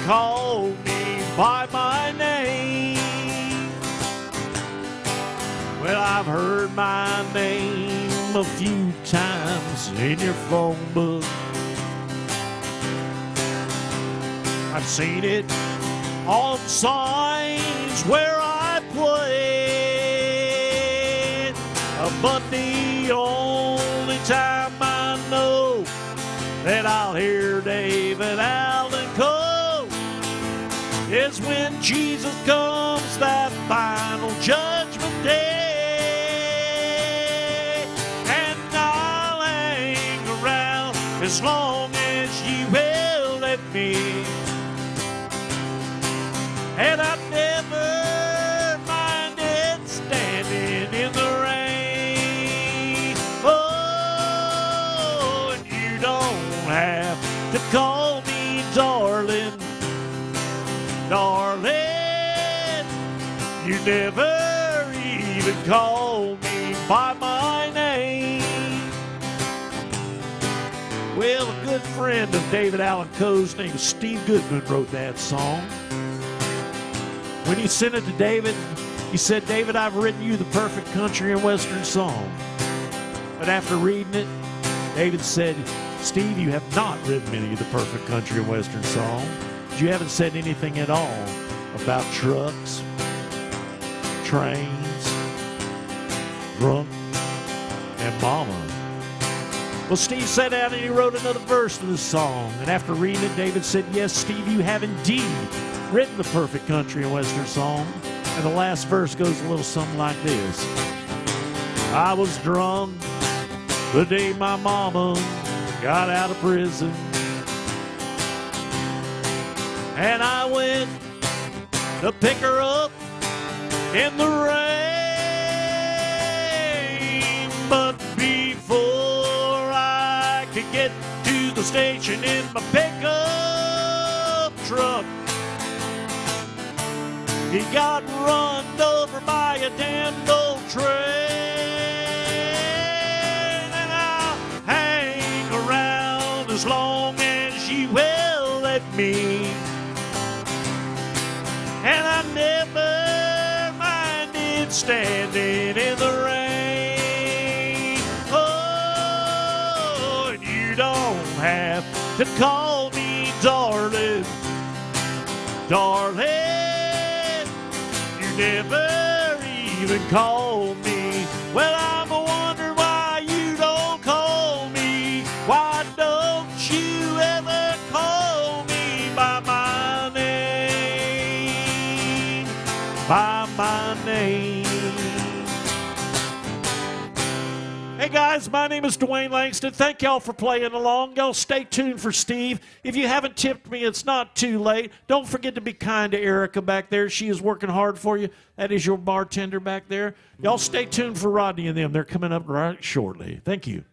call me by my name. Well, I've heard my name a few times in your phone book. I've seen it on signs where I played, but the only time I know that I'll hear David Allen call is when Jesus comes that final judgment day. And I'll hang around as long as you will let me. And I've never minded standing in the rain. Oh, and you don't have to call me darling, darling. You never even call me by my name. Well, a good friend of David Allen Coe's named Steve Goodman wrote that song. When he sent it to David, he said, David, I've written you the perfect country and western song. But after reading it, David said, Steve, you have not written me the perfect country and western song. You haven't said anything at all about trucks, trains, drunk, and mama. Well, Steve sat down and he wrote another verse to the song. And after reading it, David said, yes, Steve, you have indeed written the perfect country and western song. And the last verse goes a little something like this. I was drunk the day my mama got out of prison, and I went to pick her up in the rain. But before I could get to the station in my pickup truck, he got run over by a damned old train. And I'll hang around as long as you will let me. And I never minded standing in the rain. Oh, and you don't have to call me darling, darling. Never even call me. Well, I'm wondering why you don't call me. Why don't you ever call me by my name? By my name. Hey guys, my name is Dwayne Langston. Thank y'all for playing along. Y'all stay tuned for Steve. If you haven't tipped me, it's not too late. Don't forget to be kind to Erica back there. She is working hard for you. That is your bartender back there. Y'all stay tuned for Rodney and them. They're coming up right shortly. Thank you.